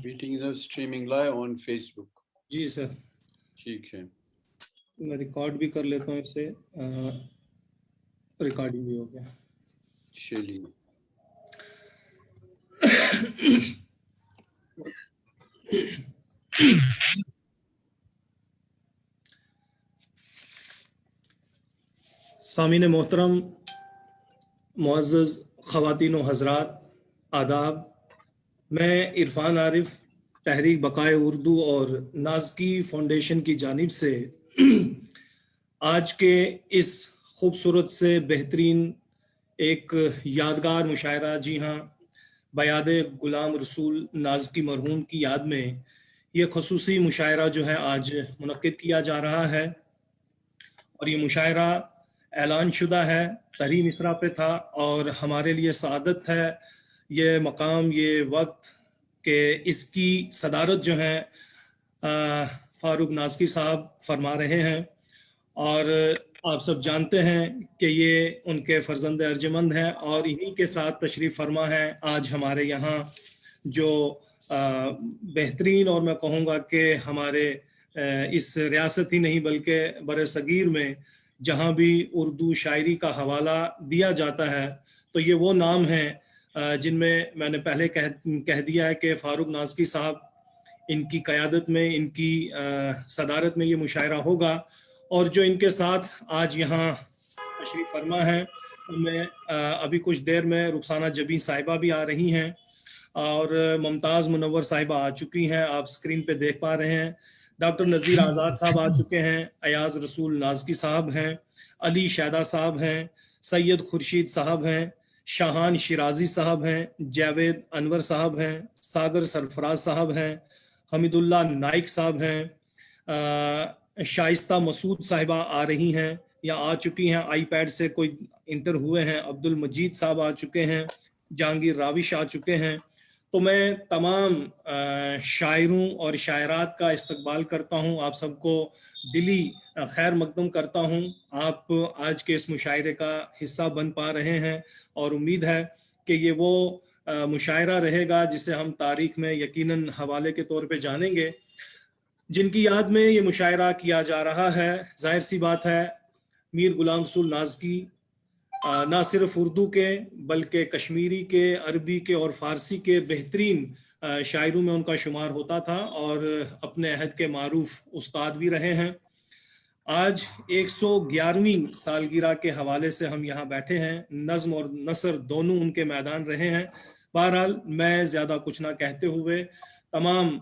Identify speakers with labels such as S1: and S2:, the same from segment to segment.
S1: Meeting is streaming live on Facebook.
S2: جی sir
S1: ٹھیک ہے,
S2: میں ریکارڈ بھی کر لیتا ہوں اسے. ریکارڈنگ بھی ہو گیا.
S1: چلیے.
S2: سامعین محترم, معزز خواتین و حضرات, آداب. میں عرفان عارف تحریک بقائے اردو اور نازکی فاؤنڈیشن کی جانب سے آج کے اس خوبصورت سے بہترین ایک یادگار مشاعرہ, جی ہاں, بیاد غلام رسول نازکی مرحوم کی یاد میں یہ خصوصی مشاعرہ جو ہے آج منعقد کیا جا رہا ہے. اور یہ مشاعرہ اعلان شدہ ہے, تحریم اسرا پہ تھا, اور ہمارے لیے سعادت ہے یہ مقام, یہ وقت کہ اس کی صدارت جو ہے فاروق نازکی صاحب فرما رہے ہیں. اور آپ سب جانتے ہیں کہ یہ ان کے فرزند ارجمند ہیں, اور انہی کے ساتھ تشریف فرما ہے آج ہمارے یہاں جو بہترین, اور میں کہوں گا کہ ہمارے اس ریاست ہی نہیں بلکہ بر صغیر میں جہاں بھی اردو شاعری کا حوالہ دیا جاتا ہے تو یہ وہ نام ہیں جن میں نے پہلے کہہ دیا ہے کہ فاروق نازکی صاحب, ان کی قیادت میں, ان کی صدارت میں یہ مشاعرہ ہوگا. اور جو ان کے ساتھ آج یہاں تشریف فرما ہے ان میں ابھی کچھ دیر میں رخسانہ جبیں صاحبہ بھی آ رہی ہیں, اور ممتاز منور صاحبہ آ چکی ہیں, آپ سکرین پہ دیکھ پا رہے ہیں. ڈاکٹر نذیر آزاد صاحب آ چکے ہیں, ایاز رسول نازکی صاحب ہیں, علی شیدہ صاحب ہیں, سید خورشید صاحب ہیں, شاہان شیرازی صاحب ہیں, جاوید انور صاحب ہیں, ساگر سرفراز صاحب ہیں, حمید اللہ نائک صاحب ہیں, شائستہ مسعود صاحبہ آ رہی ہیں یا آ چکی ہیں, آئی پیڈ سے کوئی انٹر ہوئے ہیں, عبد المجید صاحب آ چکے ہیں, جہانگیر راوش آ چکے ہیں. تو میں تمام شاعروں اور شاعرات کا استقبال کرتا ہوں, آپ سب کو دلی خیر مقدم کرتا ہوں. آپ آج کے اس مشاعرے کا حصہ بن پا رہے ہیں, اور امید ہے کہ یہ وہ مشاعرہ رہے گا جسے ہم تاریخ میں یقیناً حوالے کے طور پہ جانیں گے. جن کی یاد میں یہ مشاعرہ کیا جا رہا ہے, ظاہر سی بات ہے میر غلام رسول نازکی نہ صرف اردو کے بلکہ کشمیری کے, عربی کے اور فارسی کے بہترین شاعروں میں ان کا شمار ہوتا تھا, اور اپنے عہد کے معروف استاد بھی رہے ہیں. آج 111ویں سالگرہ کے حوالے سے ہم یہاں بیٹھے ہیں, نظم اور نثر دونوں ان کے میدان رہے ہیں. بہرحال میں زیادہ کچھ نہ کہتے ہوئے تمام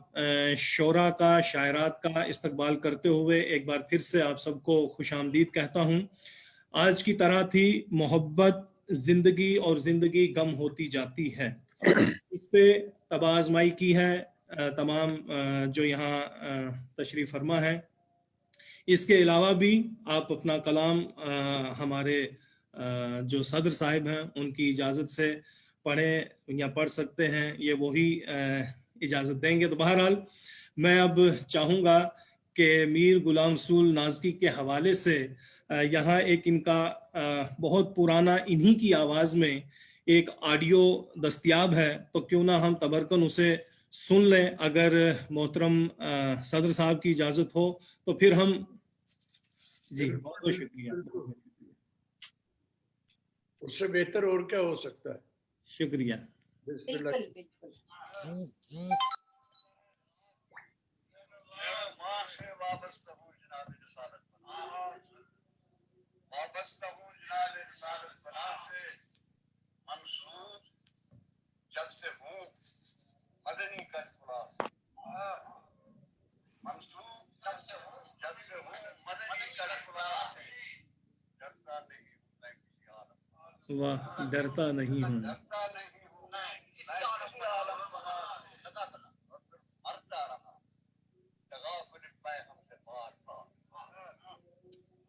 S2: شعراء کا, شاعرات کا استقبال کرتے ہوئے ایک بار پھر سے آپ سب کو خوش آمدید کہتا ہوں. آج کی طرح تھی محبت زندگی, اور زندگی غم ہوتی جاتی ہے. اس پہ طبع آزمائی کی ہے تمام جو یہاں تشریف فرما ہے. اس کے علاوہ بھی آپ اپنا کلام ہمارے جو صدر صاحب ہیں ان کی اجازت سے پڑھیں یا پڑھ سکتے ہیں, یہ وہی اجازت دیں گے. تو بہرحال میں اب چاہوں گا کہ میر غلام رسول نازکی کے حوالے سے یہاں ایک ان کا بہت پرانا انہی کی آواز میں ایک آڈیو دستیاب ہے, تو کیوں نہ ہم تبرکن اسے سن لیں. اگر محترم صدر صاحب کی اجازت ہو تو پھر ہم, جی بہت بہت شکریہ.
S3: اس سے بہتر اور کیا ہو سکتا ہے.
S2: شکریہ.
S4: جب سے ہوں مدنی کا خلاص منصوب, جب سے ہوں مدنی کا خلاص, ڈرتا نہیں ہوں میں کسی عالم,
S2: واہ, ڈرتا نہیں ہوں,
S4: ڈرتا نہیں ہوں میں کسی عالم مرتا رہا تغافل پہ ہم سے بار بار,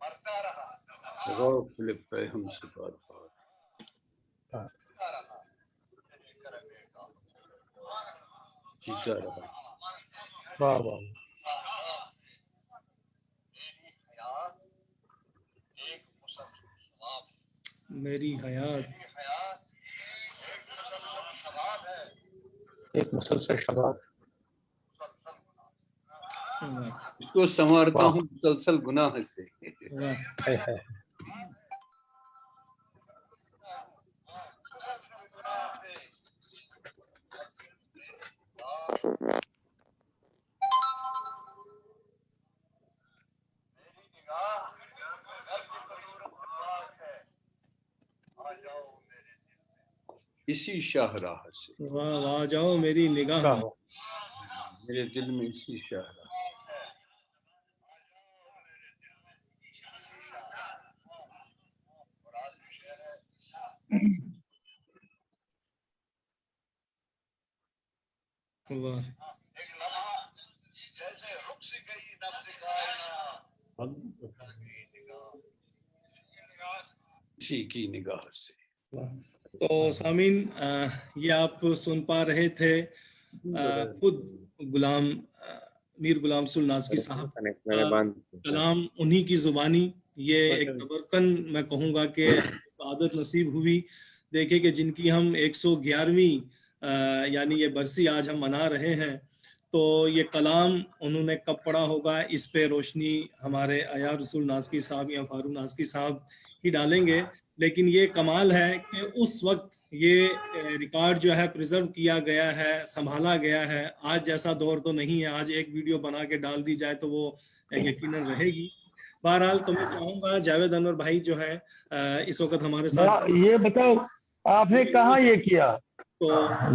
S4: مرتا رہا
S1: تغافل پہ ہم سے بار بار, جیتا رہا.
S3: واہ واہ.
S2: میری حیات
S3: ایک مسلسل شباب,
S2: वाह,
S1: इसको संवारता
S3: वाह।
S1: हूँ मुसलसल गुनाह से।
S2: वाह,
S3: है, है।
S4: मेरी निगाह घर की कदूरत से पाक है, आ जाओ मेरे दिल में।
S1: इसी शाहराह से,
S2: वाह, वाह, जाओ मेरी निगाह
S3: वाह,
S2: में।
S3: वाह।
S1: मेरे दिल में इसी शाहराह।
S4: और आज भी शेर है,
S2: वाह,
S4: एक लम्हा जैसे रुक सी गई नब्ज़ कायनात,
S1: इसी की निगाह से।
S2: वाह। तो सामीन, ये आप सुन पा रहे थे खुद मीर गुलाम रसूल नाज़की साहब का कलाम, उन्हीं की जुबानी। ये एक तबरकन मैं कहूँगा कि सआदत नसीब हुई। देखिए कि जिनकी हम 111वीं यानी ये बरसी आज हम मना रहे हैं, तो ये कलाम उन्होंने कब पढ़ा होगा, इस पे रोशनी हमारे अयार रसूल नाज़की साहब या फारूक नाज़की साहब ही डालेंगे। लेकिन ये कमाल है कि उस वक्त ये रिकॉर्ड जो है प्रिजर्व किया गया है, संभाला गया है। आज जैसा दौर तो नहीं है, आज एक वीडियो बना के डाल दी जाए तो वो यकीनन रहेगी। बहरहाल तो मैं चाहूंगा जावेद अनवर भाई जो है इस वक्त हमारे साथ,
S3: ये बताओ आपने कहाँ ये किया,
S2: तो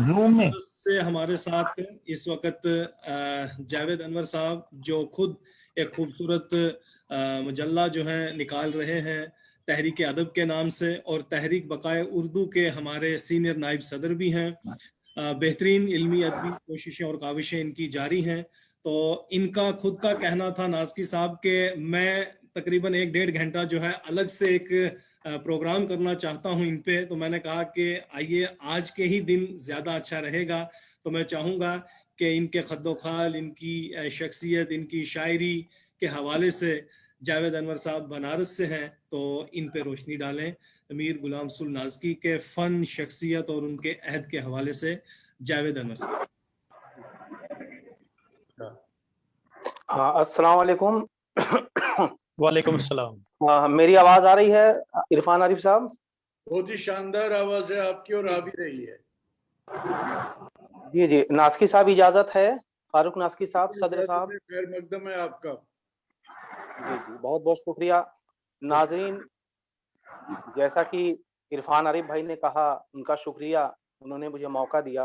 S3: जूम में?
S2: से हमारे साथ इस वक्त जावेद अनवर साहब जो खुद एक खूबसूरत मजल्ला जो है निकाल रहे हैं तहरीक अदब के नाम से, और तहरीक बकाए उर्दू के हमारे सीनियर नायब सदर भी हैं। बेहतरीन इल्मी अदबी कोशिशें और काविशें इनकी जारी हैं। तो इनका खुद का कहना था नाज़की साहब के मैं तकरीबन 1-1.5 घंटा जो है अलग से एक प्रोग्राम करना चाहता हूं इन पे। तो मैंने कहा कि आइए आज के ही दिन ज़्यादा अच्छा रहेगा। तो मैं चाहूँगा कि इनके खद्दोखाल, इनकी शख्सियत, इनकी शायरी के हवाले से जावेद अनवर साहब बनारस से हैं, तो इन पे रोशनी डालें। मीर गुलाम रसूल नाज़की के फ़न, शख्सियत और उनके अहद के हवाले से जावेद अनवर साहब।
S5: हाँ, अस्सलाम वालेकुम।
S3: वालेकुम सलाम।
S5: मेरी आवाज आ रही है इरफान आरिफ साहब?
S3: बहुत ही शानदार आवाज है आपकी और आ भी रही है।
S5: जी जी, नाज़की साहब इजाजत है? फारूक नाज़की साहब, सदर साहब,
S3: खैर मकदम है आपका।
S5: जी जी, बहुत बहुत शुक्रिया। नाजरीन, जैसा कि इरफान आरिफ भाई ने कहा, उनका शुक्रिया, उन्होंने मुझे मौका दिया।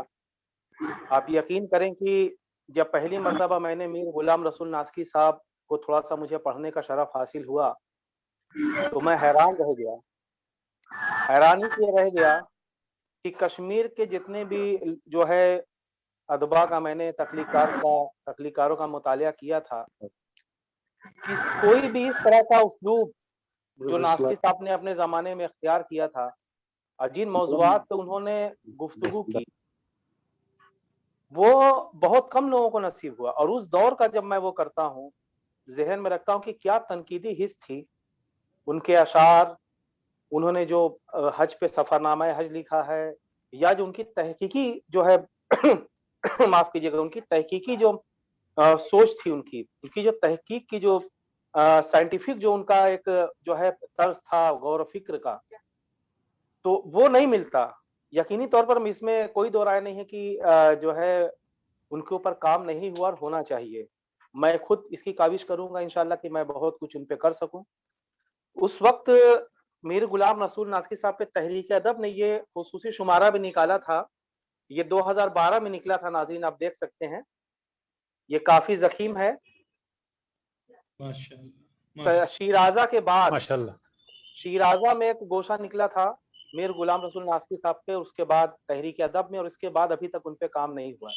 S5: आप यकीन करें कि जब पहली मर्तबा मैंने मीर गुलाम रसूल नाज़की साहब को थोड़ा सा मुझे पढ़ने का शरफ हासिल हुआ तो मैं हैरान रह गया। हैरानी से रह गया कि कश्मीर के जितने भी जो है अदबा का मैंने तख्लीकारों का मुतालिया किया था, कोई भी इस तरह का उस्लूब जो नाज़की साहब ने अपने ज़माने में इख्तियार किया था, जिन मौज़ूआत पे उन्होंने गुफ्तगू की, वो बहुत कम लोगों को नसीब हुआ। और उस दौर का जब मैं वो करता हूँ, ज़हन में रखता हूँ कि क्या तनकीदी हिस्स थी, उनके अशार, उन्होंने जो हज पे सफरनामा हज लिखा है, या जो उनकी तहकीकी जो है माफ कीजिएगा, उनकी तहकीकी जो सोच थी, उनकी जो तहकीक की जो साइंटिफिक जो उनका एक जो है तर्ज था गौर फिक्र का, तो वो नहीं मिलता। यकीनी तौर पर इसमें कोई दो राय नहीं है कि जो है उनके ऊपर काम नहीं हुआ और होना चाहिए। मैं खुद इसकी काविश करूंगा इंशाल्लाह कि मैं बहुत कुछ उन पे कर सकूं। उस वक्त मीर गुलाम रसूल नाज़की साहब पे तहरीक अदब ने ये खुसूसी शुमारा भी निकाला था। ये 2012 में निकला था। नाज़रीन, आप देख सकते हैं, ये काफी ज़ख़ीम है।
S2: माशाअल्लाह।
S5: शीराजा के बाद
S3: माशाअल्लाह।
S5: शीराजा में एक गोशा निकला था मीर गुलाम रसूल नाज़की साहब पे, उसके बाद तहरीक अदब में, और इसके बाद अभी तक उन पे काम नहीं हुआ।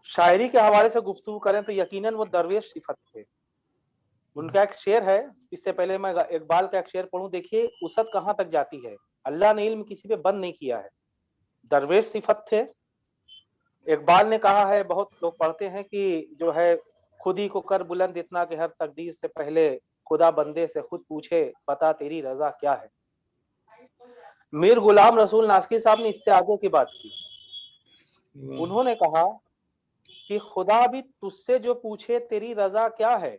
S5: शायरी के हवाले से गुफ्तगू करें तो यकीनन वो दरवेश सिफत थे। उनका एक शेर है, इससे पहले मैं इकबाल का एक शेर पढ़ूं, देखिए उसद कहां तक जाती है। अल्लाह ने इल्म किसी पे बंद नहीं किया है। दरवेश सिफत थे। इकबाल ने कहा है, बहुत लोग पढ़ते हैं कि जो है खुद ही को कर बुलंद इतना कि हर तकदीर से पहले खुदा बंदे से खुद पूछे बता तेरी रजा क्या है। मीर गुलाम रसूल नाज़की साहब ने इससे आगे की बात की। उन्होंने कहा کہ خدا بھی تجھ سے جو پوچھے تیری رضا کیا ہے،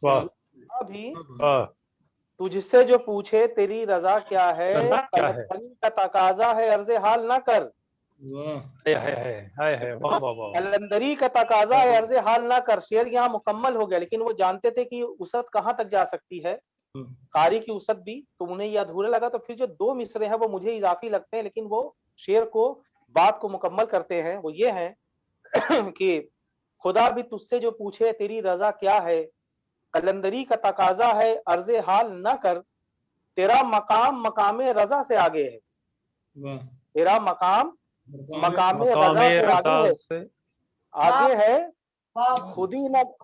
S6: واہ
S5: خدا بھی
S6: واہ
S5: تجھ سے جو پوچھے تیری رضا کیا ہے،
S6: کیا ہے؟
S5: قلندری کا تقاضا ہے عرض حال نہ کر،
S2: واہ
S6: ہے واہ واہ واہ
S5: قلندری کا تقاضا ہے عرض حال نہ کر. شعر یہاں مکمل ہو گیا، لیکن وہ جانتے تھے کہ وسعت کہاں تک جا سکتی ہے، قاری کی وسعت بھی، تو انہیں یہ ادھورا لگا. تو پھر جو 2 مصرے ہیں وہ مجھے اضافی لگتے ہیں، لیکن وہ شعر کو بات کو مکمل کرتے ہیں. وہ یہ ہیں کہ خدا بھی تجھ سے جو پوچھے تیری رضا کیا ہے، قلندری کا تقاضا ہے عرض حال نہ کر، تیرا مقام مقام رضا سے آگے ہے،
S2: واہ
S5: تیرا مقام مقام
S6: مقام
S5: رضا سے آگے ہے،
S6: رضا سے
S5: آگے ہے.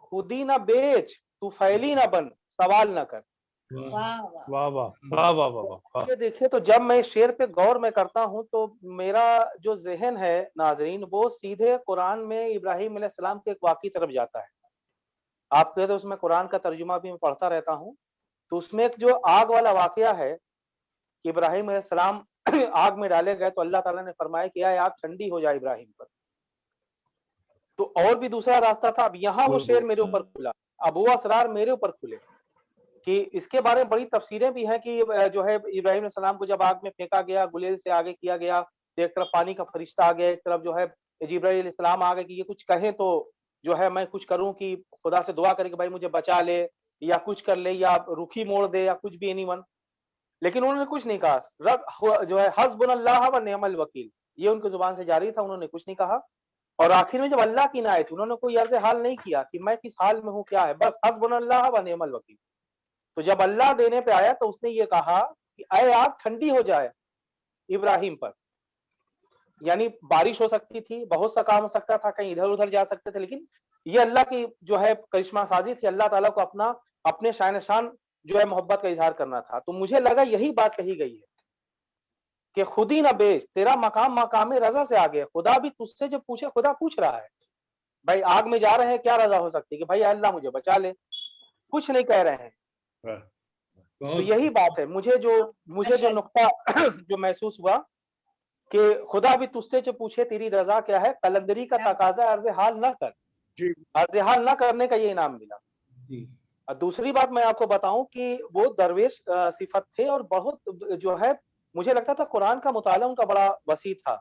S5: خودی نہ بیچ تو فیلی نہ بن، سوال نہ کر.
S2: واہ
S6: واہ واہ واہ واہ واہ واہ
S5: یہ دیکھیے، تو جب میں اس شعر پہ غور میں کرتا ہوں تو میرا جو ذہن ہے ناظرین وہ سیدھے قرآن میں ابراہیم علیہ السلام کے ایک واقعی طرف جاتا ہے. آپ کہتے ہیں اس میں قرآن کا ترجمہ بھی میں پڑھتا رہتا ہوں، تو اس میں ایک جو آگ والا واقعہ ہے کہ ابراہیم علیہ السلام آگ میں ڈالے گئے تو اللہ تعالیٰ نے فرمایا کہ آگ ٹھنڈی ہو جائے ابراہیم پر. تو اور بھی دوسرا راستہ تھا. اب یہاں وہ شعر میرے اوپر کھلا، اب وہ اسرار میرے اوپر کھلے کہ اس کے بارے میں بڑی تفسیریں بھی ہیں کہ جو ہے ابراہیم علیہ السلام کو جب آگ میں پھینکا گیا، گلیل سے آگے کیا گیا، تو ایک طرف پانی کا فرشتہ آ گیا، ایک طرف جو ہے جبرائیل علیہ السلام آ گئے کہ یہ کچھ کہیں تو جو ہے میں کچھ کروں، کہ خدا سے دعا کرے کہ بھائی مجھے بچا لے یا کچھ کر لے یا روکھی موڑ دے یا کچھ بھی اینی ون. لیکن انہوں نے کچھ نہیں کہا. رب جو ہے حسبنا اللہ و نعم الوکیل، یہ ان کی زبان سے جاری تھا، انہوں نے کچھ نہیں کہا. اور آخر میں جب اللہ کی نائے تھی انہوں نے کوئی عرض حال نہیں کیا کہ میں کس حال میں ہوں کیا ہے، بس حسبنا اللہ و نعم الوکیل. تو جب اللہ دینے پہ آیا تو اس نے یہ کہا کہ اے آگ ٹھنڈی ہو جائے ابراہیم پر. یعنی بارش ہو سکتی تھی، بہت سا کام ہو سکتا تھا، کہیں ادھر ادھر جا سکتے تھے، لیکن یہ اللہ کی جو ہے کرشمہ سازی تھی، اللہ تعالیٰ کو اپنے شان شان جو ہے محبت کا اظہار کرنا تھا. تو مجھے لگا یہی بات کہی گئی ہے کہ خود ہی نہ بیچ، تیرا مقام مقام رضا سے آگے. خدا بھی تجھ سے جو پوچھے، خدا پوچھ رہا ہے بھائی آگ میں جا رہے ہیں، کیا رضا ہو سکتی ہے کہ بھائی اللہ مجھے بچا لے، کچھ نہیں کہہ رہے ہیں. تو یہی بات ہے. مجھے جو نقطہ جو محسوس ہوا کہ خدا بھی تجھ سے جو پوچھے تیری رضا کیا ہے، قلندری کا تقاضا عرض حال نہ کر. عرض حال نہ کرنے کا یہ انعام ملا. اور دوسری بات میں آپ کو بتاؤں کہ وہ درویش صفت تھے، اور بہت جو ہے مجھے لگتا تھا قرآن کا مطالعہ ان کا بڑا وسیع تھا،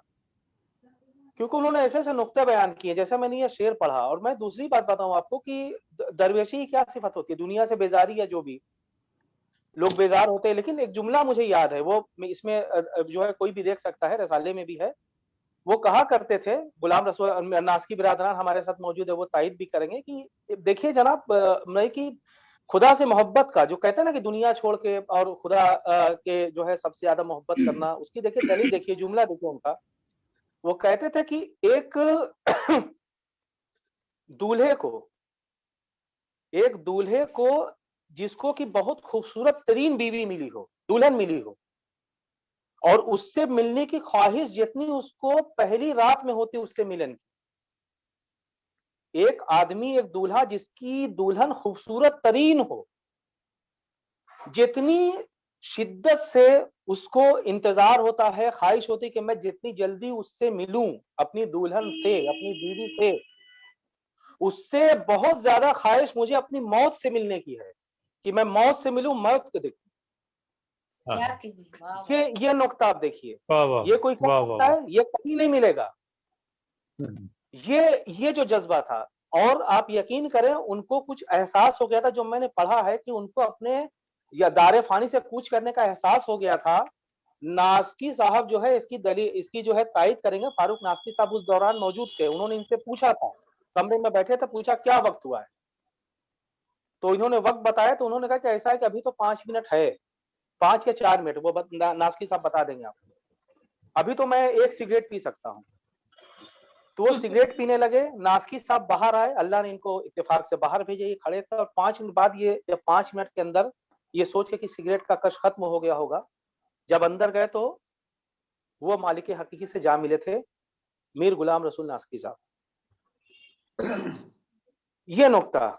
S5: کیونکہ انہوں نے ایسے ایسے نقطے بیان کیے جیسے میں نے یہ شعر پڑھا. اور میں دوسری بات بتاؤں آپ کو کہ درویشی کیا صفت ہوتی ہے، دنیا سے بیزاری یا جو بھی لوگ بیزار ہوتے ہیں. لیکن ایک جملہ مجھے یاد ہے، وہ اس میں جو ہے کوئی بھی دیکھ سکتا ہے، رسالے میں بھی ہے. وہ کہا کرتے تھے، غلام رسول ناسکی برادران ہمارے ساتھ موجود ہے، وہ تائید بھی کریں گے کہ دیکھیے جناب میں کہ خدا سے محبت کا جو کہتے ہیں نا کہ دنیا چھوڑ کے اور خدا کے جو ہے سب سے زیادہ محبت کرنا، اس کی دیکھیے دلیل دیکھیے، جملہ دیکھیے ان کا. وہ کہتے تھے کہ ایک دولہے کو جس کو کہ بہت خوبصورت ترین بیوی ملی ہو، دلہن ملی ہو، اور اس سے ملنے کی خواہش جتنی اس کو پہلی رات میں ہوتی اس سے ملن کی. ایک آدمی، ایک دولہا جس کی دلہن خوبصورت ترین ہو، جتنی شدت سے اس کو انتظار ہوتا ہے، خواہش ہوتی کہ میں جتنی جلدی اس سے ملوں، اپنی دلہن سے، اپنی بیوی سے، اس سے بہت زیادہ خواہش مجھے اپنی موت سے ملنے کی ہے کہ میں موت سے ملوں، موت کو دیکھوں. یہ نقطہ آپ دیکھیے، یہ کوئی کہہ سکتا ہے؟ یہ کبھی نہیں ملے گا. یہ جو جذبہ تھا، اور آپ یقین کریں ان کو کچھ احساس ہو گیا تھا، جو میں نے پڑھا ہے کہ ان کو اپنے یا دار فانی سے کوچ کرنے کا احساس ہو گیا تھا. ناسکی صاحب جو ہے اس کی جو ہے تائید کریں گے، فاروق ناسکی صاحب اس دوران موجود تھے. انہوں نے ان سے پوچھا تھا، کمرے میں بیٹھے تھے، پوچھا کیا وقت ہوا ہے، تو انہوں نے وقت بتایا. تو انہوں نے کہا کہ ایسا ہے کہ ابھی تو 5 منٹ ہے، 5 یا 4 منٹ، وہ ناسکی صاحب بتا دیں گے آپ کو. ابھی تو میں 1 سگریٹ پی سکتا ہوں. تو وہ سگریٹ پینے لگے. ناسکی صاحب باہر آئے، اللہ نے ان کو اتفاق سے باہر بھیجے، یہ کھڑے تھے. اور 5 منٹ بعد جب 5 منٹ کے اندر یہ سوچے کہ سگریٹ کا کش ختم ہو گیا ہوگا، جب اندر گئے تو وہ مالک حقیقی سے جا ملے تھے، میر غلام رسول ناسکی صاحب. یہ نقطہ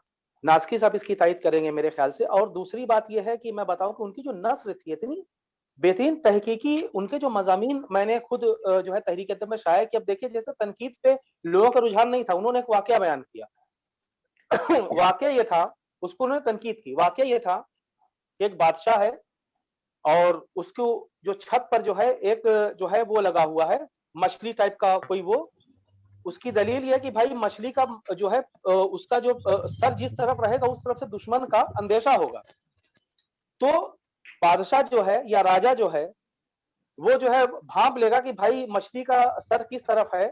S5: ناسکی صاحب اس کی تائید کریں گے میرے خیال سے. اور دوسری بات یہ ہے کہ میں بتاؤں کہ ان کی جو نثر تھی اتنی बेहतरीन तहकीकी उनके जो मज़ामीन मैंने खुद जो है तहरीक अदब में शाया कि अब देखिए जैसे तनकीद पे लोगों का रुझान नहीं था, उन्होंने एक वाकया बयान किया। वाकया ये था, उसको उन्होंने तनकीद की। वाकया ये था कि एक बादशाह है और उसको जो छत पर जो है एक जो है वो लगा हुआ है मछली टाइप का कोई वो, उसकी दलील ये है कि भाई मछली का जो है उसका जो सर जिस तरफ रहेगा उस तरफ से दुश्मन का अंदेशा होगा। तो बादशाह जो है या राजा जो है वो जो है भांप लेगा कि भाई मछली का सर किस तरफ है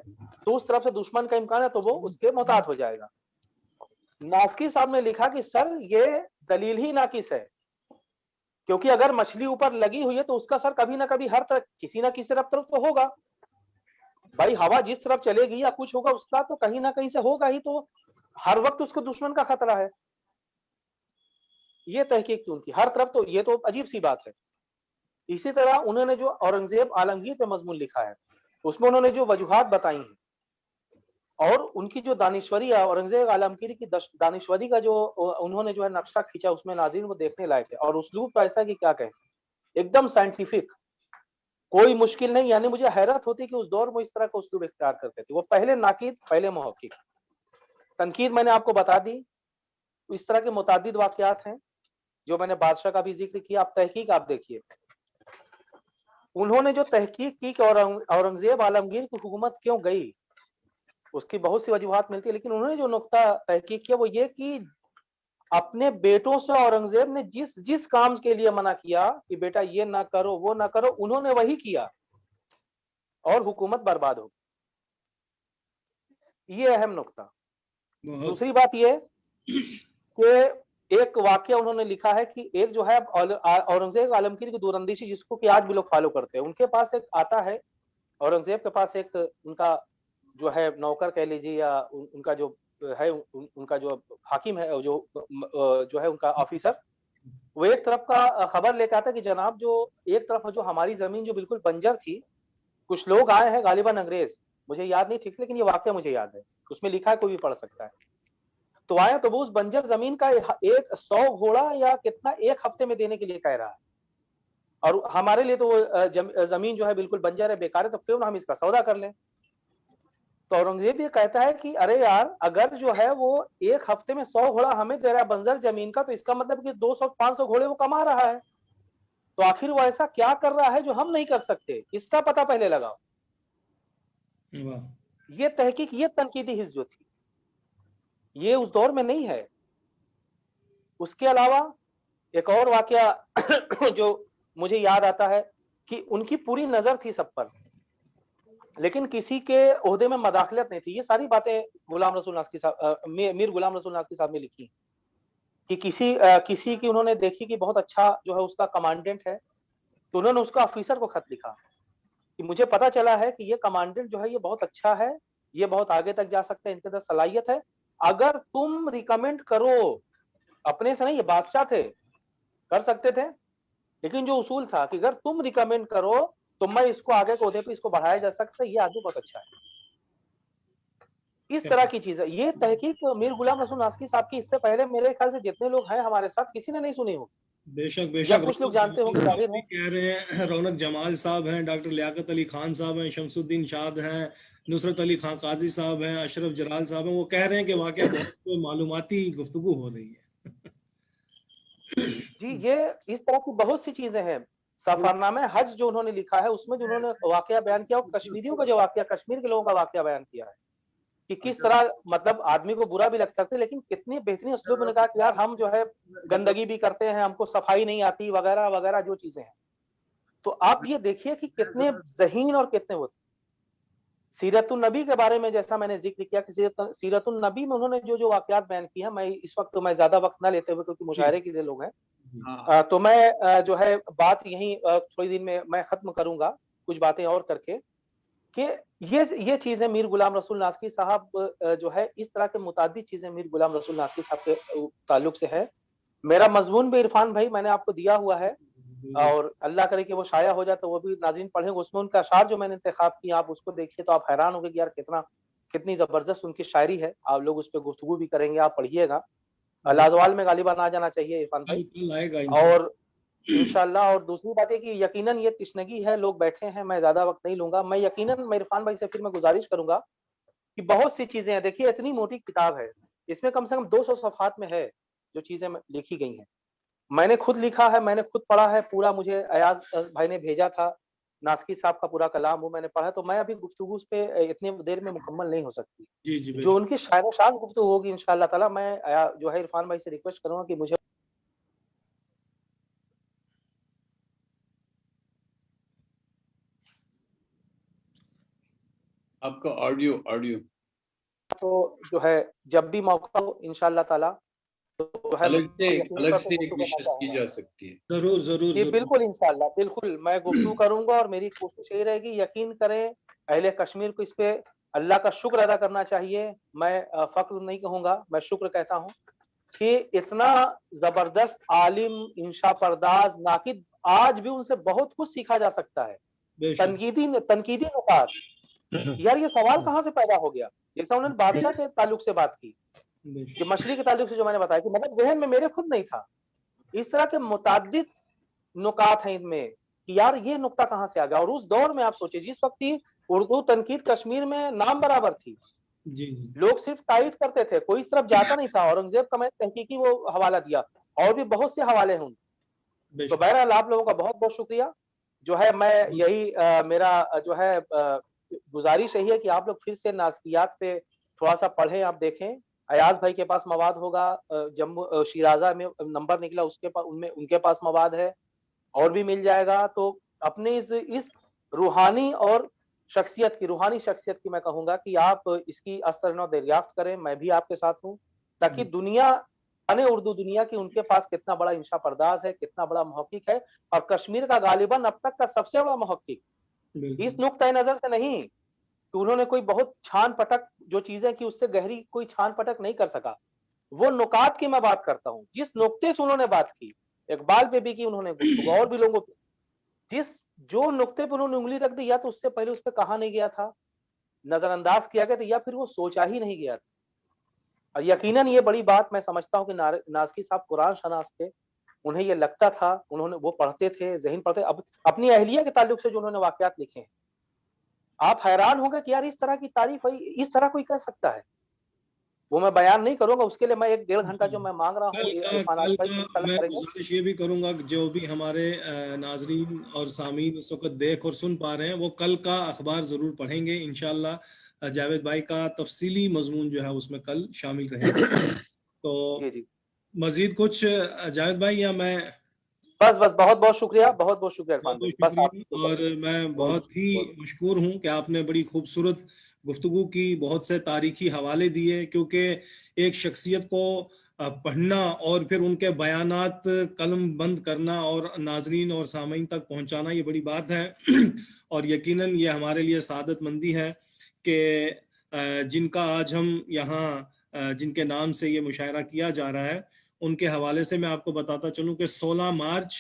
S5: तो उस तरफ से दुश्मन का इम्कान है, तो वो उसके मोहतात हो जाएगा। नास्की साहब ने लिखा कि सर ये दलील ही नाकिस है, क्योंकि अगर मछली ऊपर लगी हुई है तो उसका सर कभी ना कभी हर तरफ किसी ना किसी तरफ तो होगा। भाई हवा जिस तरफ चलेगी या कुछ होगा उसका तो कहीं ना कहीं से होगा ही, तो हर वक्त उसको दुश्मन का खतरा है। ये तहकीक थी उनकी हर तरफ, तो ये तो अजीब सी बात है। इसी तरह उन्होंने जो औरंगजेब आलमगीर पे मजमून लिखा है उसमें उन्होंने जो वजूहात बताई हैं और उनकी जो दानिश्वरी है, औरंगजेब आलमगीर की दानिश्वरी का जो उन्होंने जो है नक्शा खींचा उसमें नाज़रीन वो देखने लायक है। और उसलूब तो ऐसा कि क्या कहें, एकदम साइंटिफिक, कोई मुश्किल नहीं। यानी मुझे हैरत होती कि उस दौर में इस तरह का उसलूब इख्तियार करते थे। वो पहले नाकीद पहले मुहक्किक। तनकीद मैंने आपको बता दी। इस तरह के मुतादिद वाकयात हैं जो मैंने बादशाह का भी जिक्र किया। आप तहकीक आप देखिए, उन्होंने जो तहकीक की कि औरंगजेब आलमगीर की हुकूमत क्यों गई, उसकी बहुत सी वजूहात मिलती है, लेकिन उन्होंने जो नुक्ता तहकीक किया वो ये कि अपने बेटों से औरंगजेब ने जिस जिस काम के लिए मना किया कि बेटा ये ना करो वो ना करो, उन्होंने वही किया और हुकूमत बर्बाद हो। ये अहम नुक्ता। दूसरी बात ये कि एक वाकया उन्होंने लिखा है कि एक जो है औरंगजेब आलमगीर की दूरअंदेशी जिसको कि आज भी लोग फॉलो करते हैं, उनके पास एक आता है, औरंगजेब के पास एक उनका जो है नौकर कह लीजिए या उनका जो है उनका जो हाकिम है जो है उनका ऑफिसर, वो एक तरफ का खबर लेकर आता है कि जनाब जो एक तरफ जो हमारी जमीन जो बिल्कुल बंजर थी, कुछ लोग आए हैं गालिबन अंग्रेज, मुझे याद नहीं ठीक लेकिन ये वाकया मुझे याद है, उसमें लिखा है कोई भी पढ़ सकता है। तो आया तो वो उस बंजर जमीन का एक 100 घोड़ा या कितना एक हफ्ते में देने के लिए कह रहा है, और हमारे लिए तो वो जमीन जो है बिल्कुल बंजर है, बेकार है, तो क्यों ना हम इसका सौदा कर लें। तो औरंगजेब ये कहता है कि अरे यार अगर जो है वो एक हफ्ते में 100 घोड़ा हमें दे रहा है बंजर जमीन का, तो इसका मतलब कि 200-500 घोड़े वो कमा रहा है, तो आखिर वो ऐसा क्या कर रहा है जो हम नहीं कर सकते, इसका पता पहले लगाओ। ये तहकीक, ये तनकीदी हिस्स जो थी ये उस दौर में नहीं है। उसके अलावा एक और वाकया जो मुझे याद आता है कि उनकी पूरी नजर थी सब पर, लेकिन किसी के ओहदे में मदाखलत नहीं थी। ये सारी बातें गुलाम रसूल नास्की साहब, मीर गुलाम रसूल नास्की साहब ने लिखी कि किसी की उन्होंने देखी कि बहुत अच्छा जो है उसका कमांडेंट है, तो उन्होंने उसका ऑफिसर को खत लिखा कि मुझे पता चला है कि ये कमांडेंट जो है ये बहुत अच्छा है, ये बहुत आगे तक जा सकता है, इनके अंदर सलाहियत है, अगर तुम रिकमेंड करो, अपने से नहीं, ये बादशाह थे, कर सकते थे, लेकिन जो उसूल था कि अगर तुम रिकमेंड करो तो मैं इसको आगे के ओहदे पे इसको बढ़ाया जा सकता है, ये आदमी बहुत अच्छा है। इस तरह की चीज है। ये तहकीक मीर गुलाम रसूल नास्की साहब की इससे पहले मेरे ख्याल से जितने लोग हैं हमारे साथ किसी ने नहीं सुनी हो।
S2: बेशक बेशक,
S5: कुछ लोग जानते होंगे, जाहिर है।
S2: कह रहे हैं रौनक जमाल साहब हैं, डॉक्टर लियाकत अली खान साहब हैं, शमसुद्दीन शाद हैं, नुसरत अली खान काजी साहब हैं, अशरफ जलाल साहब हैं, वो कह रहे हैं कि वाकया बहुत मालूमाती गुफ्तगू हो रही है।
S5: जी, ये इस तरह की बहुत सी चीजें हैं। सफरनामे हज जो उन्होंने लिखा है उसमें जो उन्होंने वाकया बयान किया, और कश्मीरियों का जो वाकया, कश्मीर के लोगों का वाकया बयान किया है कि किस तरह, मतलब आदमी को बुरा भी लग सकता है, लेकिन कितनी बेहतरीन उसलूब में कहा कि यार हम जो है गंदगी भी करते हैं, हमको सफाई नहीं आती, वगैरह वगैरह जो चीजें हैं। तो आप ये देखिए कि कितने ज़हीन और कितने वो थे। सीरतुन नबी के बारे में जैसा मैंने जिक्र किया कि सीरतुन नबी में उन्होंने जो जो वाकयात बयान किए हैं, मैं इस वक्त तो मैं ज्यादा वक्त ना लेते हुए क्योंकि मुशायरे के लोग हैं, तो मैं जो है बात यहीं थोड़ी दिन में मैं खत्म करूंगा कुछ बातें और करके कि ये चीजें मीर गुलाम रसूल नास्की साहब जो है इस तरह के मुतादिद चीजें मीर गुलाम रसूल नास्की साहब के ताल्लुक से है। मेरा मजमून भी इरफान भाई मैंने आपको दिया हुआ है, और अल्लाह करे कि वो शाया हो जाए तो वो भी नाज़रीन पढ़ेंगे। उसमें उनका अशार जो मैंने इंतखाब किया, आप उसको देखिए तो आप हैरान होंगे कि यार कितनी जबरदस्त उनकी शायरी है। आप लोग उस पर गुफ्तगू भी करेंगे, आप पढ़िएगा। लाजवाल में गालिबा ना जाना चाहिए इरफान भाई। और इंशाल्लाह। और दूसरी बात है कि यकीनन ये तशनगी है, लोग बैठे हैं, मैं ज्यादा वक्त नहीं लूंगा। मैं यकीनन मैं इरफान भाई से फिर मैं गुजारिश करूंगा कि बहुत सी चीजें हैं, देखिए इतनी मोटी किताब है, इसमें कम से कम 200 सफ़हात में है जो चीजें लिखी गई हैं। मैंने खुद लिखा है, मैंने खुद पढ़ा है पूरा, मुझे अयाज भाई ने भेजा था, नासकी साहब का पूरा कलाम वो मैंने पढ़ा, तो मैं अभी गुफ्तगू उस पे इतनी देर में मुकम्मल नहीं हो सकती।
S2: जी जी
S5: जो उनकी शायर शान गुफ्तगू होगी इंशाअल्लाह ताला, मैं जो है इरफान भाई से रिक्वेस्ट करूंगा कि मुझे
S1: आपका ऑडियो
S5: तो जो है जब भी मौका हो इंशाअल्लाह ताला तो है
S1: अलग से
S5: यकीन तौर पे
S1: एक
S5: गुफ्तगू करना
S1: निशस्त की
S5: चाहूंगा।
S1: जा सकती है।
S2: जरूर जरूर
S5: जी
S2: जरूर।
S5: बिल्कुल इंशाअल्लाह, बिल्कुल मैं गुफ्तगू करूंगा और मेरी कोशिश यही रहेगी, यकीन करें अहले कश्मीर को इस पे अल्लाह का शुक्र अदा करना चाहिए। मैं फक्र नहीं कहूंगा, मैं शुक्र कहता हूं कि इतना जबरदस्त आलिम, इंशा परदाज, नाकिद, आज भी उनसे बहुत कुछ सीखा जा सकता है।
S2: बेशक
S5: तनकीदी नुकात, यार ये सवाल कहाँ से पैदा हो गया? जैसा उन्होंने बादशाह के ताल्लुक से बात की,
S2: बेशक
S5: जो मछली के ताल्लुक से जो मैंने बताया कि मतलब जहन में मेरे खुद नहीं था। इस तरह के मुताद्दिद नुकात हैं इनमें कि यार ये नुक्ता कहाँ से आ गया। और उस दौर में आप सोचिए जिस वक्त की उर्दू तनकीद कश्मीर में नाम बराबर थी,
S2: जी जी
S5: लोग सिर्फ तारीफ करते थे, कोई इस तरफ जाता नहीं था। औरंगजेब का मैंने तहकीकी वो हवाला दिया, और भी बहुत से हवाले हैं। तो
S2: बेशक
S5: बहरहाल आप लोगों का बहुत बहुत शुक्रिया। जो है मैं यही मेरा जो है गुजारिश यही है कि आप लोग फिर से नाज़कियात पे थोड़ा सा पढ़ें, आप देखें। अयाज भाई के पास मवाद होगा, जम्मू शिराजा में नंबर निकला उसके पास, उनमें उनके पास मवाद है, और भी मिल जाएगा। तो अपने इस रूहानी और रूहानी शख्सियत की मैं कहूंगा कि आप इसकी असर दरियाफ्त करें। मैं भी आपके साथ हूँ, ताकि दुनिया अने उर्दू दुनिया की उनके पास कितना बड़ा इंशा पर्दाज है, कितना बड़ा मुहक्किक है, और कश्मीर का गालिबन अब तक का सबसे बड़ा मुहक्किक। इस
S2: बिल्कुल
S5: नुक्ता नजर से नहीं कि उन्होंने कोई बहुत छान पटक जो चीजें की उससे गहरी कोई छान पटक नहीं कर सका, वो नुकात की मैं बात करता हूँ। जिस नुक्ते से उन्होंने बात की, इकबाल पे भी की उन्होंने गुफ्तगू, और भी लोगों पे, जिस जो नुक्ते पे उन्होंने उंगली रख दी, या तो उससे पहले उस पर कहा नहीं गया था, नजरअंदाज किया गया था, या फिर वो सोचा ही नहीं गया था। और यकीनन ये बड़ी बात मैं समझता हूँ कि नाज़की साहब कुरान शनास थे, उन्हें ये लगता था, उन्होंने वो पढ़ते थे, ज़हन पढ़ते। अब अपनी अहलिया के ताल्लुक से जो उन्होंने वाकयात लिखे हैं, आप हैरान होंगे कि यार इस तरह की तारीफ इस तरह कोई कर सकता है। वो मैं बयान नहीं करूंगा, उसके लिए मैं 1-1.5 घंटा जो मैं मांग रहा हूँ इरफान
S2: कल
S5: भाई
S2: का मैं गुजारिश ये भी करूंगा कि जो भी हमारे नाजरीन और सामीन इस वक्त देख और सुन पा रहे हैं, वो कल का अखबार जरूर पढ़ेंगे इंशाल्लाह। जावेद भाई का तफसीली मजमून जो है उसमें कल शामिल रहेगा। तो
S5: जी जी,
S2: मजीद कुछ जावेद भाई, या मैं
S5: बस बहुत बहुत शुक्रिया, बहुत बहुत शुक्रिया इरफान
S2: बहुत
S5: भाई, बस आप
S2: शुक्रिया। और मैं बहुत ही मशकूर हूँ कि आपने बड़ी खूबसूरत गुफ्तगू की, बहुत से तारीखी हवाले दिए, क्योंकि एक शख्सियत को पढ़ना और फिर उनके बयानात कलम बंद करना और नाजरीन और सामीन तक पहुंचाना ये बड़ी बात है। और यकीनन ये हमारे लिए सादतमंदी है कि जिनका आज हम यहाँ जिनके नाम से ये मुशायरा किया जा रहा है, उनके हवाले से मैं आपको बताता चलूं कि 16 मार्च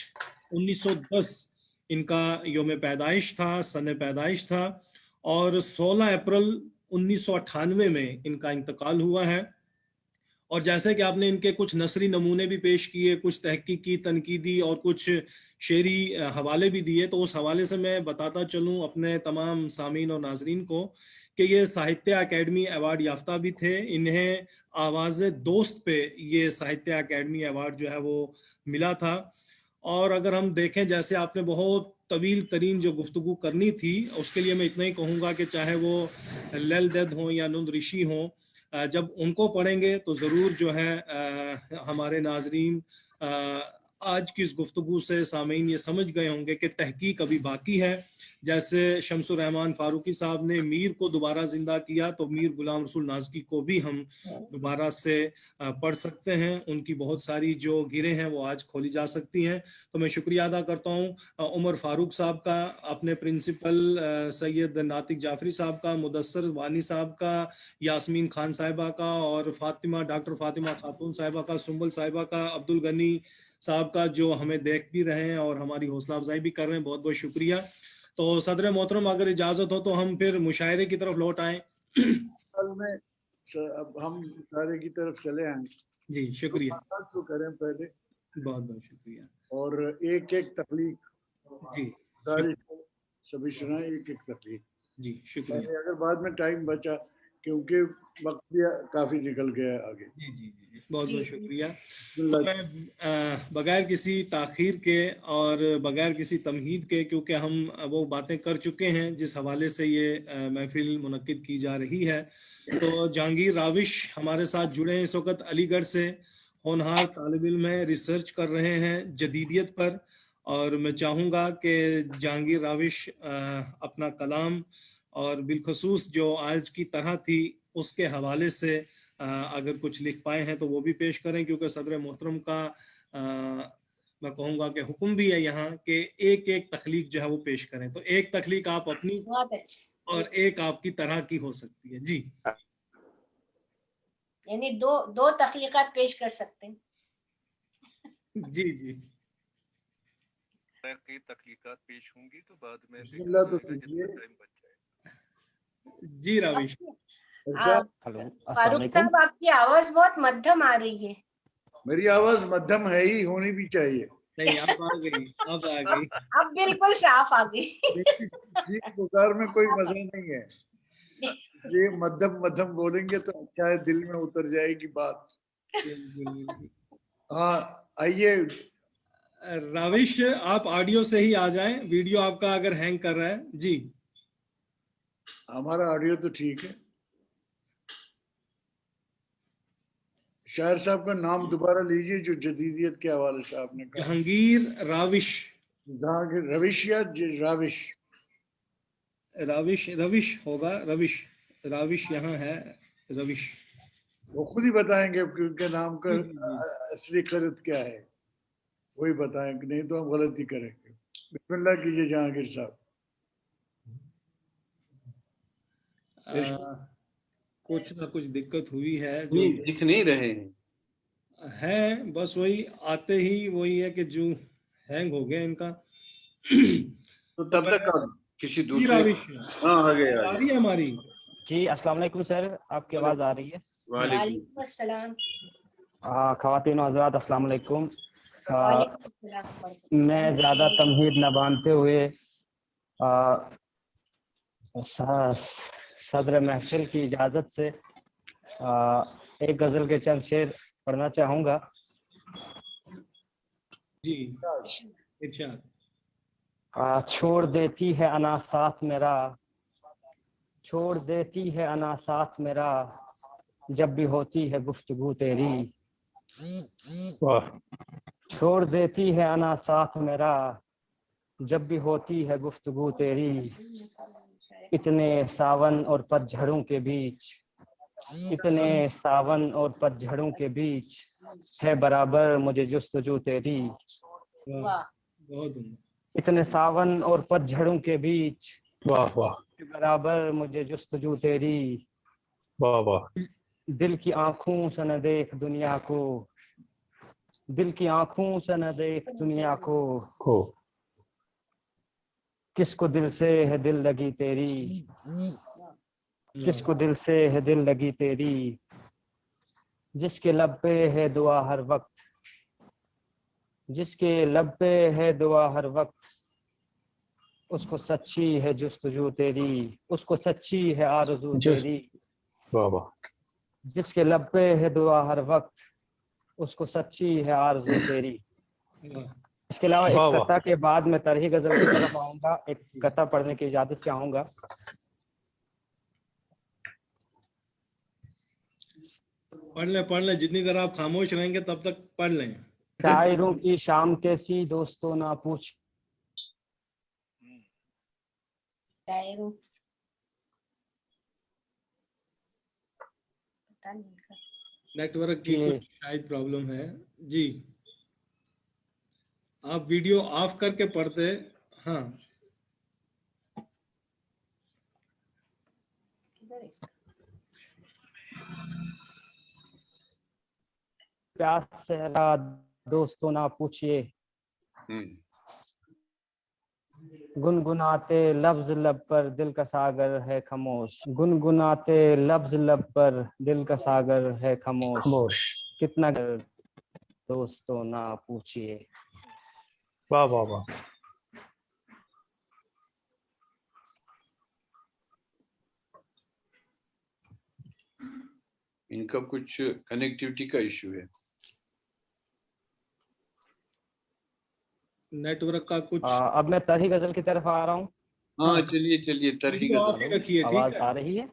S2: 1910 इनका योम पैदाइश था, सन पैदाइश था, और 16 अप्रैल 1998 में इनका इंतकाल हुआ है। और जैसे कि आपने इनके कुछ नसरी नमूने भी पेश किए, कुछ तहकीकी, तनकीदी और कुछ शेरी हवाले भी दिए, तो उस हवाले से मैं बताता चलूं अपने तमाम सामीन और नाजरीन को कि ये साहित्य अकेडमी अवार्ड याफ्ता भी थे। इन्हें आवाज़ दोस्त पे ये साहित्य अकेडमी अवार्ड जो है वो मिला था। और अगर हम देखें, जैसे आपने बहुत तवील तरीन जो गुफ्तगू करनी थी, उसके लिए मैं इतना ही कहूँगा कि चाहे वो लल दद हों या नुंद ऋषि हों, जब उनको पढ़ेंगे तो ज़रूर जो है हमारे नाजरीन आज की इस गुफ्तगू से सामीन ये समझ गए होंगे कि तहकीक अभी बाकी है। जैसे शमसुर रहमान फारूकी साहब ने मीर को दोबारा जिंदा किया, तो मीर गुलाम रसूल नाज़की को भी हम दोबारा से पढ़ सकते हैं। उनकी बहुत सारी जो गिरें हैं वो आज खोली जा सकती हैं। तो मैं शुक्रिया अदा करता हूँ उमर फारूक साहब का, अपने प्रिंसिपल सैयद नातिक जाफरी साहब का, मुदस्सर वानी साहब का, यास्मीन खान साहिबा का, और डॉक्टर फातिमा खातून साहिबा का, सुंबल साहिबा का, अब्दुल गनी साहब का, जो हमें देख भी रहे हैं और हमारी हौसला अफजाई भी कर रहे हैं। बहुत बहुत शुक्रिया। तो सदर मोहतरम, अगर इजाजत हो तो हम फिर मुशायरे की तरफ लौट आए।
S3: कल में अब हम सारे की तरफ चले आए।
S2: जी शुक्रिया,
S3: तो करें पहले।
S2: बहुत बहुत शुक्रिया।
S3: اور ایک ایک تخلیق
S2: جی
S3: ساری سبھی سنائے ایک ایک تخلیق.
S2: جی شکریہ.
S3: اگر بعد میں ٹائم بچا کیونکہ وقت بھی کافی نکل گیا آگے.
S2: جی جی جی بہت بہت شکریہ. تو
S3: اللہ
S2: میں بغیر کسی تاخیر کے اور بغیر کسی تمہید کے، کیونکہ ہم وہ باتیں کر چکے ہیں جس حوالے سے یہ محفل منعقد کی جا رہی ہے، تو جہانگیر راوش ہمارے ساتھ جڑے ہیں اس وقت علی گڑھ سے. ہونہار طالب علم ہیں، ریسرچ کر رہے ہیں جدیدیت پر، اور میں چاہوں گا کہ جہانگیر راوش اپنا کلام اور بالخصوص جو آج کی طرح تھی اس کے حوالے سے اگر کچھ لکھ پائے ہیں تو وہ بھی پیش کریں، کیونکہ صدر محترم کا میں کہوں گا کہ حکم بھی ہے یہاں کہ ایک ایک تخلیق جو ہے وہ پیش کریں. تو ایک تخلیق آپ اپنی
S7: بہت اچھا،
S2: اور ایک آپ کی طرح کی ہو سکتی ہے. جی
S7: یعنی دو تخلیقات پیش کر سکتے ہیں.
S2: جی جی
S8: کئی تخلیقات پیش ہوں گی تو بعد میں
S3: بسم اللہ تو کیجیے.
S8: ٹائم بچ جائے.
S2: جی راوش.
S7: فاروق صاحب آپ کی آواز بہت مدھم آ رہی ہے.
S3: میری آواز مدھم ہے ہی، ہونی بھی چاہیے.
S2: نہیں اب آ گئی، اب آ گئی.
S7: اب بالکل صاف آ گئی.
S3: جی پکار میں کوئی مزہ نہیں ہے. یہ مدھم مدھم بولیں گے تو اچھا ہے، دل میں اتر جائے گی بات. ہاں آئیے.
S2: راوش آپ آڈیو سے ہی آ جائیں، ویڈیو آپ کا اگر ہینگ کر رہا ہے. جی
S3: ہمارا آڈیو تو ٹھیک ہے. شاعر صاحب کا نام دوبارہ لیجئے جو جدیدیت کے حوالے سے آپ نے کہا.
S2: جہانگیر راوش.
S3: جہانگیر روش یا راوش؟
S2: راوش روش ہوگا. روش راوش یہاں ہے. روش
S3: وہ خود ہی بتائیں گے کہ ان کے نام کا
S2: جی جی
S3: اصلی قرط کیا ہے، وہی بتائیں گے، نہیں تو ہم غلطی کریں گے. بسم اللہ کیجئے جہانگیر صاحب.
S2: کچھ نہ کچھ دقت ہوئی ہے جو
S1: نہیں دکھ نہیں رہے ہیں.
S2: ہے، بس وہی آتے ہی وہی ہے کہ جو ہینگ ہو گیا ان کا.
S1: تو تب تک آپ کسی
S2: جی
S1: دوسرے
S2: راوش
S1: ہاں آگے
S2: آ رہی ہے ہماری.
S9: جی السلام علیکم سر، آپ کی آواز آ رہی ہے؟
S1: وعلیکم.
S7: وعلیکم السلام.
S9: خواتین و حضرات السلام علیکم.
S7: وعلیکم السلام.
S9: میں زیادہ تمہید نہ باندھتے ہوئے صدر محفل کی اجازت سے ایک غزل کے چند شعر پڑھنا چاہوں گا.
S2: جی ارشاد.
S9: چھوڑ دیتی ہے انا ساتھ میرا، چھوڑ دیتی ہے انا ساتھ میرا، جب بھی ہوتی ہے گفتگو تیری.
S6: واہ
S9: چھوڑ دیتی ہے انا ساتھ میرا، جب بھی ہوتی ہے گفتگو تیری. اتنے ساون اور پت جھڑوں کے بیچ، اتنے ساون اور پت جھڑوں کے بیچ، ہے برابر مجھے جستجو تیری.
S7: واہ
S2: بہت عمدہ.
S9: اتنے ساون اور پت جھڑوں کے بیچ،
S6: واہ واہ
S9: ہے برابر مجھے جستجو تیری.
S6: واہ واہ.
S9: دل کی آنکھوں سے نہ دیکھ دنیا کو، دل کی آنکھوں سے نہ دیکھ دنیا کو،
S6: ہو
S9: کس کو دل سے ہے دل لگی تیری. کس کو دل سے ہے دل لگی تیری، جس کے لب پہ ہے دعا ہر وقت، جس کے لب پہ ہے دعا ہر وقت، اس کو سچی ہے جستجو تیری. اس کو سچی ہے آرزو تیری.
S6: واہ واہ.
S9: جس کے لب پہ ہے دعا ہر وقت، اس کو سچی ہے آرزو تیری. اس کے علاوہ
S6: واہ
S9: ایک
S6: واہ.
S9: قطع کے بعد میں طرحی غزل کی طرف آؤں گا. ایک قطع پڑھنے کی اجازت چاہوں گا.
S2: پڑھ لیں جتنی دیر آپ خاموش رہیں گے تب تک پڑھ لیں.
S9: شاعروں کی شام کیسی دوستوں نہ پوچھ،
S7: شاعروں پتہ نہیں.
S2: نیٹ ورک کی کچھ شاید پرابلم ہے. جی آپ ویڈیو آف کر کے پڑھتے. ہاں
S9: پیاس صحرا دوستوں نہ پوچھئے، گنگناتے لفظ لب پر دل کا ساگر ہے خاموش. گنگناتے لفظ لب پر دل کا ساگر ہے خاموش.
S6: خاموش.
S9: کتنا دوستوں نہ پوچھئے.
S6: वाह वाह वाह
S1: इनका कुछ कनेक्टिविटी का इशू है।
S2: नेटवर्क का कुछ
S9: अब मैं तरही गजल की तरफ आ रहा हूँ।
S1: हाँ
S2: हाँ।
S1: चलिए चलिए तरही
S2: तो आप
S1: गजल।
S2: ही रखिए, ठीक
S9: आवाज
S2: है।
S9: आ रही है?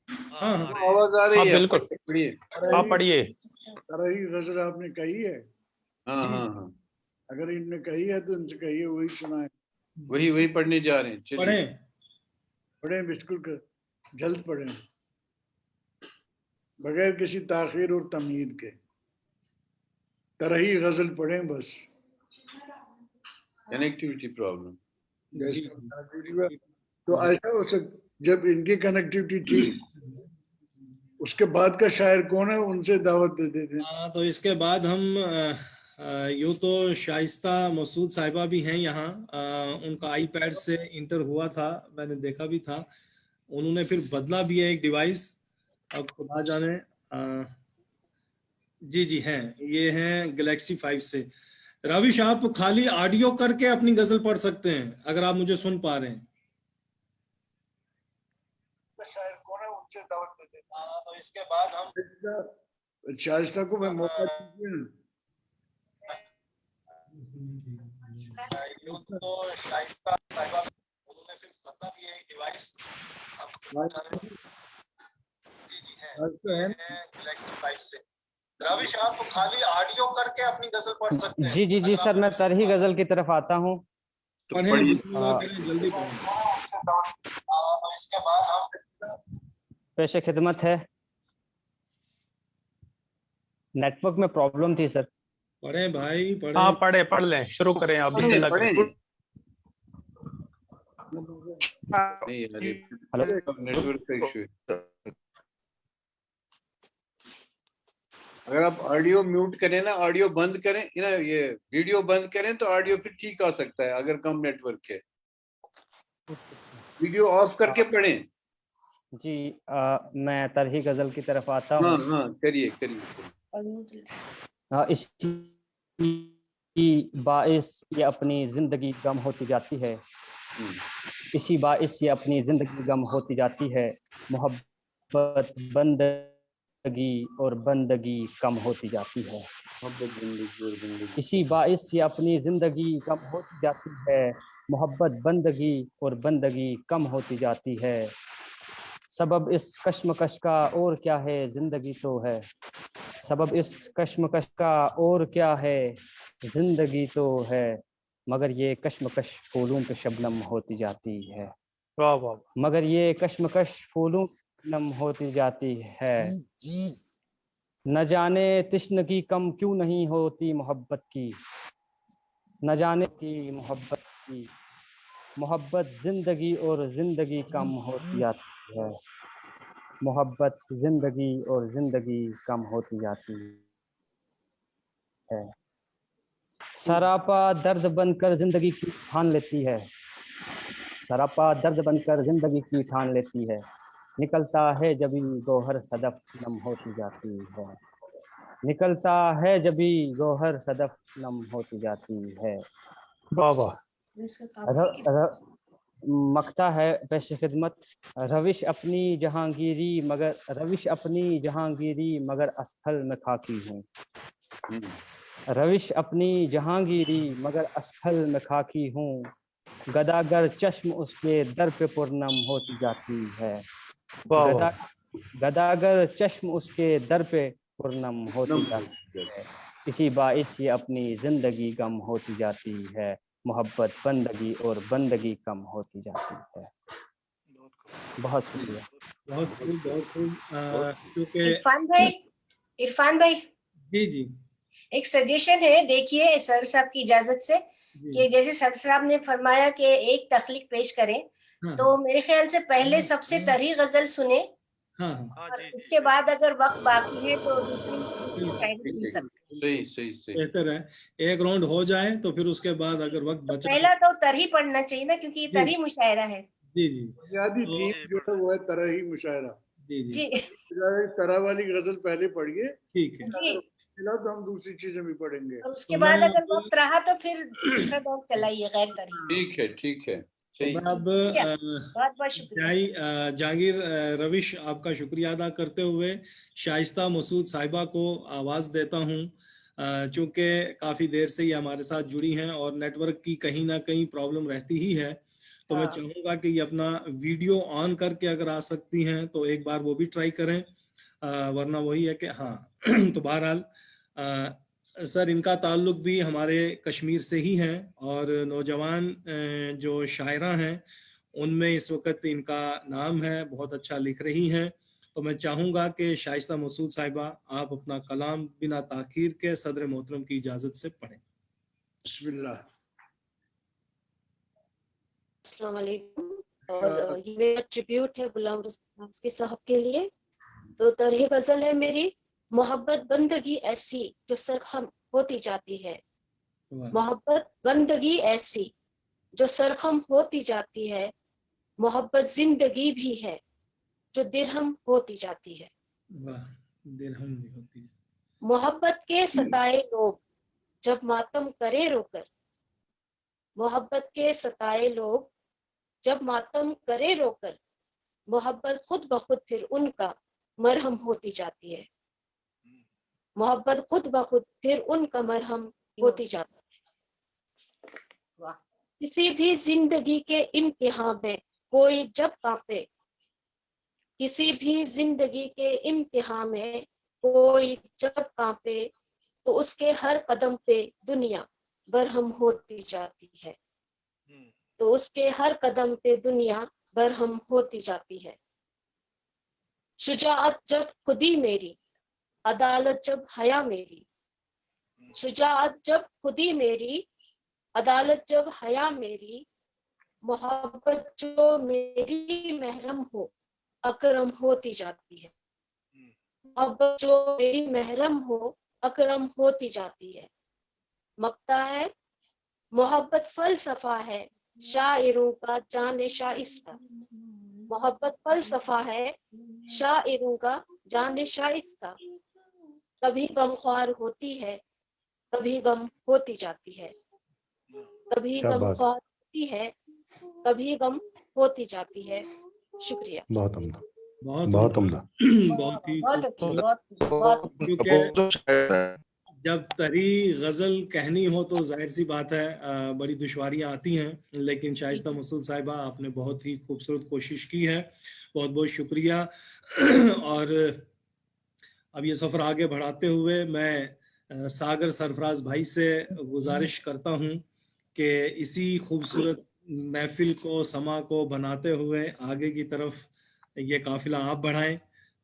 S2: हाँ हाँ
S1: आवाज आ रही
S6: हाँ
S1: है,
S6: बिल्कुल,
S1: पढ़िए।
S6: आप पढ़िए।
S3: तरही गजल आपने कही है?
S1: हाँ हाँ हाँ
S3: अगर इनने कही है तो इनसे कहिए वही सुनाए।
S1: वही वही पढ़ने जा रहे हैं, चलिए।
S2: पढ़ें।
S3: पढ़ें, बिल्कुल जल्द पढ़ें, बगैर किसी ताखीर और तमहीद के। तरही गजल पढ़ें बस।
S1: Connectivity problem.
S2: जी।
S3: तो ऐसा हो सकता, जब इनकी कनेक्टिविटी ठीक, उसके बाद का शायर कौन है, उनसे दावत दे देते हैं।
S2: हाँ, तो इसके बाद हम यूँ तो शाइस्ता मसूद साहिबा भी हैं यहाँ। उनका आईपैड से इंटर हुआ था, मैंने देखा भी था। उन्होंने फिर बदला भी है एक डिवाइस, अब खुदा जाने। जी जी हैं, ये हैं गैलेक्सी 5 से। रविश, आप खाली ऑडियो करके अपनी गजल पढ़ सकते हैं अगर आप मुझे सुन पा रहे हैं।
S3: शायर कौन है, उनसे दावत दे देते
S2: हाँ, तो इसके बाद हम
S3: हैं। शाइस्ता को मैं मौका दीजिए ना।
S2: यूँ तो शाइस्ता साहिबा, उन्होंने फिर बदला भी है एक डिवाइस, अब खुदा जाने। जी जी हैं, ये हैं गैलेक्सी 5 से। रविश, आप खाली ऑडियो करके अपनी गजल पढ़ सकते हैं।
S9: जी जी जी सर, मैं तरही गजल की तरफ आता हूँ।
S1: तो
S2: पढ़ें,
S1: पढ़िए।
S2: बिस्मिल्लाह करें, जल्दी पढ़ें। तो इसके बाद हम
S9: पेश खिदमत है। नेटवर्क में प्रॉब्लम थी सर।
S2: पढ़ें भाई, पढ़ें।
S6: हाँ पढ़े, पढ़ लें, शुरू करें आप,
S1: पढ़ें,
S6: बिस्मिल्लाह
S1: पढ़ें।
S6: करें।
S1: नहीं यार, ये नेटवर्क का इशू है। अगर आप ऑडियो म्यूट करें ना, ऑडियो बंद करें ना, ये वीडियो बंद करें तो ऑडियो फिर ठीक आ सकता है अगर कम नेटवर्क है। वीडियो ऑफ करके पढ़ें।
S9: जी मैं तरही गजल की तरफ आता
S1: हाँ
S9: हूँ।
S1: हाँ करिए करिए।
S9: इसी बाइस ये अपनी जिंदगी गम होती जाती है। इसी बाइस ये अपनी जिंदगी गम होती जाती है। मोहब्बत बंदगी और बंदगी कम होती जाती है।
S1: मोहब्बत जिंदगी और जिंदगी।
S9: इसी बाइस ये अपनी जिंदगी कम होती जाती है। मोहब्बत बंदगी और बंदगी कम होती जाती है। सबब इस कश्मकश का और क्या है, जिंदगी तो है। सबब इस कश्मकश का और क्या है, जिंदगी तो है। मगर ये कश्मकश फूलों पे शबनम होती जाती है।
S6: वाह वाह।
S9: मगर ये कश्मकश फूलों पे शबनम होती जाती है। न जाने तिश्नगी कम क्यों नहीं होती मोहब्बत की। न जाने की मोहब्बत की। मोहब्बत जिंदगी और जिंदगी कम होती जाती है। मोहब्बत जिंदगी और जिंदगी कम होती जाती है। सरापा दर्द बनकर जिंदगी की ठान लेती है। सरापा दर्द बनकर जिंदगी की ठान लेती है। निकलता है जभी गौहर सदफ नम होती जाती है। निकलता है जभी गौहर सदफ नम होती जाती है।
S6: वाह वाह।
S9: मकता है पेश खिदमत। रविश अपनी जहांगीरी मगर असफल में खाकी हूँ। रविश अपनी जहांगीरी मगर असफल में खाकी हूँ। गदागर चश्म उसके दर पे पुरनम होती जाती है। गदागर चश्म उसके दर पे पुरनम होती जाती है। इसी बाइस ये अपनी जिंदगी गम होती जाती है। मोहब्बत बंदगी और बंदगी कम होती जाती है। बहुत शुक्रिया।
S2: बहुत खूब। क्योंकि
S7: इरफान भाई
S2: जी जी
S7: एक सजेशन है, देखिए सर साहब की इजाजत से, कि जैसे सर साहब ने फरमाया कि एक तख्लीक पेश करें,
S2: हाँ,
S7: तो मेरे ख्याल से पहले सबसे तरही गजल सुने,
S2: हाँ
S7: और उसके बाद अगर वक्त बाकी है तो दूसरी शायरी सुन सकते हैं।
S1: सही
S2: बेहतर है, एक राउंड हो जाए तो फिर उसके बाद अगर वक्त बचा
S7: पहला तो तरही पढ़ना चाहिए ना, क्योंकि ये तरही मुशायरा है।
S2: जी जी
S3: बुनियादी
S2: तो-
S3: थीम जो है वो है तरही मुशायरा।
S2: जी जी
S3: तरह वाली गजल पहले पढ़िए,
S2: ठीक है।
S7: जी
S3: मिला तो हम दूसरी चीजें भी पढ़ेंगे।
S7: और उसके
S2: तो
S7: बाद
S2: मैं
S7: अगर
S2: अब
S7: वक्त रहा तो फिर दूसरा दौर चलाइए गैर तरीन।
S1: ठीक है
S2: तो
S1: सही।
S2: मैं अब
S7: बहुत बहुत शुक्रिया।
S2: जहांगीर रविश आपका शुक्रिया अदा करते हुए शाइस्ता मसूद साहिबा को आवाज देता हूं, चूंकि काफी देर से ये हमारे साथ जुड़ी हैं और नेटवर्क की कहीं ना कहीं प्रॉब्लम रहती ही है, तो मैं चाहूंगा कि ये अपना वीडियो ऑन करके अगर आ सकती हैं तो एक बार वो भी ट्राई करें, वरना वही है कि हाँ तो बहरहाल सर इनका ताल्लुक भी हमारे कश्मीर से ही है और नौजवान जो शायरा हैं उनमें इस वक्त इनका नाम है, बहुत अच्छा लिख रही हैं। तो मैं चाहूंगा कि शाइस्ता मसूद साहिबा आप अपना कलाम बिना ताखीर के सदर मोहतरम की इजाजत से पढ़ें।
S3: बिस्मिल्लाह।
S10: अस्सलाम वालेकुम। और ये मेरा ट्रिब्यूट है गुलाम रसूल साहब के लिए। तो तरह गजल है मेरी, मोहब्बत बंदगी ऐसी जो सरखम होती जाती है, मोहब्बत बंदगी ऐसी जो सरखम होती जाती है, मोहब्बत जिंदगी भी है जो दिरहम होती जाती है।
S2: वाह, दिरहम भी होती है।
S10: मोहब्बत के सताए लोग जब मातम करे रोकर, मोहब्बत के सताए लोग जब मातम करे रोकर, मोहब्बत खुद ब खुद फिर उनका मरहम होती जाती है, मोहब्बत खुद ब खुद फिर उनका मरहम होती जाती है। किसी भी जिंदगी के इम्तिहान में कोई जब कांपे, किसी भी जिंदगी के इम्तिहान में कोई जब कांपे, तो उसके हर कदम पे दुनिया बरहम होती जाती है, तो उसके हर कदम पे दुनिया बरहम होती जाती है। शुजाअत जब खुदी मेरी, अदालत जब हया मेरी, शुजाअत जब खुदी मेरी, अदालत जब हया मेरी, मोहब्बत जो मेरी महरम हो अकरम होती जाती है, मोहब्बत जो मेरी महरम हो अकरम होती जाती है। मक्ता है मोहब्बत फलसफा है शायरों का जाने शाइस्ता, मोहब्बत फलसफा है शायरों का जाने शाइस्ता। कभी गमख्वार होती है, कभी गम होती जाती है, कभी गमख्वार होती है, कभी गम होती जाती है। शुक्रिया।
S11: बहुत उम्दा,
S2: बहुत
S11: उम्दा,
S2: बहुत ही
S7: बहुत अच्छी, बहुत
S2: क्योंकि जब तरी गजल कहनी हो तो जाहिर सी बात है बड़ी दुश्वारियां आती हैं, लेकिन शाइस्ता मसूद साहिबा आपने बहुत ही खूबसूरत कोशिश की है, बहुत बहुत शुक्रिया। और अब ये सफ़र आगे बढ़ाते हुए मैं सागर सरफराज भाई से गुजारिश करता हूं कि इसी खूबसूरत महफिल को समा को बनाते हुए आगे की तरफ ये काफिला आप बढ़ाएं।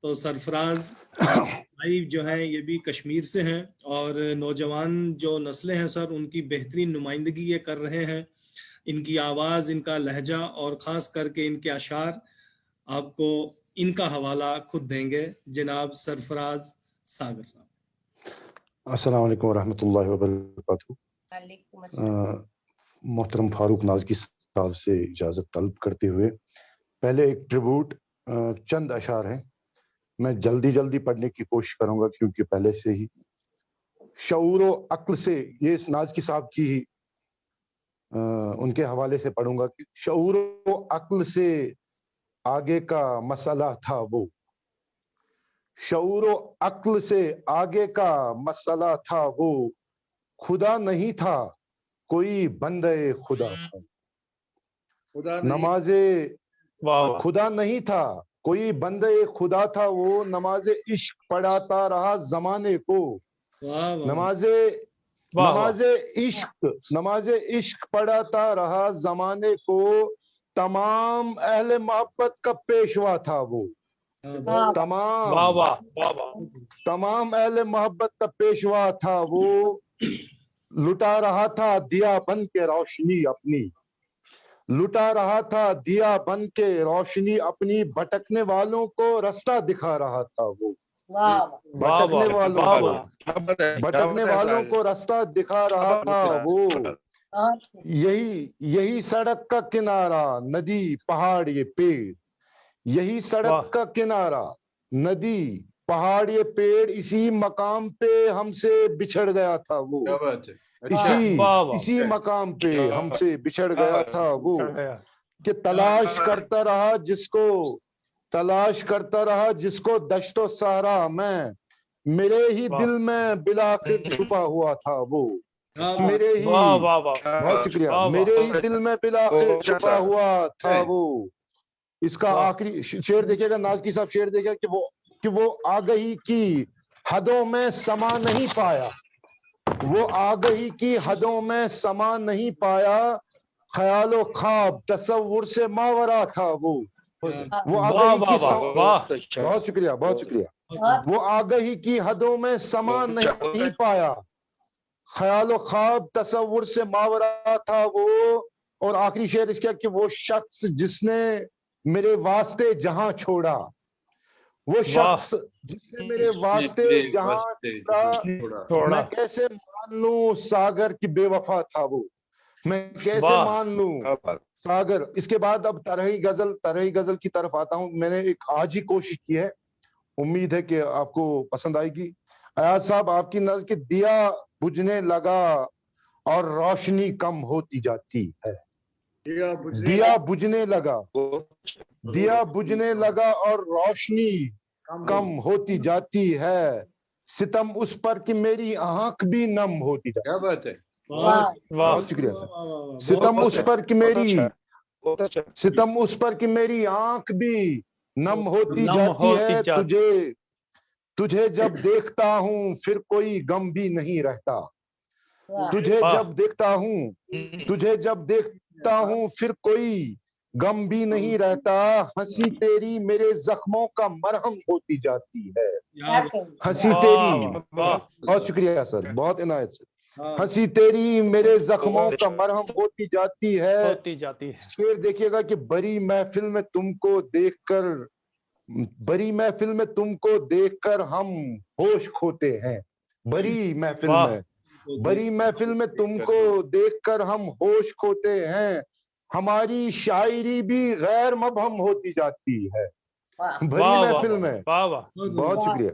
S2: तो सरफराज भाई जो हैं ये भी कश्मीर से हैं और नौजवान जो नस्लें हैं सर उनकी बेहतरीन नुमाइंदगी ये कर रहे हैं। इनकी आवाज़, इनका लहजा और ख़ास करके इनके अशार आपको इनका हवाला खुद देंगे जनाब सरफराज सागर साहब।
S11: अस्सलाम वालेकुम रहमतुल्लाहि व बरकातहू।
S7: वालेकुम अस्सलाम।
S11: मोहतरम फारूक नाज़की साहब से इजाज़त तलब करते हुए पहले एक ट्रिब्यूट चंद अशार हैं, मैं जल्दी जल्दी पढ़ने की कोशिश करूंगा क्योंकि पहले से ही शऊर व अक्ल से, ये नाज़की साहब की ही उनके हवाले से पढ़ूंगा कि शऊर व अक्ल से आगे का मसला था वो, शऊर व अक्ल से आगे का मसला था वो, खुदा नहीं था कोई बंदे खुदा था, नमाजे खुदा नहीं था कोई बंदे खुदा था वो, नमाजे इश्क पढ़ाता रहा जमाने को, नमाजे इश्क पढ़ाता रहा जमाने को, तमाम अहले मोहब्बत का पेशवा था वो, तमाम अहले मोहब्बत का पेशवा था वो, लुटा रहा था दिया बन के रोशनी अपनी, लुटा रहा था दिया बन के रोशनी अपनी, भटकने वालों को रास्ता दिखा रहा था वो, भटकने वालों को रास्ता दिखा रहा था वो, यही सड़क का किनारा नदी पहाड़ ये पेड़, यही सड़क का किनारा नदी पहाड़ ये पेड़ इसी मकाम पे हमसे बिछड़ गया था वो,
S1: क्या बात है, अच्छा
S6: वाह वाह
S11: इसी मकाम पे हमसे बिछड़ गया था वो,
S6: चढ़ गया।
S11: कि तलाश करता रहा जिसको दश्तो सहरा में, मेरे ही
S6: वाह।
S11: दिल में बिलाखिर छुपा हुआ था वो, मेरे ही,
S6: वाह वाह वाह,
S11: बहुत शुक्रिया,
S6: वाह, वाह।
S11: मेरे ही दिल में बिलाखिर छुपा हुआ था वो। इसका
S6: वाह।
S11: आखिरी शेर देखिएगा नाज़की साहब, शेर देखिएगा कि वो आगही की हदों में समा नहीं पाया, वो आगही की हदों में समा नहीं पाया, ख्यालो ख्वाब तसव्वुर से मावरा था वो
S6: वाह
S11: आगही
S6: वाह
S11: की
S6: वाह वाह,
S11: बहुत शुक्रिया, बहुत शुक्रिया। वो आगही की हदों में समा नहीं पाया, ख्यालो ख्वाब तसव्वुर से मावरा था वो। और आखिरी शेर इसका कि वो शख्स जिसने मेरे वास्ते जहां छोड़ा, वो शख्स जिसने मेरे वास्ते जहां छोड़ा, मैं कैसे मान लूं सागर की बेवफा था वो, मैं कैसे
S6: वाह।
S11: मान लूं सागर। इसके बाद अब तरही गजल की तरफ आता हूं। मैंने एक आज ही कोशिश की है, उम्मीद है कि आपको पसंद आएगी। अयाज साहब, आपकी नज़र के दिया बुझने लगा और रोशनी कम होती जाती है, दिया बुझने लगा और रोशनी कम होती जाती है, सितम उस पर कि मेरी आंख भी नम होती जाती है।
S1: क्या बात है,
S11: बहुत शुक्रिया सर। सितम उस पर कि मेरी आंख भी नम होती जाती है, तुझे जब देखता हूँ फिर कोई गम भी नहीं रहता, तुझे जब देखता हूँ फिर कोई गम भी नहीं रहता, हंसी तेरी मेरे जख्मों का मरहम होती जाती है, हंसी तेरी, बहुत शुक्रिया सर, बहुत इनायत से, हंसी तेरी मेरे जख्मों का मरहम होती जाती है। शेर देखिएगा कि बड़ी महफिल में तुमको देखकर हम होश खोते हैं, बड़ी महफिल में तुमको देखकर हम होश खोते हैं, हमारी शायरी भी गैर मबहम होती जाती है, बड़ी महफिल में, बहुत शुक्रिया,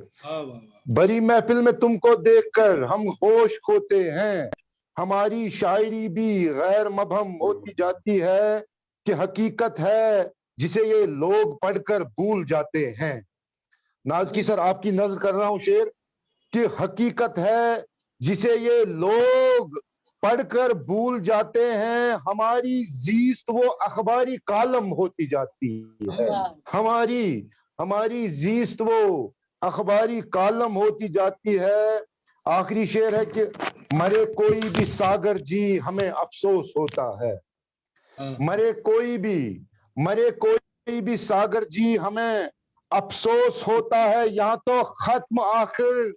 S11: बड़ी महफिल में तुमको देखकर हम होश खोते हैं, हमारी शायरी भी गैर मबहम होती जाती है, कि हकीकत है जिसे ये लोग पढ़कर भूल जाते हैं। नाज़की सर, आपकी नज़र कर रहा हूं शेर, कि हकीकत है जिसे ये लोग पढ़कर भूल जाते हैं, हमारी जीस्त वो अखबारी कालम होती जाती है, हमारी जीस्त वो अखबारी कालम होती जाती है। आखिरी शेर है कि मरे कोई भी सागर जी हमें अफसोस होता है, मरे कोई भी सागर जी हमें अफसोस होता है, यहाँ तो खत्म आखिर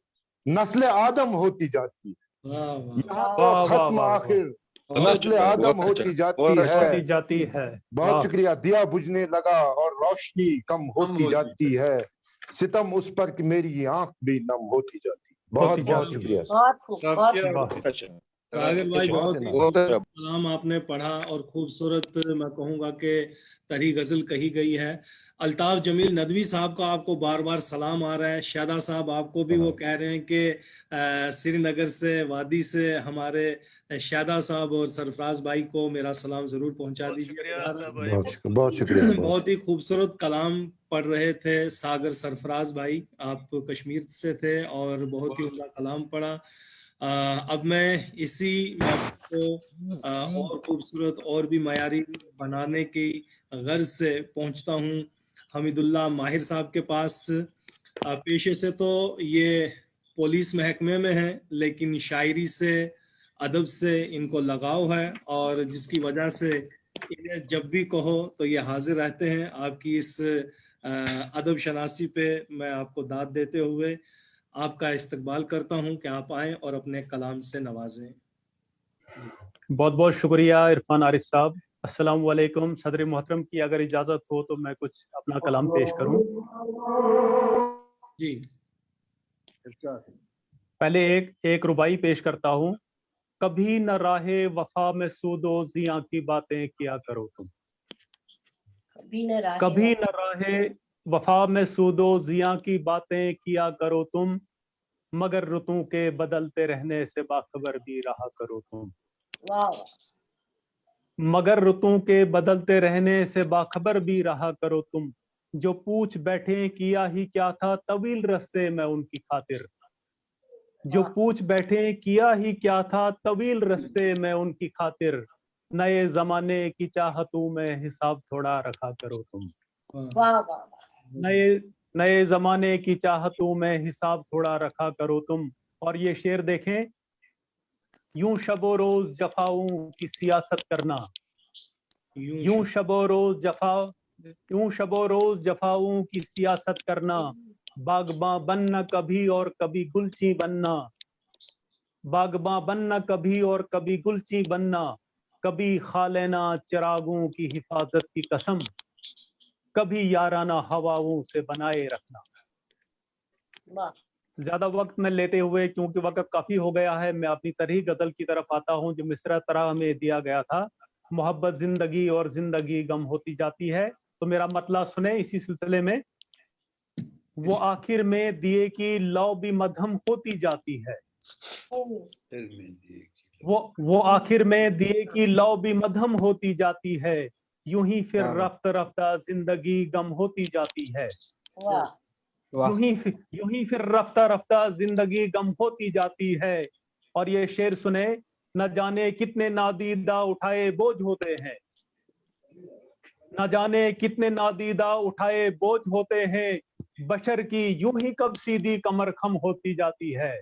S11: नस्ल आदम होती जाती है, यहाँ तो खत्म आखिर नस्ल आदम होती जाती है। बहुत शुक्रिया। दिया बुझने लगा और रोशनी कम होती जाती है, सितम उस पर कि मेरी आंख भी नम होती जाती। बहुत बहुत शुक्रिया।
S2: सागर भाई, बहुत कलाम आपने पढ़ा और खूबसूरत, मैं कहूँगा कि तरी गजल कही गई है। अल्ताफ जमील नदवी साहब का आपको बार बार सलाम आ रहा है। शादा साहब आपको भी वो कह रहे हैं कि श्रीनगर से, वादी से हमारे शादा साहब और सरफराज भाई को मेरा सलाम जरूर पहुंचा दीजिए।
S11: बहुत शुक्रिया।
S2: बहुत ही खूबसूरत कलाम पढ़ रहे थे सागर सरफराज भाई, आप कश्मीर से थे और बहुत ही उम्दा कलाम पढ़ा। अब मैं इसी को और खूबसूरत और भी मयारी बनाने की गर्ज से पहुंचता हूं हमीदुल्लाह माहिर साहब के पास। पेशे से तो ये पुलिस महकमे में है, लेकिन शायरी से, अदब से इनको लगाव है, और जिसकी वजह से इन्हें जब भी कहो तो ये हाजिर रहते हैं। आपकी इस अदब शनासी पे मैं आपको दाद देते हुए आपका इस्तकबाल करता हूं कि आप आएं और अपने कलाम से नवाजें।
S12: बहुत बहुत शुक्रिया इरफान आरिफ साहब। अस्सलाम वालेकुम। सदर मोहतरम की अगर इजाजत हो तो मैं कुछ अपना कलाम पेश करूं।
S2: जी,
S12: पहले एक रुबाई पेश करता हूं। कभी न राहे वफा में सूदो जिया की बातें किया करो तुम, कभी न राहे वफा में सूदो जिया की बातें किया करो तुम, मगर रुतों के बदलते रहने से बाखबर भी रहा करो तुम।
S7: वाह
S12: मगर रुतों के बदलते रहने से बाखबर भी रहा करो तुम, जो पूछ बैठे किया ही क्या था तवील रस्ते में उनकी खातिर। जो पूछ बैठे किया ही क्या था तवील रस्ते में उनकी खातिर, नए जमाने की चाहतों में हिसाब थोड़ा रखा करो तुम।
S7: वाह वाह
S12: नए जमाने की चाहतों में हिसाब थोड़ा रखा करो तुम। और ये शेर देखें, यूं शबो रोज जफाओं की सियासत करना, यूं शबो रोज जफाओं की सियासत करना, बागबां बनना कभी और कभी गुलची बनना, बागबां बनना कभी और कभी गुलची बनना, कभी खा लेना चिरागों की हिफाजत की कसम, कभी याराना हवाओं से बनाए रखना।
S7: वाह
S12: ज्यादा वक्त में लेते हुए, क्योंकि वक्त काफी हो गया है, मैं अपनी तरही गजल की तरफ आता हूं जो मिसरा तरह हमें दिया गया था। मोहब्बत जिंदगी और जिंदगी गम होती जाती है। तो मेरा मतलब सुने इसी सिलसिले में। वो आखिर में दिए की लौ भी मध्यम होती जाती है, वो आखिर में दिए की लौ भी मध्यम होती जाती है, यूं ही फिर रफ्ता रफ्ता जिंदगी गम होती जाती है। यूं ही फिर रफ्ता रफ्ता जिंदगी गम होती जाती है। और ये शेर सुने, न जाने कितने नादीदा उठाए बोझ होते हैं, न जाने कितने नादीदा उठाए बोझ होते हैं, बशर की यूं ही कब सीधी कमर खम होती जाती है।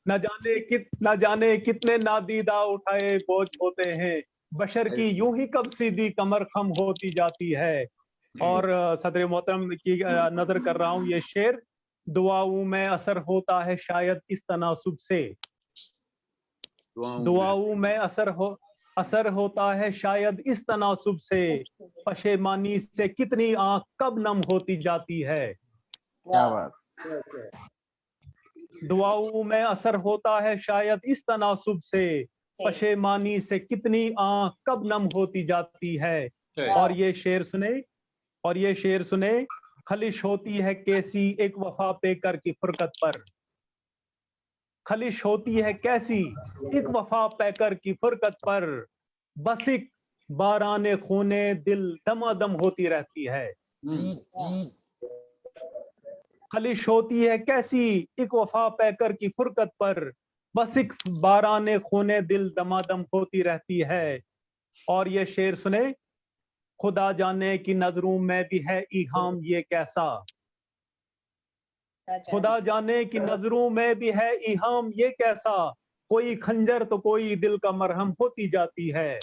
S12: न जाने कितने नादीदा उठाए बोझ होते हैं, बशर की यूं ही कब सीधी कमर खम होती जाती है। और सदर मोहतरम की नजर कर रहा हूं, ये शेर, दुआओं में असर होता है शायद इस तनासुब से, दुआओं में असर होता है शायद इस तनासुब से, पशेमानी से कितनी आंख कब नम होती जाती है।
S6: क्या बात।
S12: दुआओं में असर होता है शायद इस तनासुब से, पशेमानी से कितनी आंख कब नम होती जाती है। और ये शेर सुने, खलिश होती है कैसी एक वफा पे कर की फुरकत पर, खलिश होती है कैसी एक वफा पैकर की फुरकत पर, बस एक बाराने खूने दिल दमादम होती रहती है। खलिश होती है कैसी एक वफा पैकर की फुरकत पर, बस एक बाराने खूने दिल दमादम होती रहती है। और ये शेर सुने, खुदा जाने की नजरों में भी है इहाम ये कैसा, खुदा जाने की नजरों में भी है इहाम ये कैसा, कोई खंजर तो कोई दिल का मरहम होती जाती है।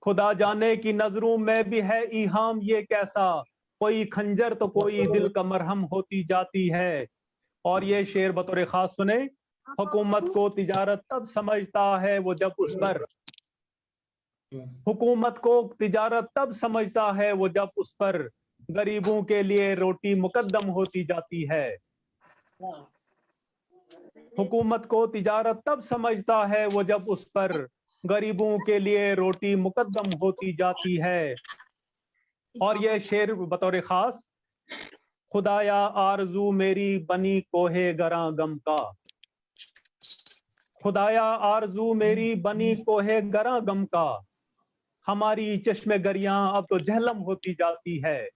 S12: खुदा जाने की नजरों में भी है इहाम ये कैसा, कोई खंजर तो कोई दिल का मरहम होती जाती है। और ये शेर बतौर खास सुने, हुकूमत को तिजारत तब समझता है वो जब उस पर, हुकूमत को तिजारत तब समझता है वो जब उस पर गरीबों के लिए रोटी मुकद्दम होती जाती है। हुकूमत को तिजारत तब समझता है वो जब उस पर गरीबों के लिए रोटी मुकद्दम होती जाती है। और यह शेर बतौर खास, खुदाया आरजू मेरी बनी कोहे गरा गम का, खुदाया आरजू मेरी बनी कोहे गरा गम का, हमारी चश्मे गरियां अब तो जहलम होती जाती है।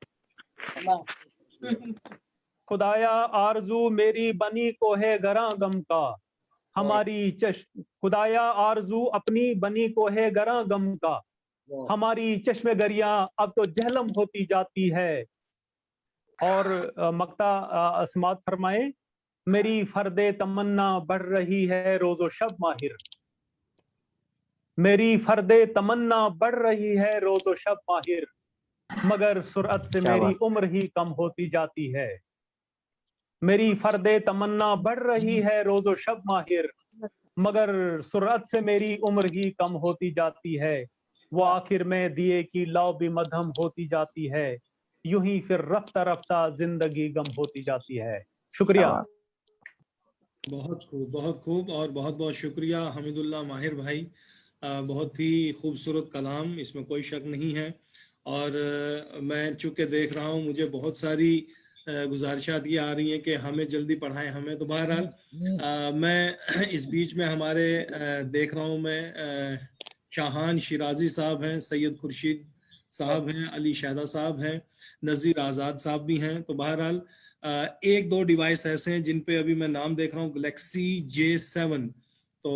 S12: खुदाया आरजू मेरी बनी कोहे गरा गम का, खुदाया आरजू अपनी बनी कोहे गरा गम का, हमारी चश्मे गरियां अब तो जहलम होती जाती है। और मक्ता समात फरमाए, मेरी फर्दे तमन्ना बढ़ रही है रोजो शब माहिर, मेरी फर्दे तमन्ना बढ़ रही है रोजो शब माहिर, मगर सुरअत से मेरी उम्र ही कम होती जाती है। मेरी फर्दे तमन्ना बढ़ रही है रोजो शब माहिर, मगर सुरअत से मेरी उम्र ही कम होती जाती है। वो आखिर में दिए की लौ भी मध्यम होती जाती है, यूं ही फिर रफ्ता रफ्ता जिंदगी गम होती जाती है। शुक्रिया।
S2: बहुत खूब, बहुत खूब, और बहुत बहुत शुक्रिया हमीदुल्लाह माहिर भाई। بہت ہی خوبصورت کلام، اس میں کوئی شک نہیں ہے. اور میں چونکہ دیکھ رہا ہوں مجھے بہت ساری گزارشات یہ آ رہی ہیں کہ ہمیں جلدی پڑھائیں ہمیں. تو بہرحال میں اس بیچ میں ہمارے دیکھ رہا ہوں میں شاہان شیرازی صاحب ہیں، سید خورشید صاحب ہیں، علی شہدہ صاحب ہیں، نذیر آزاد صاحب بھی ہیں. تو بہرحال ایک دو ڈیوائس ایسے ہیں جن پہ ابھی میں نام دیکھ رہا ہوں، گلیکسی J7. تو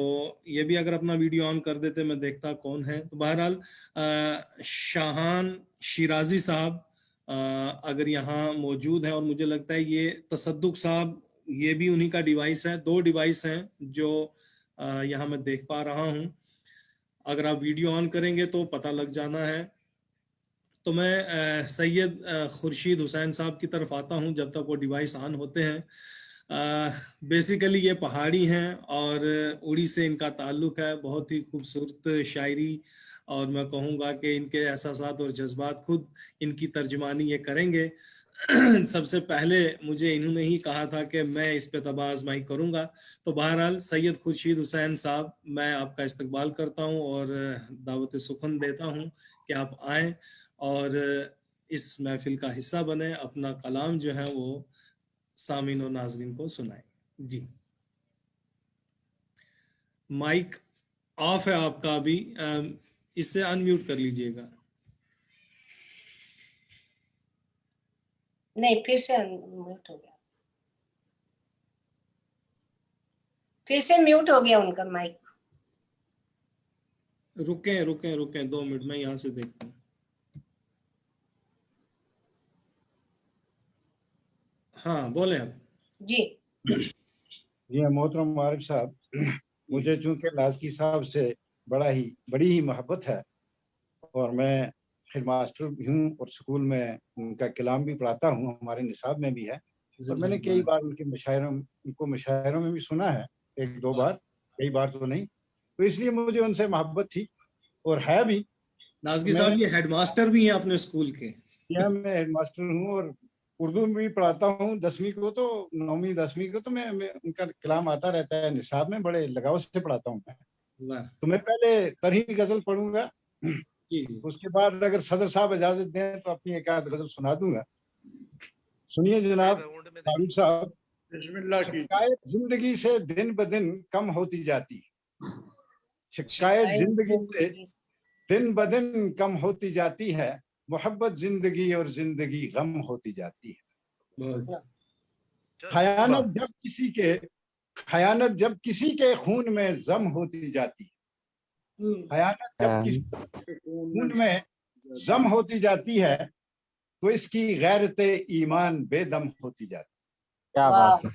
S2: یہ بھی اگر اپنا ویڈیو آن کر دیتے میں دیکھتا کون ہے. تو بہرحال شاہان شیرازی صاحب اگر یہاں موجود ہیں، اور مجھے لگتا ہے یہ تصدق صاحب یہ بھی انہی کا ڈیوائس ہے. دو ڈیوائس ہیں جو یہاں میں دیکھ پا رہا ہوں. اگر آپ ویڈیو آن کریں گے تو پتہ لگ جانا ہے. تو میں سید خورشید حسین صاحب کی طرف آتا ہوں جب تک وہ ڈیوائس آن ہوتے ہیں. بیسیکلی یہ پہاڑی ہیں اور اڑی سے ان کا تعلق ہے. بہت ہی خوبصورت شاعری، اور میں کہوں گا کہ ان کے احساسات اور جذبات خود ان کی ترجمانی یہ کریں گے. سب سے پہلے مجھے انہوں نے ہی کہا تھا کہ میں اس پہ طبع آزمائی کروں گا. تو بہرحال سید خورشید حسین صاحب، میں آپ کا استقبال کرتا ہوں اور دعوت سخن دیتا ہوں کہ آپ آئیں اور اس محفل کا حصہ بنیں، اپنا کلام جو ہے وہ سامعین و ناظرین کو سنائیں. جی مائک آف ہے آپ کا ابھی، اس سے ان میوٹ کر لیجئے گا.
S7: نہیں، پھر سے میوٹ ہو گیا، پھر سے میوٹ ہو گیا ان کا مائک.
S2: رکیں 2 منٹ میں یہاں سے دیکھتا ہوں. ہاں بولیں آپ.
S7: جی
S13: جی محترم عارف صاحب، مجھے چونکہ لازکی صاحب سے بڑی ہی محبت ہے، اور میں ہیڈ ماسٹر بھی ہوں اور اسکول میں ان کا کلام بھی پڑھاتا ہوں، ہمارے نصاب میں بھی ہے. اور میں نے کئی بار ان کو مشاعروں میں بھی سنا ہے، 1-2 بار، کئی بار تو نہیں. تو اس لیے مجھے ان سے محبت تھی اور ہے بھی.
S2: نازکی صاحب یہ ہیڈ ماسٹر بھی ہیں اپنے اسکول کے؟
S13: یہاں میں ہیڈ ماسٹر ہوں اور اردو میں بھی پڑھاتا ہوں. 10ویں کو تو 9ویں 10ویں کو تو میں ان کا کلام آتا رہتا ہے نصاب میں، بڑے لگاؤ سے پڑھاتا ہوں میں. تو میں پہلے طرحی غزل پڑھوں گا، اس کے بعد اگر صدر صاحب اجازت دیں تو اپنی ایک آدھ غزل سنا دوں گا. سنیے جناب فاروق صاحب،
S3: بسم اللہ کی.
S13: شکایت زندگی سے دن بدن کم ہوتی جاتی، شکایت زندگی سے دن بدن کم ہوتی جاتی ہے، محبت زندگی اور زندگی غم ہوتی جاتی ہے. خیانت جب کسی کے خون میں ضم ہوتی جاتی ہے، خیانت جب کسی کے خون میں ضم ہوتی جاتی ہے تو اس کی غیرت ایمان بے دم ہوتی جاتی ہے.
S9: کیا بات ہے،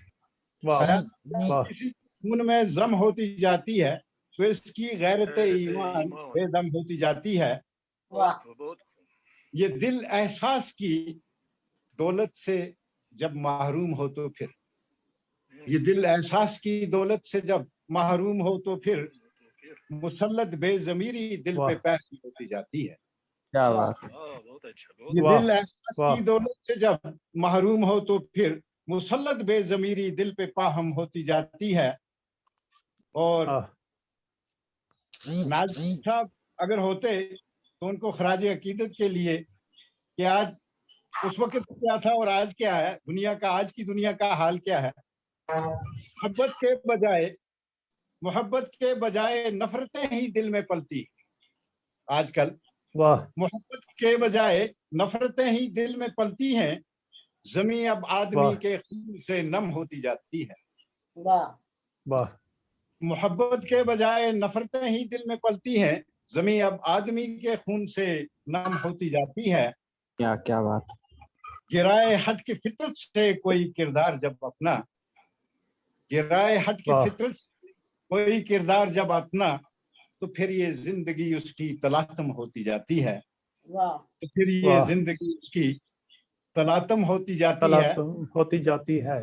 S13: کسی خون میں ضم ہوتی جاتی ہے تو اس کی غیرت ایمان بے دم ہوتی جاتی ہے. یہ دل احساس کی دولت سے جب محروم ہو تو پھر، یہ دل احساس کی دولت سے جب محروم ہو تو پھر مسلط بے ضمیری دل پہ پیسی ہوتی جاتی ہے.
S9: کیا بات،
S13: یہ دل احساس کی دولت سے جب محروم ہو تو پھر مسلط بے ضمیری دل پہ پاہم ہوتی جاتی ہے. اور نازم صاحب اگر ہوتے تو ان کو خراج عقیدت کے لیے کہ آج اس وقت کیا تھا اور آج کیا ہے، آج کی دنیا کا حال کیا ہے. محبت کے بجائے نفرتیں ہی دل میں پلتی آج کل. محبت کے بجائے نفرتیں ہی دل میں پلتی ہیں، زمین اب آدمی کے خون سے نم ہوتی جاتی ہے. محبت کے بجائے نفرتیں ہی دل میں پلتی ہیں، زمین اب آدمی کے خون سے نم ہوتی جاتی ہے.
S9: کیا بات،
S13: گرائے ہٹ کی فطرت سے کوئی کردار جب اپنا، گرائے ہٹ کی فطرت سے کوئی کردار جب اپنا تو پھر یہ زندگی اس کی تلاطم ہوتی جاتی ہے. تو پھر یہ زندگی اس کی تلاطم ہوتی جاتی ہے.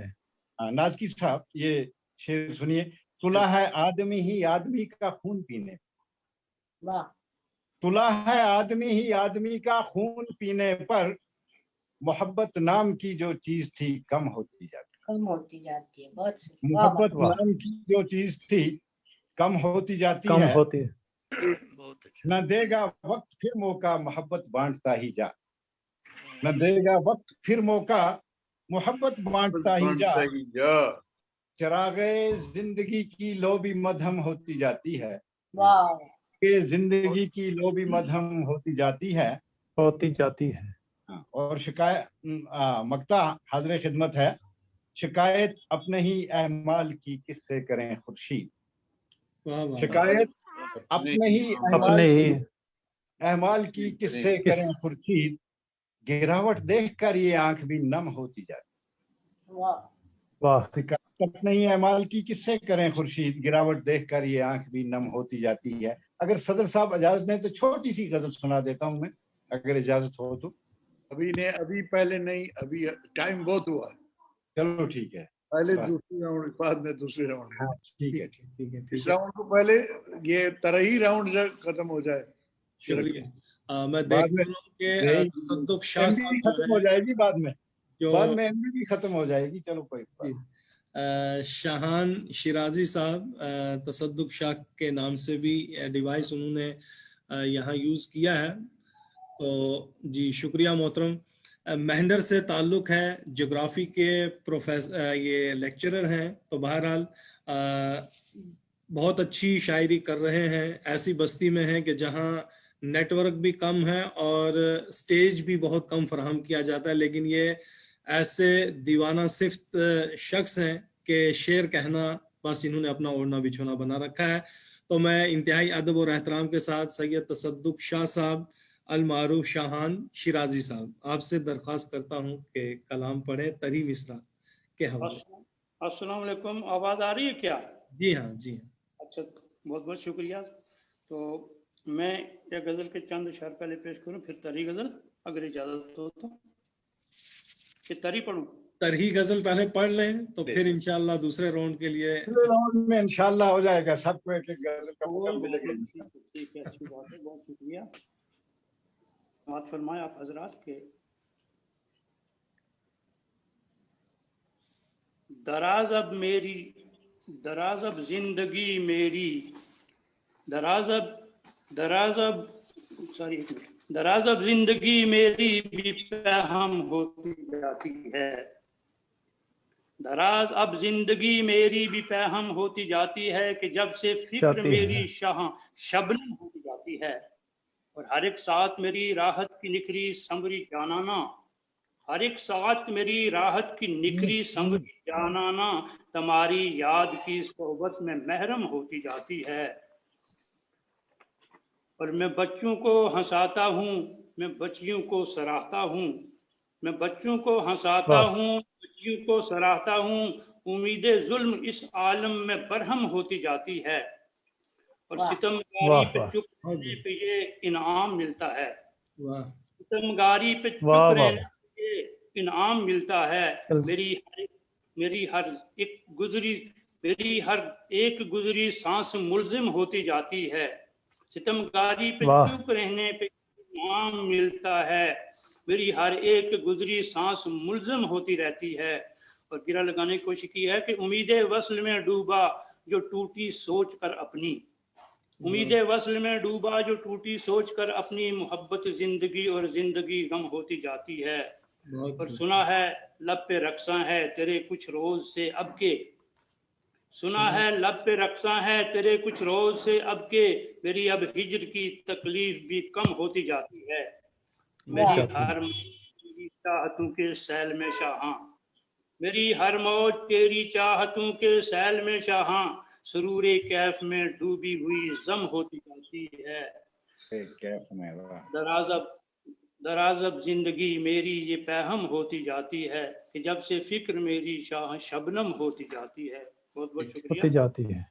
S13: نازکی صاحب یہ شعر سنیے. تلا ہے آدمی ہی آدمی کا خون پینے، تلا ہے آدمی ہی آدمی کا خون پینے پر، محبت نام کی جو چیز تھی کم ہوتی جاتی ہے.
S7: بہت
S13: محبت نام کی جو چیز تھی کم ہوتی جاتی ہے. न देगा वक्त फिर मौका मोहब्बत बांटता ही जा, न देगा वक्त फिर मौका मोहब्बत बांटता ही जा, चरागे जिंदगी की लो भी मध्यम होती जाती है, कि जिंदगी की लो भी मध्यम होती जाती है, और शिकायत मक्ता हाज़िर खिदमत है, शिकायत अपने ही अहमाल की किससे करें खुर्शीद, शिकायत अपने ही अहमाल की किससे करें खुर्शीद, गिरावट देखकर ये आंख भी नम होती जाती, शिकायत अपने ही अहमाल की किससे करें खुर्शीद, गिरावट देखकर ये आंख भी नम होती जाती है। अगर सदर साहब इजाजत दें तो छोटी सी गजल सुना देता हूं मैं, अगर इजाजत हो तो।
S3: अभी पहले नहीं, अभी टाइम बहुत हुआ।
S13: चलो ठीक है,
S3: पहले दूसरी राउंड, बाद में दूसरे राउंड।
S13: हाँ ठीक है।
S3: इस राउंड को पहले ये तरही राउंड खत्म हो जाए।
S2: शुक्रिया। मैं देख रहा हूँ कि तसद्दुक शाह साहब
S13: खत्म हो जाएगी बाद में एमबी भी खत्म हो जाएगी। चलो कोई
S2: शाहान शिराजी साहब तसद्दुक शाह के नाम से भी डिवाइस उन्होंने यहाँ यूज किया है, तो जी शुक्रिया मोहतरम। महेंद्र से ताल्लुक है, ज्योग्राफी के प्रोफेसर, ये लेक्चरर हैं, तो बहरहाल बहुत अच्छी शायरी कर रहे हैं। ऐसी बस्ती में है कि जहाँ नेटवर्क भी कम है और स्टेज भी बहुत कम फराहम किया जाता है, लेकिन ये ऐसे दीवाना सिफ्त शख्स हैं कि शेर कहना बस इन्होंने अपना ओढ़ना बिछोना बना रखा है। तो मैं इंतहाई अदब और एहतराम के साथ सैयद तसद्दुक शाह साहब अल मारूफ शाहान शिराजी साहब आपसे दरख्वास्त करता हूं कि कलाम पढ़े तरी मिसरा के हवाले।
S6: अस्सलाम वालेकुम, आवाज आ रही है क्या?
S2: जी हाँ जी हाँ।
S6: अच्छा, बहुत बहुत शुक्रिया। तो मैं एक गजल के चंद शेर पहले पेश करूं, फिर तरी गजल, अगर इजाजत हो तो। कि तरी पढ़ूं?
S2: तरही गजल पहले पढ़ लें तो फिर इंशाल्लाह दूसरे राउंड के लिए
S13: राउंड में इंशाल्लाह हो जाएगा, सबको एक एक गजल का मौका मिलेगा।
S6: ठीक है, अच्छी बात है, बहुत शुक्रिया। बात फरमाए आप हजरात के। दराज अब जिंदगी मेरी, दराज अब जिंदगी मेरी भी पैहम होती जाती है, दराज अब जिंदगी मेरी भी पैहम होती जाती है, कि जब से फिक्र मेरी शाह शबनम होती जाती है, और हर एक साथ मेरी राहत की निकरी संवरी जानाना, हर एक साथ मेरी राहत की निकरी संवरी जानाना, तुम्हारी याद की सोहबत में महरम होती जाती है। और मैं बच्चों को हंसाता हूँ, मैं बच्चियों को सराहता हूँ, मैं बच्चों को हंसाता हूँ, बच्चियों को सराहता हूँ, उम्मीदें जुल्म इस आलम में बरहम होती जाती है, और सितमगारी पे चुप रहने पे ये इनाम मिलता है, सितमगारी पे चुप रहने पे ये इनाम मिलता है। मेरी हर एक गुजरी सांस मुल्जिम होती जाती है, सितमगारी पे चुप रहने पे इनाम मिलता है, मेरी हर एक गुजरी सांस मुल्जिम होती रहती है। और गिरा लगाने की कोशिश की है कि उम्मीदें वस्ल में डूबा जो टूटी सोच कर अपनी, उम्मीदें वस्ल में डूबा जो टूटी सोच कर अपनी, मोहब्बत जिंदगी और जिंदगी गम होती जाती है। और सुना है लब पे रक्सा है तेरे कुछ रोज से अब के, सुना है लब पे रक्सा है तेरे कुछ रोज से अब के, मेरी अब हिज्र की तकलीफ भी कम होती जाती है, मेरी हर तेरी चाहतों के सैल में शाहां, मेरी हर मौत तेरी चाहतों के सैल में शाहां, सुरूरे कैफ में डूबी हुई जम होती जाती है।
S13: कैफ में
S6: दराज अब जिंदगी मेरी ये पैहम होती जाती है, कि जब से फिक्र मेरी शाह शबनम होती जाती है। बहुत बहुत शुक्रिया।
S12: होती जाती है।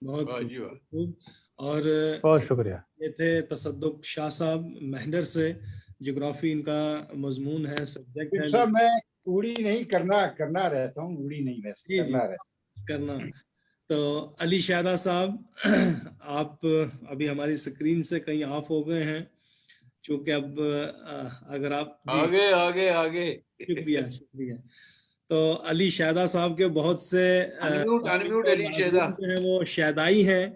S2: बहुत खूब। और
S12: बहुत शुक्रिया।
S2: ये थे तसद्दुक शाह साहब महेंद्र से, ज्योग्राफी इनका मजमून है, सब्जेक्ट है।
S13: सर मैं उड़ी नहीं करना रहता हूँ, उड़ी नहीं वैसे करना।
S2: तो अली शादा साहब आप अभी हमारी स्क्रीन से कहीं ऑफ हो गए हैं, चूंकि अब अगर आप
S1: आगे
S2: शुक्रिया। تو علی شہدا صاحب کے بہت سے
S1: Unmute علی شہدا.
S2: جو ہیں وہ شہدائی ہیں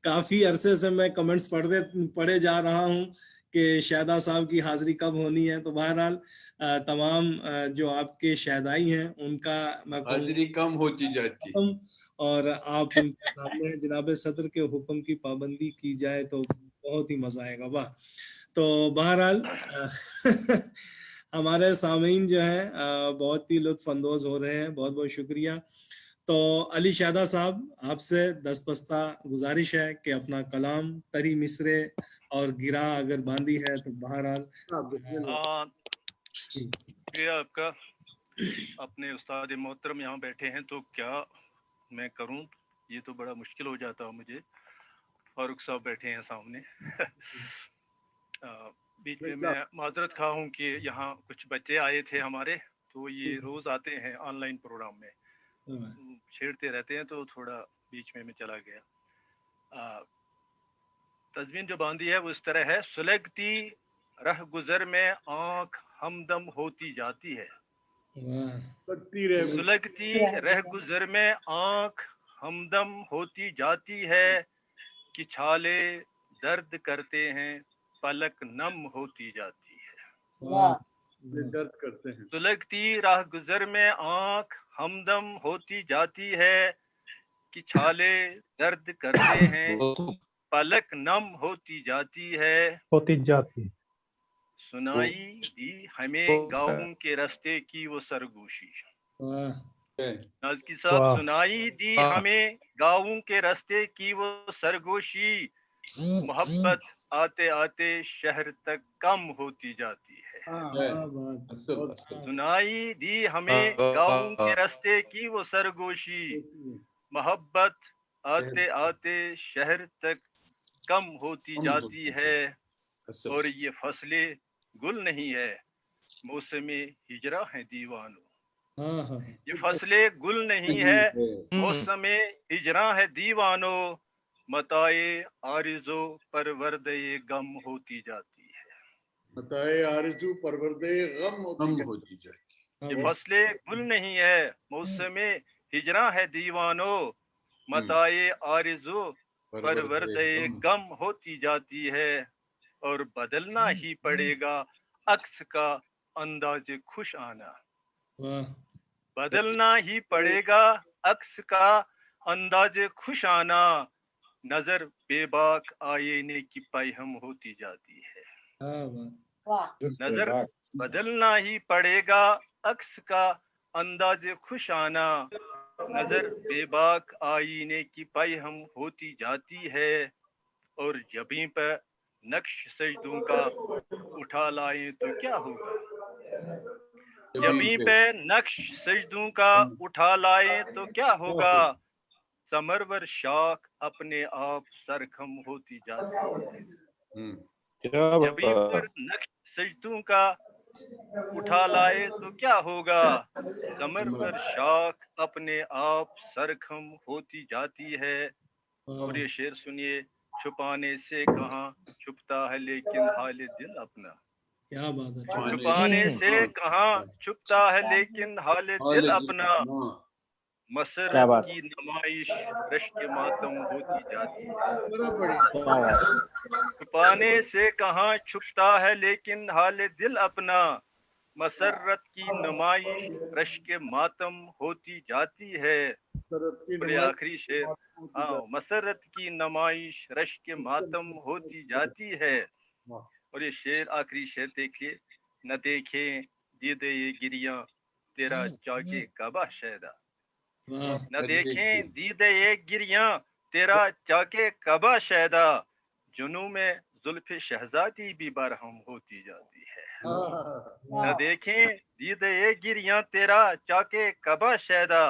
S2: کافی عرصے سے میں کمنٹس پڑھے جا رہا ہوں کہ شہدا صاحب کی حاضری کب ہونی ہے. تو بہرحال تمام جو آپ کے شہدائی ہیں ان کا میں
S1: حاضری کم ہوتی جاتی.
S2: اور آپ ان کے سامنے جناب صدر کے حکم کی پابندی کی جائے تو بہت ہی مزہ آئے گا. واہ. تو بہرحال ہمارے سامعین جو ہیں بہت ہی لطف اندوز ہو رہے ہیں. بہت بہت شکریہ. تو علی شہدا صاحب آپ سے دستبستہ گزارش ہے کہ اپنا کلام تری مصرے اور گرا اگر باندھی ہے تو بہرحال
S8: شکریہ آپ کا. اپنے استاد محترم یہاں بیٹھے ہیں تو کیا میں کروں, یہ تو بڑا مشکل ہو جاتا ہے مجھے. فاروق صاحب بیٹھے ہیں سامنے. بیچ میں معذرت خواہ ہوں کہ یہاں کچھ بچے آئے تھے ہمارے, تو یہ روز آتے ہیں آن لائن پروگرام میں, چھیڑتے رہتے ہیں, تو تھوڑا بیچ میں چلا گیا. تضمین جو باندھی ہے وہ اس طرح ہے: سلگتی رہ گزر میں آنکھ ہمدم ہوتی جاتی ہے. سلگتی رہ گزر میں آنکھ ہمدم ہوتی جاتی ہے کہ چھالے درد کرتے ہیں پلک نم ہوتی جاتی ہے.
S3: درد کرتے ہیں.
S8: سلگتی راہ گزر میں آنکھ ہمدم ہوتی جاتی ہے کہ چھالے درد کرتے ہیں پلک نم ہوتی جاتی ہے. سنائی دی ہمیں گاؤں کے راستے کی وہ سرگوشی. نازکی صاحب, سنائی دی ہمیں گاؤں کے راستے کی وہ سرگوشی, محبت آتے آتے شہر تک کم ہوتی جاتی ہے. سنائی دی ہمیں گاؤں کے راستے کی وہ سرگوشی, محبت آتے آتے شہر تک کم ہوتی جاتی ہے. اور یہ فصلیں گل نہیں ہے موسم ہجرا ہے دیوانو. یہ فصلیں گل نہیں ہے موسم ہجرا ہے دیوانو, متائے آرزو پروردے غم ہوتی جاتی ہے.
S3: متائے آرزو پروردے غم ہوتی جاتی.
S8: یہ فصلیں گل نہیں ہے موسم ہجرا ہے دیوانو, متائے آرزو پروردے غم ہوتی جاتی ہے. اور بدلنا ہی پڑے گا عکس کا انداز خوش آنا. بدلنا ہی پڑے گا عکس کا انداز خوش آنا, نظر بے باک آئینے کی پیہم ہوتی جاتی ہے. نظر بدلنا ہی پڑے گا عکس کا انداز خوش آنا, نظر بے باک آئینے کی پیہم ہوتی جاتی ہے. اور جبیں پہ نقش سجدوں کا اٹھا لائیں تو کیا ہوگا, جبیں پہ نقش سجدوں کا اٹھا لائیں تو کیا ہوگا, ثمرور شاخ اپنے آپ سرخم ہوتی جاتی ہے. جبیں پر نقش سجدوں کا اٹھا لائے تو کیا ہوگا, ثمرور شاخ اپنے آپ سرخم ہوتی جاتی ہے. اور یہ شعر سنیے: چھپانے سے کہاں چھپتا ہے لیکن حال دل اپنا.
S2: کیا بات ہے.
S8: چھپانے سے کہاں چھپتا ہے لیکن حال دل اپنا, مسرت کی نمائش رشک ماتم ہوتی جاتی ہے. چھپانے سے کہاں چھپتا ہے لیکن حال دل اپنا, مسرت کی نمائش رشک ماتم ہوتی جاتی ہے. اور آخری شعر, مسرت کی نمائش رشک ماتم ہوتی جاتی ہے. اور یہ شعر آخری شعر دیکھیے: نہ دیکھیں دیدے یہ گریاں تیرا چاکے کعبہ شیدا. نہ دیکھیں دیدے یہ گریاں تیرا چاکے کعبہ شیدا, جنوں میں زلف شہزادی بھی برہم ہوتی جاتی ہے. نہ دیکھیں دیدے یہ گریاں تیرا چاکے کعبہ شیدا,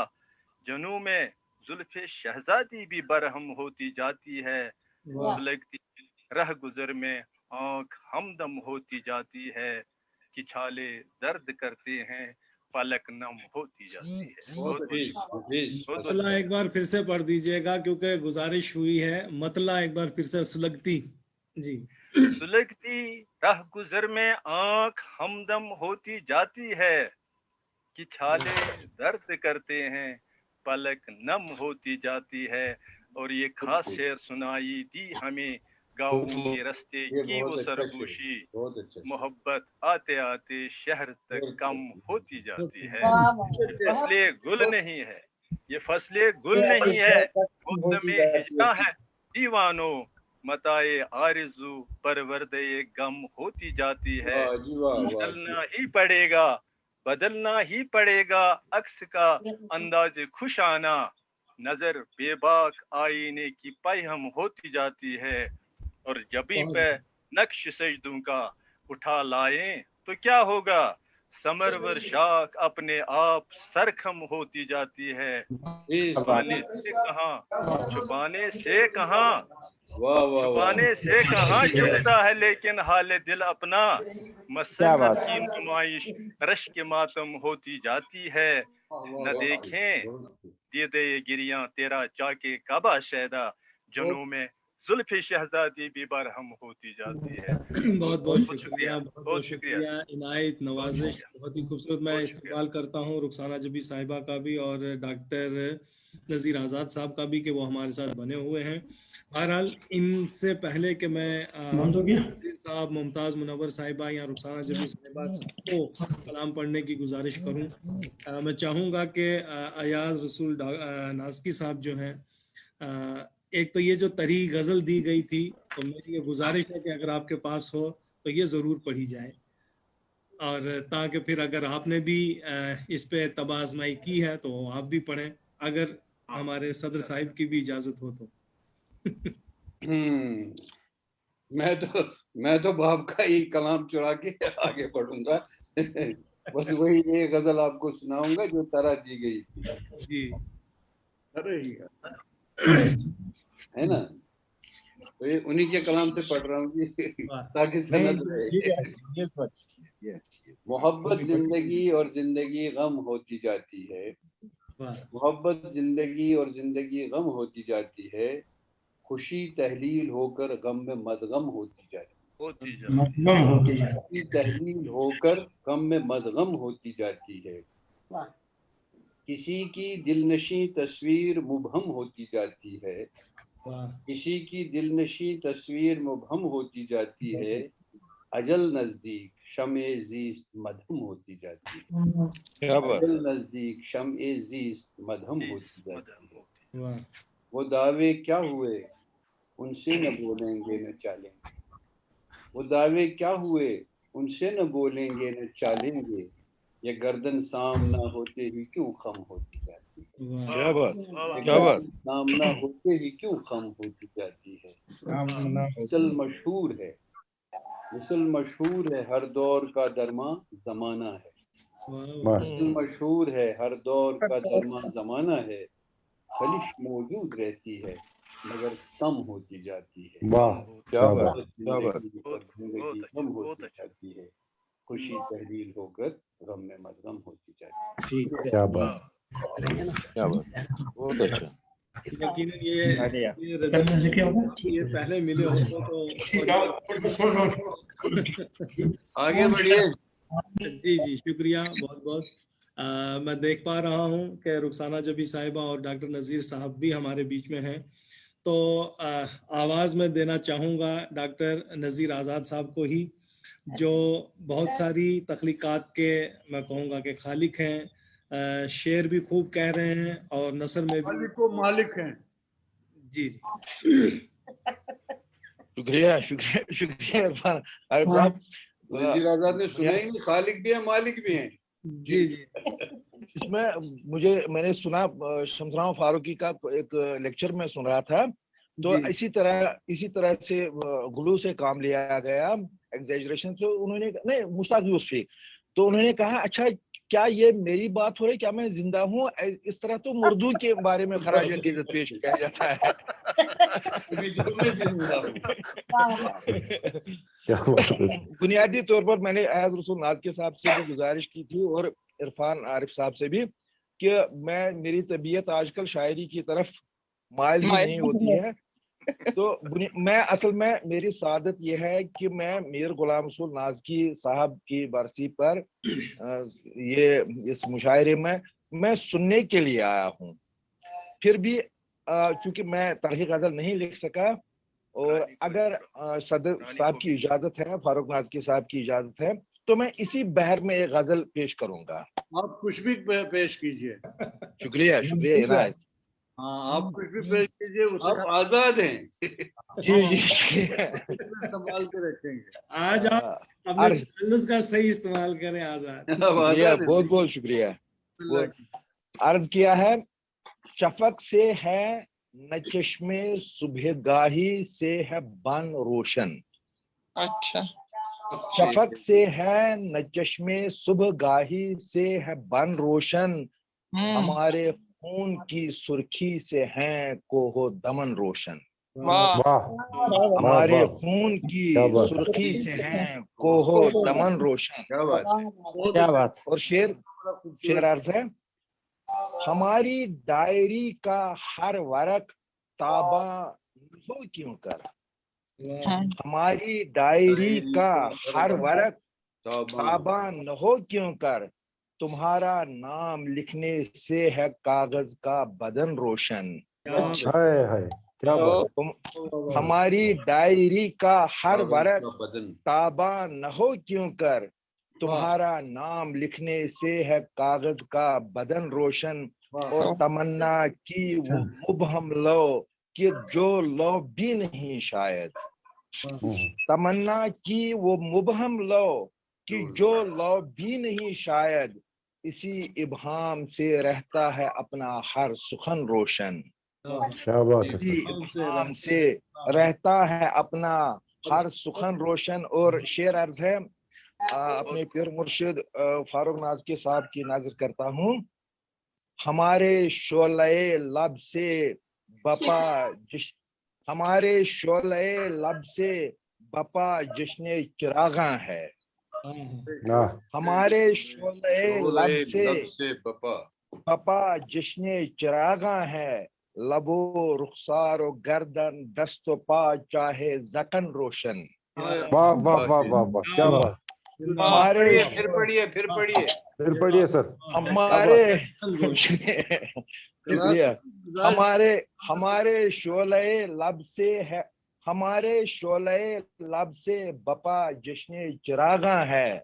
S8: جنوں میں زلف شہزادی بھی برہم ہوتی جاتی ہے. سلگتی رہ گزر میں آنکھ ہمدم ہوتی جاتی ہے کہ چھالے درد کرتے ہیں پلک نم ہوتی جاتی ہے.
S2: مطلع ایک بار پھر سے پڑھ دیجئے گا کیونکہ گزارش ہوئی ہے. مطلع ایک بار پھر سے. سلگتی. جی.
S8: سلگتی رہ گزر میں آنکھ ہمدم ہوتی جاتی ہے की छाले दर्द करते हैं, पलक नम होती जाती है। और ये खास शेर सुनाई दी हमें गाँव के रास्ते की वो सरगोशी, मोहब्बत आते आते शहर तक कम होती जाती है। ये फसले गुल नहीं है, ये फसले गुल नहीं है, मौसम हिजरा है दीवानों, मताए आरज़ू परवरदे गम होती जाती है। बदलना ही पड़ेगा, बदलना ही पड़ेगा अक्स का अंदाज खुश आना, नजर बेबाक आईने की पैहम होती जाती है। और जबी पे नक्श सजदों का उठा लाएं तो क्या होगा, समरवर शाख अपने आप सरखम होती जाती है। छुपाने से कहाँ, छुपाने से कहाँ, छुपाने से कहाँ छुपता है लेकिन हाल दिल अपना, मसरत की नुमाइश रश्क मातम होती जाती है। न देखें दे दे गिरियां तेरा चाके काबा शहदा, जनों में जुल्फ़े शहजादी भी बरहम होती जाती है।
S2: बहुत बहुत शुक्रिया, बहुत बहुत शुक्रिया, इनायत नवाजिश, बहुत ही खूबसूरत। मैं इस्तेमाल करता हूँ रुखसाना जबी साहिबा का भी और डॉक्टर नज़ीर आज़ाद साहब का भी कि वो हमारे साथ बने हुए हैं। बहरहाल इनसे पहले कि मैं नज़ीर साहब, मुमताज़ मुनव्वर साहिबा या रुखसाना जबी साहिबा को कलाम पढ़ने की गुजारिश करूँ, मैं चाहूँगा कि अयाज रसूल नाज़की साहब जो हैं, एक तो ये जो तरी गज़ल दी गई थी, तो मेरी ये गुजारिश है कि अगर आपके पास हो तो ये ज़रूर पढ़ी जाए, और ताकि फिर अगर आपने भी इस पे तबाज़माई की है तो आप भी पढ़ें, अगर हमारे सदर साहिब की भी इजाज़त हो तो।
S1: मैं तो बाप का ही कलाम चुरा के आगे पढ़ूंगा। बस वही एक गजल आपको सुनाऊंगा जो तरह दी गई थी
S2: जी।
S3: अरे
S1: है ना, तो ये उन्हीं के कलाम से पढ़ रहा हूँ ताकि सनद रहे। मोहब्बत जिंदगी और जिंदगी गम होती जाती है, मोहब्बत जिंदगी और जिंदगी गम होती जाती है, खुशी तहलील होकर गम में मदगम होती जाती है, खुशी तहलील होकर गम में मदगम होती जाती है। किसी की दिलनशी तस्वीर मुबहम होती जाती है, किसी की दिलनशी तस्वीर मुबहम होती जाती है, अजल नजदीक शम्ए ज़ीस्त मदहम होती जाती है, अजल नजदीक शम्ए ज़ीस्त मदहम होती जाती है। वो दावे क्या हुए उनसे न बोलेंगे न चालेंगे, वो दावे क्या हुए उनसे न बोलेंगे न चालेंगे, ये गर्दन सामना होते ही क्यों खम होती जाती है,
S8: क्या बात,
S1: क्या बात, सामना होते ही क्यों खम होती जाती है। मिसल मशहूर है, मिसल मशहूर है हर दौर का दरमा जमाना है, मिसल मशहूर है हर दौर का दरमा जमाना है, खलिश मौजूद रहती है मगर कम होती जाती है।
S11: वाह, क्या बात,
S1: क्या बात, जिंदगी कम होती जाती है, खुशी तहलील होकर गम में मदगम होती जाती है।
S11: क्या बात,
S14: क्या बात, बहुत अच्छा।
S2: यकीनन ये रदीफ ये पहले मिले होते तो
S1: आगे बढ़िए।
S2: जी जी, शुक्रिया बहुत बहुत। मैं देख पा रहा हूँ कि रुखसाना जबी साहिबा और डॉक्टर नज़ीर साहब भी हमारे बीच में हैं, तो आवाज़ में देना चाहूँगा डॉक्टर नज़ीर आज़ाद साहब को ही, जो बहुत सारी तख्लीकात के मैं कहूँगा कि खालिक हैं, शेर भी खूब कह रहे हैं और नसर में भी
S3: मालिक हैं।
S2: जी जी,
S14: शुक्रिया शुक्रिया शुक्रिया।
S1: नज़ीर आज़ाद ने सुना ही नहीं, खालिक भी है मालिक भी हैं।
S2: जी जी।
S14: इसमें मैंने सुना शमसराव फारूकी का एक लेक्चर में सुन रहा था, तो इसी तरह से गुलू से काम लिया गया, एग्जैजरेशन से। उन्होंने नहीं, मुश्ताक यूसुफी, तो उन्होंने कहा अच्छा क्या ये मेरी बात हो रही, क्या मैं जिंदा हूँ? इस तरह तो मुर्दू के बारे में खराज अकीदत पेश किया जाता है। बुनियादी तौर पर मैंने अयाज रसूल नाज़की साहब से भी गुजारिश की थी और इरफान आरिफ साहब से भी कि मेरी तबीयत आजकल शायरी की तरफ माइल ही नहीं होती है। तो मैं असल में मेरी सादत ये है कि मैं मीर गुलाम रसूल नाज़की साहब की बरसी पर ये इस मुशायरे में मैं सुनने के लिए आया हूँ। फिर भी क्योंकि मैं तरह गजल नहीं लिख सका, और अगर सदर साहब की इजाजत है, फारूक नाज़की साहब की इजाजत है, तो मैं इसी बहर में एक गजल पेश करूंगा।
S3: आप कुछ भी पेश कीजिए।
S14: शुक्रिया, शुक्रिया इनायत।
S3: हाँ, आप कुछ भी पेश कीजिए,
S1: आप आजाद हैं।
S14: जी शुक्रिया,
S3: संभाल के रखेंगे।
S2: आज आप अपने तखल्लुस का सही इस्तेमाल करें आजाद।
S14: बहुत बहुत शुक्रिया। अर्ज किया है, शफक से है न चश्मे सुबह गाही से है बन रोशन।
S15: अच्छा।
S14: शफक से है न चश्मे सुबह गाही से है बन रोशन, हमारे खून की सुर्खी से हैं कोहो दमन रोशन। हमारे खून की सुर्खी से हैं कोहो दमन रोशन।
S9: क्या बात।
S14: और शेर अर्ज है, हमारी डायरी का हर वरक ताबा हो क्यों कर, हमारी डायरी का हर वरक ताबा न हो क्यों कर, तुम्हारा नाम लिखने से है कागज का बदन रोशन। हमारी डायरी का हर वरक ताबा न हो क्यों कर, तुम्हारा नाम लिखने से है कागज का बदन रोशन। और तमन्ना की वो मुबहम लो कि जो लो भी नहीं शायद, तमन्ना की वो मुबहम लो कि जो लो भी नहीं शायद, इसी इब्हाम से रहता है अपना हर सुखन रोशन। इसी इब्हाम से रहता है अपना हर सुखन रोशन। और शेर अर्ज है, अपने पीर मुर्शिद फारूक नाज़की साहब की नाज़र करता हूँ। हमारे शोले लब से बपा हमारे शोले लब से बपा जश्ने चिरागा है, हमारे शोले लब से बपा जश्ने चिरागा है, लबो रुखसार और गर्दन दस्तो पा चाहे जकन रोशन।
S11: वाह वाह वाह वाह वाह, क्या बात।
S14: हमारे
S1: फिर पढ़िए
S11: सर।
S14: हमारे शोले लब से है, हमारे शोले लब से बपा जश्ने चिरागा है,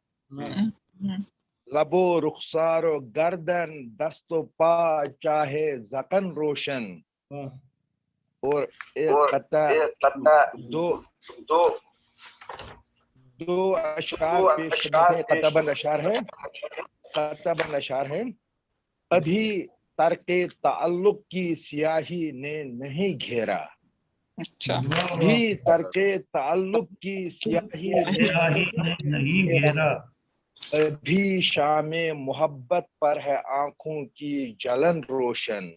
S14: लबो रुखसार और गर्दन दस्तो पा चाहे जकन रोशन। और दो अशार पेश करने, कतबन अशार है। अभी तर्के ताल्लुक की स्याही ने नहीं घेरा, अभी तर्के ताल्लुक की स्याही ने नहीं घेरा, अभी शामे मोहब्बत पर है आंखों की जलन रोशन।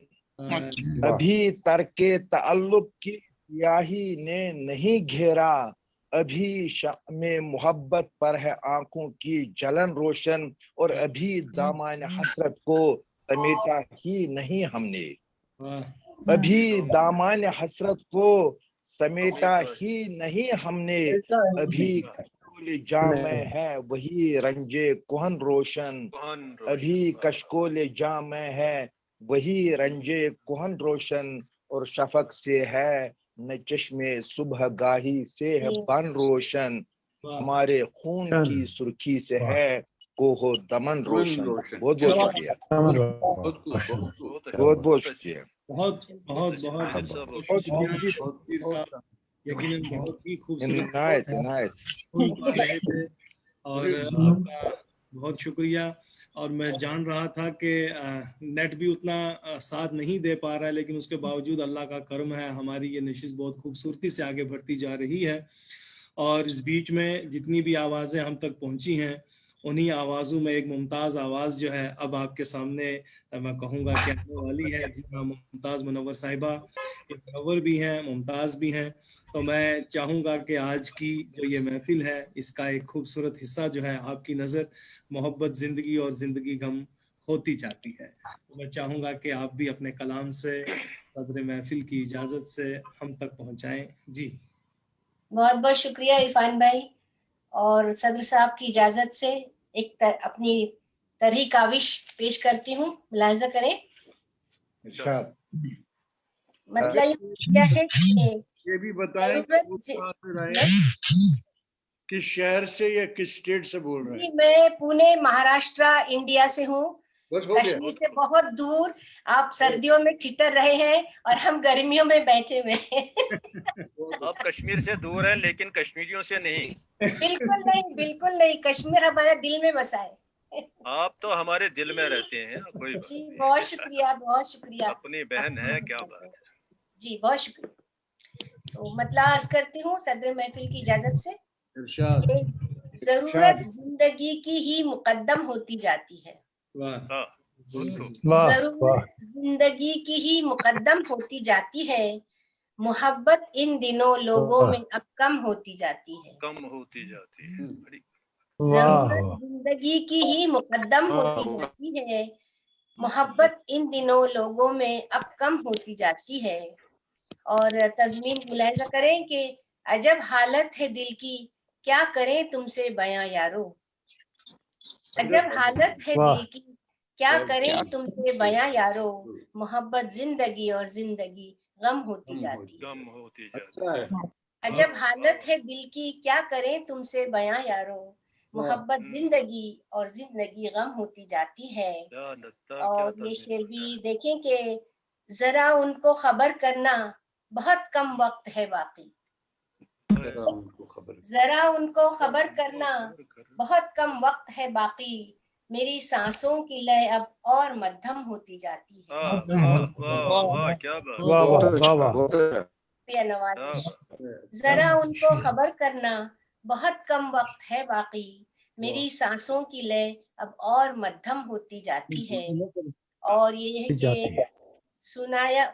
S14: अभी तर्के ताल्लुक की स्याही ने नहीं घेरा, अभी शामे मोहब्बत पर है आंखों की जलन रोशन। और अभी दामन हसरत को समेटा ही नहीं हमने, अभी दामन हसरत को समेटा ही नहीं हमने, अभी कशकोल जाम में है वही रंजे कुहन रोशन, अभी कशकोल जाम में है वही रंजे कुहन रोशन। और शफक से है न चश्मे सुबह गाही से है बन रोशन, हमारे खून की सुर्खी से है कोहो दमन रोशन। बहुत बहुत शुक्रिया, बहुत बहुत शुक्रिया।
S2: बहुत बहुत बहुत यकीनन बहुत ही खूबसूरत रहे थे, और आपका बहुत शुक्रिया। और मैं जान रहा था कि नेट भी उतना साथ नहीं दे पा रहा है, लेकिन उसके बावजूद अल्लाह का करम है, हमारी ये नशिस्त बहुत खूबसूरती से आगे बढ़ती जा रही है। और इस बीच में जितनी भी आवाज़ें हम तक पहुंची हैं, उन्हीं आवाज़ों में एक मुमताज़ आवाज़ जो है अब आपके सामने मैं कहूँगा कि आने वाली है। जिनका मुमताज़ मुनव्वर साहिबा मुनव्वर भी हैं, मुमताज़ भी हैं। तो मैं चाहूँगा कि आज की जो ये महफिल है, इसका एक खूबसूरत हिस्सा जो है आपकी नज़र मोहब्बत ज़िंदगी और ज़िंदगी गम होती जाती है। तो मैं चाहूँगा कि आप भी अपने कलाम से صدر محفل की इजाजत से हम तक पहुंचाएं। जी
S7: बहुत बहुत शुक्रिया इरफान भाई, और सदर साहब की इजाजत से अपनी तरही काविश पेश करती हूँ, मुलाहिजा करें। मतलब क्या है कि
S3: ये भी बताएं किस शहर से या किस स्टेट से बोल रहे हैं?
S7: जी, मैं पुणे महाराष्ट्र इंडिया से हूँ, कश्मीर से बहुत दूर। आप सर्दियों में ठिठर रहे हैं और हम गर्मियों में बैठे हुए हैं।
S8: आप कश्मीर से दूर हैं लेकिन कश्मीरियों से नहीं।
S7: बिल्कुल नहीं, बिल्कुल नहीं, कश्मीर हमारे दिल में बसा है।
S8: आप तो हमारे दिल में रहते हैं। कोई
S7: जी बहुत शुक्रिया, बहुत शुक्रिया।
S8: अपनी बहन है, क्या बात है।
S7: जी बहुत शुक्रिया। तो मतलब अर्ज करती हूँ सदर महफिल की इजाजत से, जरूरत जिंदगी की ही मुकद्दम होती जाती है। जरूरत जिंदगी की ही मुकद्दम होती जाती है, मोहब्बत इन दिनों लोगों में अब कम होती जाती है। जरूरत जिंदगी की ही मुकद्दम होती जाती है, मोहब्बत इन दिनों लोगों में अब कम होती जाती है। और तज़मीन मुलाहिजा करें कि अजब हालत है दिल की, क्या करें तुमसे बयां यारो। अजब हालत है दिल की, क्या करें तुमसे बयां यारो, मोहब्बत जिंदगी और जिंदगी गम होती जाती है। अजब हालत है दिल की, क्या करें तुमसे बयां यारो, मोहब्बत जिंदगी और जिंदगी गम होती जाती है। और ये शेर भी देखें कि जरा उनको खबर करना बहुत कम वक्त है बाकी, जरा उनको खबर करना बहुत कम वक्त है बाकी, मेरी सांसों की लय अब और मध्यम होती जाती है। नवाजिश, जरा उनको खबर करना बहुत कम वक्त है बाकी, मेरी सांसों की लय अब और मध्यम होती जाती है। और ये है कि सुनाया,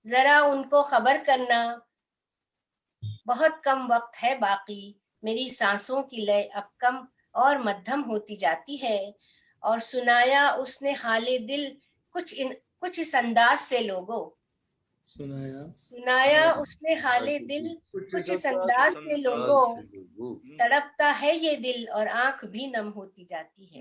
S7: जरा उनको खबर करना बहुत कम वक्त है बाकी, मेरी सांसों की लय अब कम और मध्यम होती जाती है। और सुनाया उसने हाले दिल कुछ इस अंदाज से लोगों, सुनाया उसने हाले दिल कुछ इस अंदाज से लोगों, तड़पता है ये दिल और आंख भी नम होती जाती है।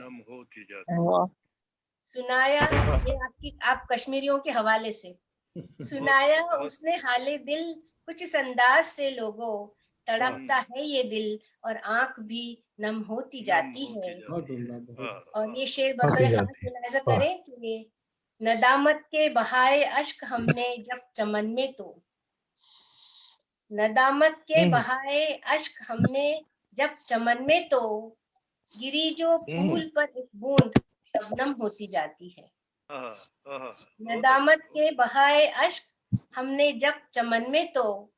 S7: सुनाया, ये आप कश्मीरियों के हवाले से, सुनाया उसने हाले दिल कुछ इस अंदाज से लोगों, तड़पता है ये दिल और आंख भी नम होती जाती है। और ये शेर बतौर खास मुलाहिजा करें कि नदामत के बहाए अश्क हमने जब चमन में, तो नदामत के बहाए अश्क हमने जब चमन में, तो गिरी जो फूल पर एक बूंद शबनम होती जाती है। नदामत के बहाए अश्क हमने जब चमन में, तो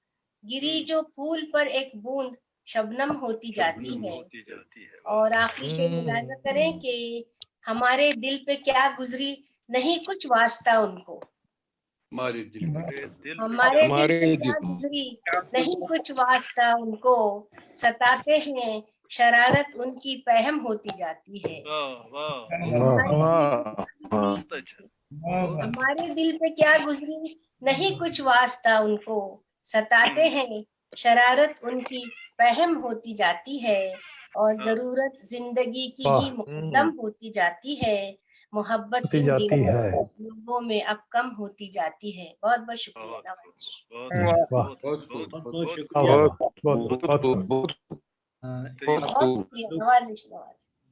S7: गिरी जो फूल पर एक बूंद शबनम होती जाती है। और आखिरी शेर मुलाहिजा करें कि हमारे दिल पे क्या गुजरी नहीं कुछ वास्ता उनको, हमारे दिल पे क्या गुजरी नहीं कुछ वास्ता उनको, सताते हैं शरारत उनकी पहम होती जाती है। हमारे दिल पे क्या गुजरी नहीं कुछ वास्ता उनको, सताते हैं शरारत उनकी पहम होती जाती है। और जरूरत जिंदगी की ही मुकद्दम होती जाती है, मोहब्बत इन दिनों लोगों में अब कम होती जाती है। बहुत बहुत शुक्रिया। नवाजिश।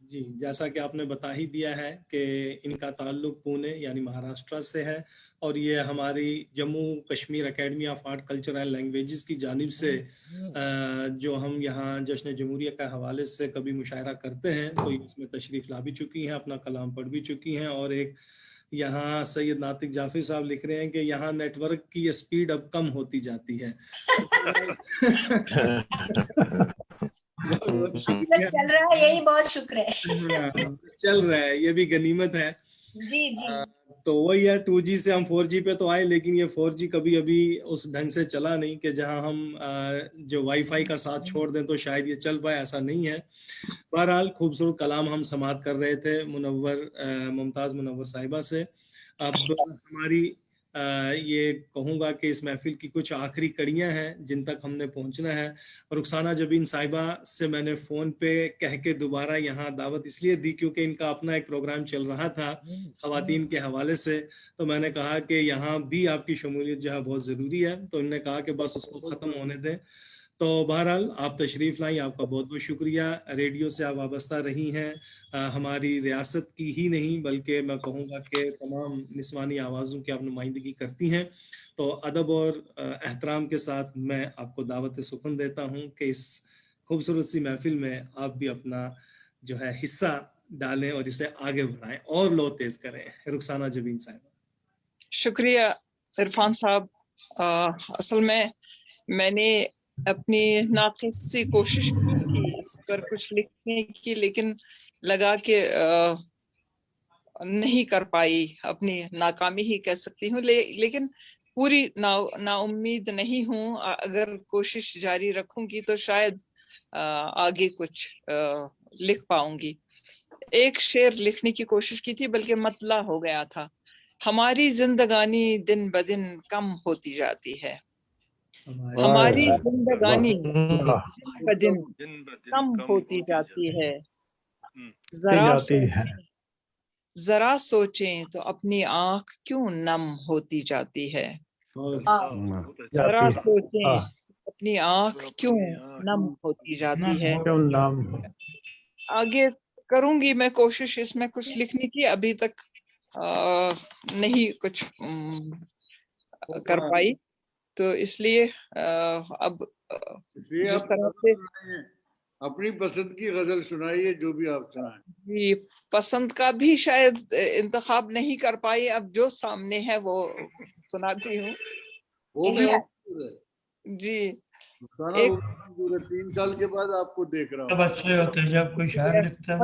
S2: जी, जैसा कि आपने बता ही दिया है कि इनका ताल्लुक पुणे यानी महाराष्ट्र से है, और ये हमारी Jammu Kashmir academy of art culture and languages की जानिब से जो हम यहाँ जश्न जमहूरिया के हवाले से कभी मुशायरा करते हैं, तो इसमें तशरीफ़ ला भी चुकी हैं, अपना कलाम पढ़ भी चुकी हैं। और एक यहाँ सैयद नातिक जाफिर साहब लिख रहे हैं कि यहाँ नेटवर्क की स्पीड अब कम होती जाती है।
S7: चल रहा है, यही बहुत शुक्र है।
S2: चल रहा है, ये भी गनीमत है।
S7: जी जी।
S2: तो वही है, 2G से हम 4G पे तो आए, लेकिन ये 4G कभी अभी उस ढंग से चला नहीं कि जहां हम जो वाईफाई का साथ छोड़ दें तो शायद ये चल पाए, ऐसा नहीं है। बहरहाल खूबसूरत कलाम हम समाअत कर रहे थे मुमताज मुनव्वर साहिबा से। अब हमारी یہ کہوں گا کہ اس محفل کی کچھ آخری کڑیاں ہیں جن تک ہم نے پہنچنا ہے. رخسانہ جبین صاحبہ سے میں نے فون پہ کہہ کے دوبارہ یہاں دعوت اس لیے دی کیونکہ ان کا اپنا ایک پروگرام چل رہا تھا خواتین کے حوالے سے, تو میں نے کہا کہ یہاں بھی آپ کی شمولیت جو ہے بہت ضروری ہے, تو انہوں نے کہا کہ بس اس کو ختم ہونے دیں. تو بہرحال آپ تشریف لائیں, آپ کا بہت بہت شکریہ. ریڈیو سے آپ وابستہ رہی ہیں, ہماری ریاست کی ہی نہیں بلکہ میں کہوں گا کہ تمام نسوانی آوازوں کی آپ نمائندگی کرتی ہیں. تو ادب اور احترام کے ساتھ میں آپ کو دعوت سخن دیتا ہوں کہ اس خوبصورت سی محفل میں آپ بھی اپنا جو ہے حصہ ڈالیں اور اسے آگے بڑھائیں اور لو تیز کریں. رخسانہ جبین صاحب.
S15: شکریہ عرفان صاحب. اصل میں نے اپنی ناقص سی کوشش کی تھی اس پر کچھ لکھنے کی, لیکن لگا کہ نہیں کر پائی, اپنی ناکامی ہی کہہ سکتی ہوں, لیکن پوری نا امید نہیں ہوں. اگر کوشش جاری رکھوں گی تو شاید آگے کچھ لکھ پاؤں گی. ایک شعر لکھنے کی کوشش کی تھی بلکہ مطلع ہو گیا تھا. ہماری زندگانی دن بدن کم ہوتی جاتی ہے, ہماری زندگانی دن بدن کم ہوتی جاتی ہے. ذرا سوچیں تو اپنی آنکھ کیوں نم ہوتی جاتی ہے. ذرا سوچیں اپنی آنکھ کیوں نم ہوتی جاتی ہے. آگے کروں گی میں کوشش اس میں کچھ لکھنے کی, ابھی تک نہیں کچھ کر پائی, تو اس لیے اب جس طرح سے
S3: اپنی پسند کی غزل سنائیے جو بھی آپ سنائیں.
S15: جی, پسند کا بھی شاید انتخاب نہیں کر پائی, اب جو سامنے ہے وہ سناتی ہوں. جی,
S3: 3 سال کے بعد آپ کو دیکھ رہا ہوں.
S16: بچے ہوتے جب کوئی شاعر لکھتا ہے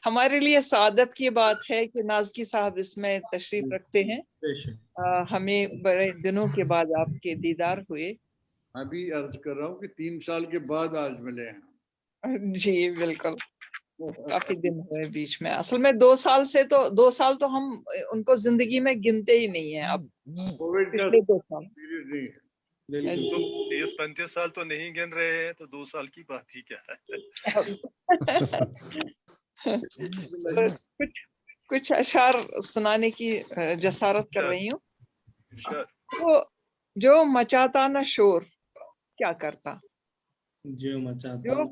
S15: ہمارے لیے سعادت کی بات ہے کہ نازکی صاحب اس میں تشریف رکھتے ہیں. ہمیں بڑے دنوں کے بعد آپ کے دیدار ہوئے.
S3: میں بھی عرض کر رہا ہوں کہ 3 سال کے بعد آج ملے ہیں.
S15: جی بالکل, کافی دن ہوئے بیچ میں. اصل میں 2 سال تو ہم ان کو زندگی میں گنتے ہی نہیں ہیں. اب پچھلے 2 سال
S8: 30-35 سال تو نہیں گن رہے ہیں, تو 2 سال کی بات ہی کیا ہے.
S15: کچھ اشعار سنانے کی جسارت کر رہی ہوں. جو مچاتا نہ شور کیا کرتا,
S2: جو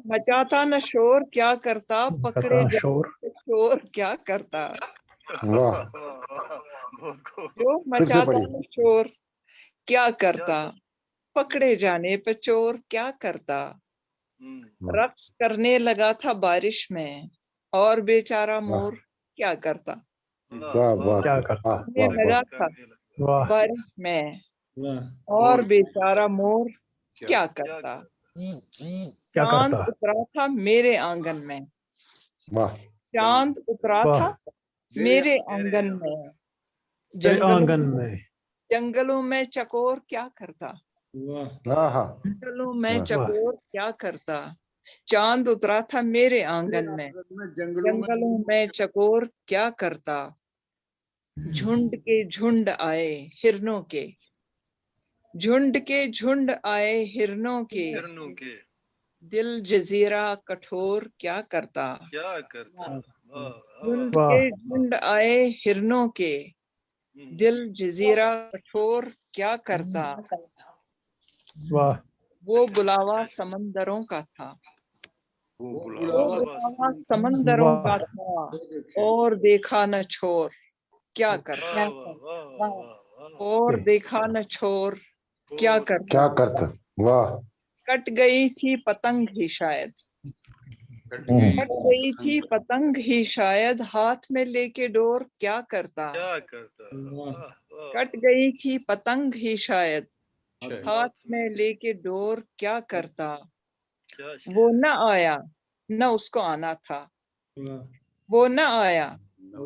S15: مچاتا نہ شور کیا کرتا, پکڑے شور کیا کرتا. جو مچاتا نہ شور کیا کرتا, پکڑے جانے پہ چور کیا کرتا. رقص کرنے لگا تھا بارش میں, اور بیچارہ مور کیا کرتا. لگا تھا بارش میں, اور بیچارہ مور کیا کرتا. چاند اترا تھا میرے آنگن میں, چاند اترا تھا میرے آنگن میں, جنگلوں میں چکور کیا کرتا. جنگلوں میں چکور کیا کرتا. چاند اترا تھا میرے آنگن میں, جنگلوں میں چکور کیا کرتا. جھنڈ کے جھنڈ آئے ہرنوں کے, جھنڈ کے جھنڈ آئے ہرنوں کے, دل جزیرہ کٹھور کیا کرتا. جھنڈ کے جھنڈ آئے ہرنوں کے, دل جزیرہ کٹھور کیا کرتا. وہ بلاوا سمندروں کا تھا, وہ بلاوا سمندروں کا تھا, اور دیکھا نہ چھور کیا کرتا. اور دیکھا نہ چھور کیا کرتا. کٹ گئی تھی پتنگ ہی شاید, کٹ گئی تھی پتنگ ہی شاید, ہاتھ میں لے کے ڈور کیا کرتا. کٹ گئی تھی پتنگ ہی شاید, ہاتھ میں لے کے ڈور کیا کرتا. وہ نہ آیا نہ اس کو آنا تھا, وہ نہ آیا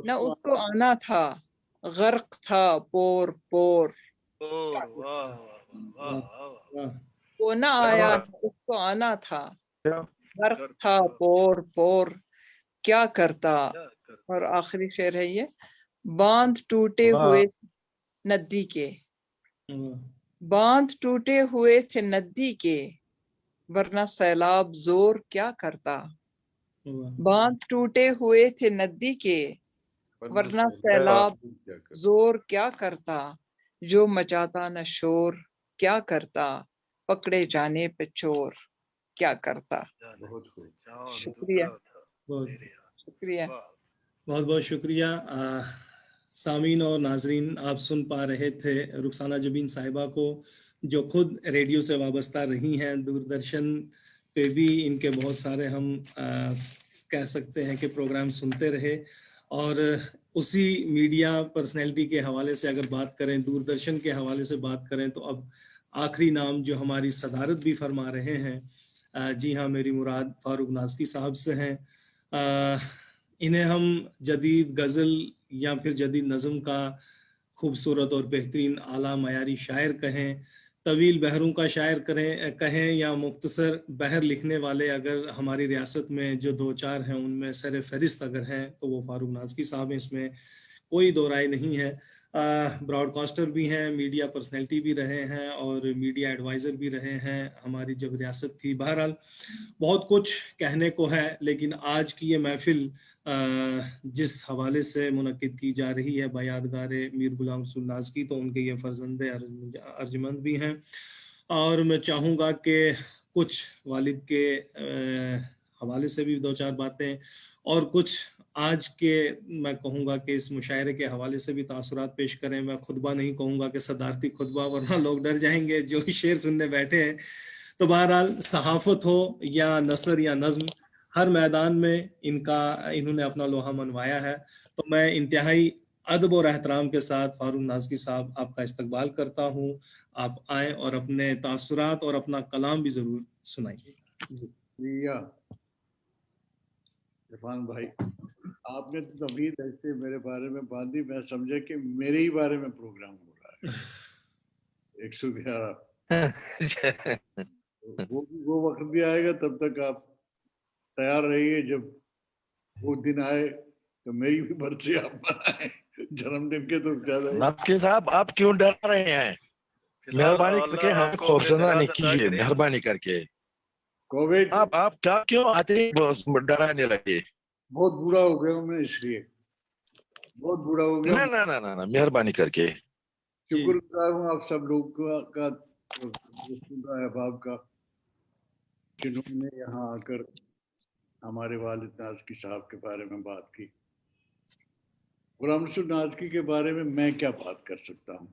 S15: نہ اس کو آنا تھا, غرق تھا پور پور. وہ نہ آیا اس کو آنا تھا, غرق تھا پور پور کیا کرتا. اور آخری شعر ہے یہ, باندھ ٹوٹے ہوئے नदी के, बांध टूटे हुए थे नदी के, वरना सैलाब जोर क्या करता। बांध टूटे हुए थे नदी के, वरना सैलाब जोर क्या करता। जो मचाता न शोर क्या करता, पकड़े जाने पे चोर क्या करता। शुक्रिया शुक्रिया।
S2: बहुत बहुत शुक्रिया। सामीन और नाजरीन, आप सुन पा रहे थे रुखसाना जबीन साहिबा को, जो खुद रेडियो से वाबस्ता रही हैं। दूरदर्शन पे भी इनके बहुत सारे हम कह सकते हैं कि प्रोग्राम सुनते रहे, और उसी मीडिया पर्सनैलिटी के हवाले से अगर बात करें, दूरदर्शन के हवाले से बात करें, तो अब आखिरी नाम जो हमारी सदारत भी फरमा रहे हैं, जी हाँ, मेरी मुराद फारूक नाज़की साहब से हैं। इन्हें हम जदीद गज़ल या फिर जदीद नज़म का खूबसूरत और बेहतरीन आला मयारी शायर कहें, तवील बहरों का शायर कहें या मुख्तसर बहर लिखने वाले अगर हमारी रियासत में जो दो चार हैं उनमें सर फहरिस्त अगर हैं तो वो फारूक नाज़की साहब हैं, इसमें कोई दो राय नहीं है। ब्रॉडकास्टर भी हैं, मीडिया पर्सनैलिटी भी रहे हैं और मीडिया एडवाइज़र भी रहे हैं हमारी जब रियासत थी। बहरहाल बहुत कुछ कहने को है, लेकिन आज की ये महफिल जिस हवाले से मुनक्किद की जा रही है बयादगार मीर गुलाम रसूल नाज़की, तो उनके ये फर्जंदे अर्जमंद भी हैं, और मैं चाहूँगा कि कुछ वालिद के हवाले से भी दो चार बातें, और कुछ आज के मैं कहूँगा कि इस मुशायरे के हवाले से भी तासुरात पेश करें। मैं खुतबा नहीं कहूँगा कि सदारती खुतबा, वरना लोग डर जाएंगे जो शेर सुनने बैठे हैं। तो बहरहाल सहाफ़त हो या नसर या नज़्म, हर मैदान में इन्होंने अपना लोहा मनवाया है। तो मैं इंतहाई अदब और एहतराम के साथ फारूक नाज़की साहब आपका इस्तकबाल करता हूँ। आप आएँ और अपने तासुरात और अपना कलाम भी ज़रूर सुनाइए।
S3: इरफान भाई, आपने तो तमीज़ ऐसे मेरे बारे में बांधी, मैं समझा कि मेरे ही बारे में प्रोग्राम हो रहा है। 111 वो वक्त भी आएगा, तब तक आप तैयार रहिए। जब वो दिन आए तो मेरी भी बर्थडे आप मनाएं, जन्मदिन के तो ज्यादा।
S14: नाज़की साहब, आप क्यों डर रहे हैं? मेहरबानी करके हमें खौफजदा नहीं कीजिए, मेहरबानी करके।
S3: कोविड
S14: आप क्या क्यों आते डराने लगे?
S3: बहुत बुरा हो गया मैं, इसलिए बहुत बुरा हो गया।
S14: ना, मेहरबानी करके।
S3: शुक्रगुजार हूँ आप सब लोग का अहबाब का, जिन्होंने यहाँ आकर हमारे वालिद नाज़की साहब के बारे में बात की। गुलाम रसूल नाज़की के बारे में मैं क्या बात कर सकता हूँ?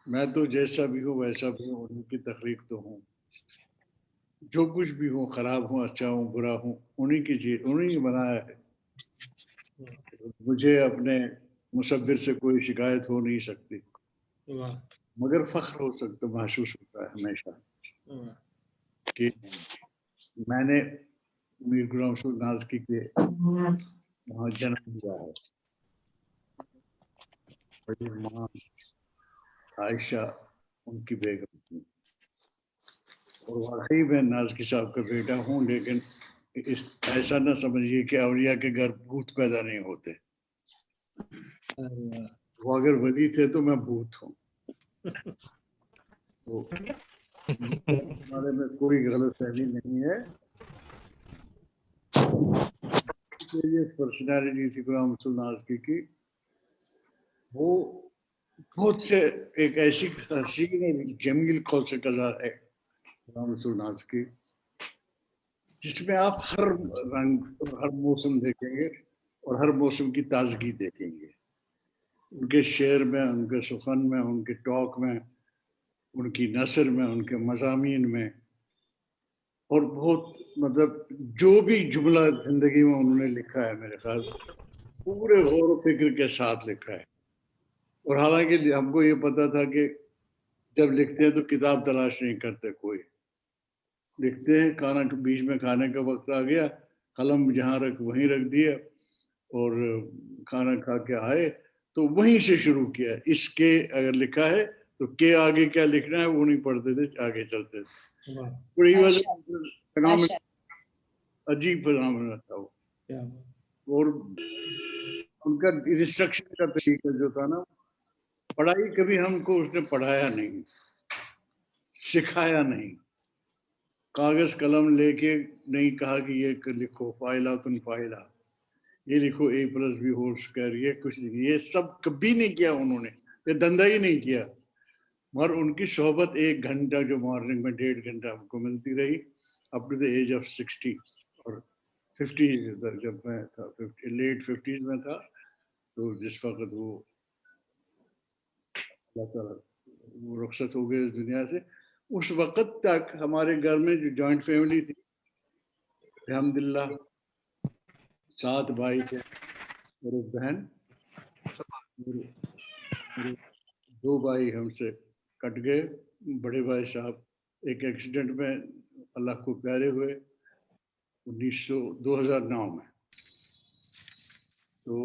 S3: मैं तो जैसा भी हूँ वैसा भी हूँ, उनकी तख्लीक तो हूँ। जो कुछ भी हूँ, खराब हूँ, अच्छा हूँ, बुरा हूँ, उन्हीं की चीज, उन्हीं ने बनाया है। मुझे अपने मुसव्विर से कोई शिकायत हो नहीं सकती, मगर फख्र हो सकता, महसूस होता है हमेशा कि मैंने मीर गुलाम रसूल नाज़की के वहाँ जन्म लिया है। बड़ी माँ आयशा उनकी बेगम थी, और वाकई मैं नाज़की साहब का बेटा हूँ। लेकिन ऐसा ना समझिए कि औलिया के घर भूत पैदा नहीं होते। वो अगर वली थे तो मैं भूत हूँ। तो हमारे में कोई गलतफहमी नहीं है। पर्सनालिटी थी गुलाम रसूल नाज़की की, वो बहुत से एक ऐसी हसीन जमील खौसे कज़ा है गुलाम रसूल नाज़की, जिसमें आप हर रंग और हर मौसम देखेंगे और हर मौसम की ताजगी देखेंगे। उनके शेर में, उनके सुखन में, उनके टॉक में, उनकी नसर में, उनके मज़ामीन में, और बहुत मतलब जो भी जुमला जिंदगी में उन्होंने लिखा है मेरे ख्याल पूरे गौर व फिक्र के साथ लिखा है। और हालांकि हमको ये पता था कि जब लिखते हैं तो किताब तलाश नहीं करते, कोई लिखते हैं, खाना बीच में खाने का वक्त आ गया, कलम जहाँ वहीं रख दिया और खाना खा के आए तो वहीं से शुरू किया। इसके अगर लिखा है तो के आगे क्या लिखना है वो नहीं पढ़ते थे, आगे चलते थे। अजीब फिनोमेना था वो। और उनका इंस्ट्रक्शन का तरीका जो था ना, पढ़ाई कभी हमको उसने पढ़ाया नहीं, सिखाया नहीं, कागज कलम लेके नहीं कहा कि ये लिखो फाइला तुम फाइला, ये लिखो A+B होल स्क्वायर, ये कुछ नहीं, ये सब कभी नहीं किया उन्होंने, ये धंधा ही नहीं किया। मगर उनकी सोहबत 1 घंटा जो मॉर्निंग में 1.5 घंटा हमको मिलती रही up to the age of 60 और 50 तक, जब मैं था लेट 50s में था, तो जिस वक्त वो अल्लाह ताला वो रुखसत हो गए इस दुनिया से, उस वक्त तक हमारे घर में जो जॉइंट फैमिली थी, अल्हम्दुलिल्लाह 7 भाई थे और एक बहन, 2 भाई हमसे कट गए। बड़े भाई साहब एक एक्सीडेंट में अल्लाह को प्यारे हुए 2009 में। तो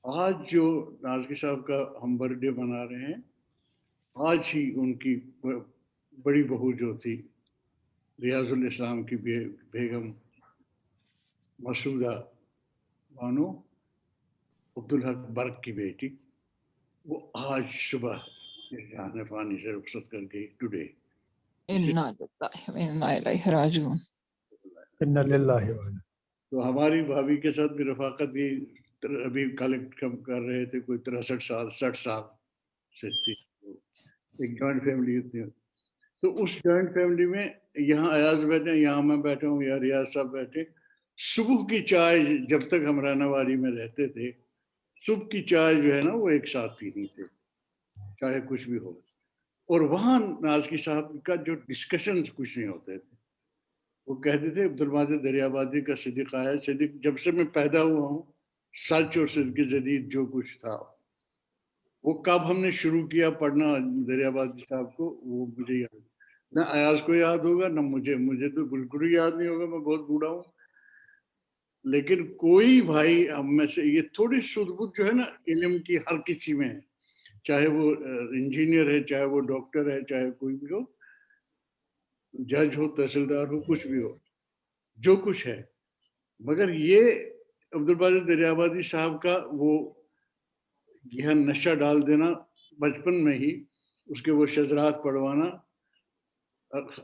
S3: आज जो नाज़की साहब का हम बर्थडे मना रहे हैं, आज ही उनकी बड़ी बहू जो थी रियाजुल इस्लाम की बेगम मसूदा बानो अब्दुल हक बर्क की बेटी, वो आज सुबह जाने फानी से रुखसत कर गई टुडे।
S15: इन्ना लिल्लाहि व इन्ना इलैहि राजिऊन।
S12: इन्ना लिल्लाहि व इन्ना।
S3: तो हमारी भाभी के साथ भी रफाकत ही अभी कलेक्ट कर रहे थे, कोई 63 साल 60 साल से थी। एक जॉइंट फैमिली थी। तो उस जॉइंट फैमिली में यहाँ अयाज बैठे, यहाँ मैं बैठा हूँ, या रियाज साहब बैठे, सुबह की चाय जब तक हम रानावाड़ी में रहते थे, सुबह की चाय जो है ना वो एक साथ पीनी थे, चाहे कुछ भी हो। और वहाँ नाज़की साहब का जो डिस्कशंस कुछ नहीं होते थे, वो कहते थे अब्दुल माजिद दरियाबादी का सिद्दीक आया, सिद्दीक जब से मैं पैदा हुआ हूँ सच और सिद्दीक जदीद जो कुछ था, वो कब हमने शुरू किया पढ़ना दरियाबादी साहब को, वो मुझे याद ना, अयाज को याद होगा ना मुझे तो बिल्कुल ही याद नहीं होगा, मैं बहुत बूढ़ा हूँ। लेकिन कोई भाई हम में से ये थोड़ी सुध-बुध जो है ना इल्म की हर किसी में है, चाहे वो इंजीनियर है, चाहे वो डॉक्टर है, चाहे कोई भी हो, जज हो, तहसीलदार हो, कुछ भी हो, जो कुछ है। मगर ये अब्दुल बाजिद दरियाबादी साहब का वो यह नशा डाल देना बचपन में ही, उसके वो शजरात पढ़वाना,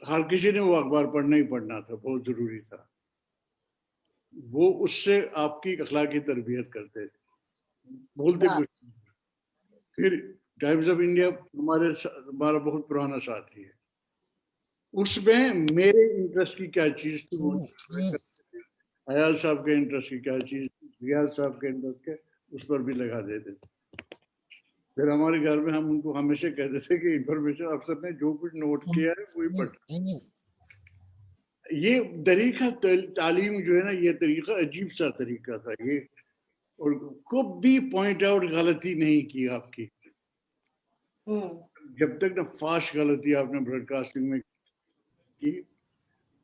S3: हर किसी ने वो अखबार पढ़ना ही पढ़ना था, बहुत जरूरी था। वो उससे आपकी अखलाकी तरबियत करते थे, बोलते कुछ। फिर टाइम्स ऑफ इंडिया हमारा बहुत पुराना साथी है, उसमें मेरे इंटरेस्ट की क्या चीज थी वो अयाज साहब के इंटरेस्ट की क्या चीज, रियाज साहब के इंटरेस्ट के, उस पर भी लगा देते थे। फिर हमारे घर में हम उनको हमेशा कहते थे कि इंफॉर्मेशन अफसर ने जो कुछ नोट किया है वही पढ़। ये तरीका तालीम जो है ना, ये तरीका अजीब सा तरीका था ये, और कभी पॉइंट आउट गलती नहीं की आपकी, जब तक ना फाश गलती आपने ब्रॉडकास्टिंग में की,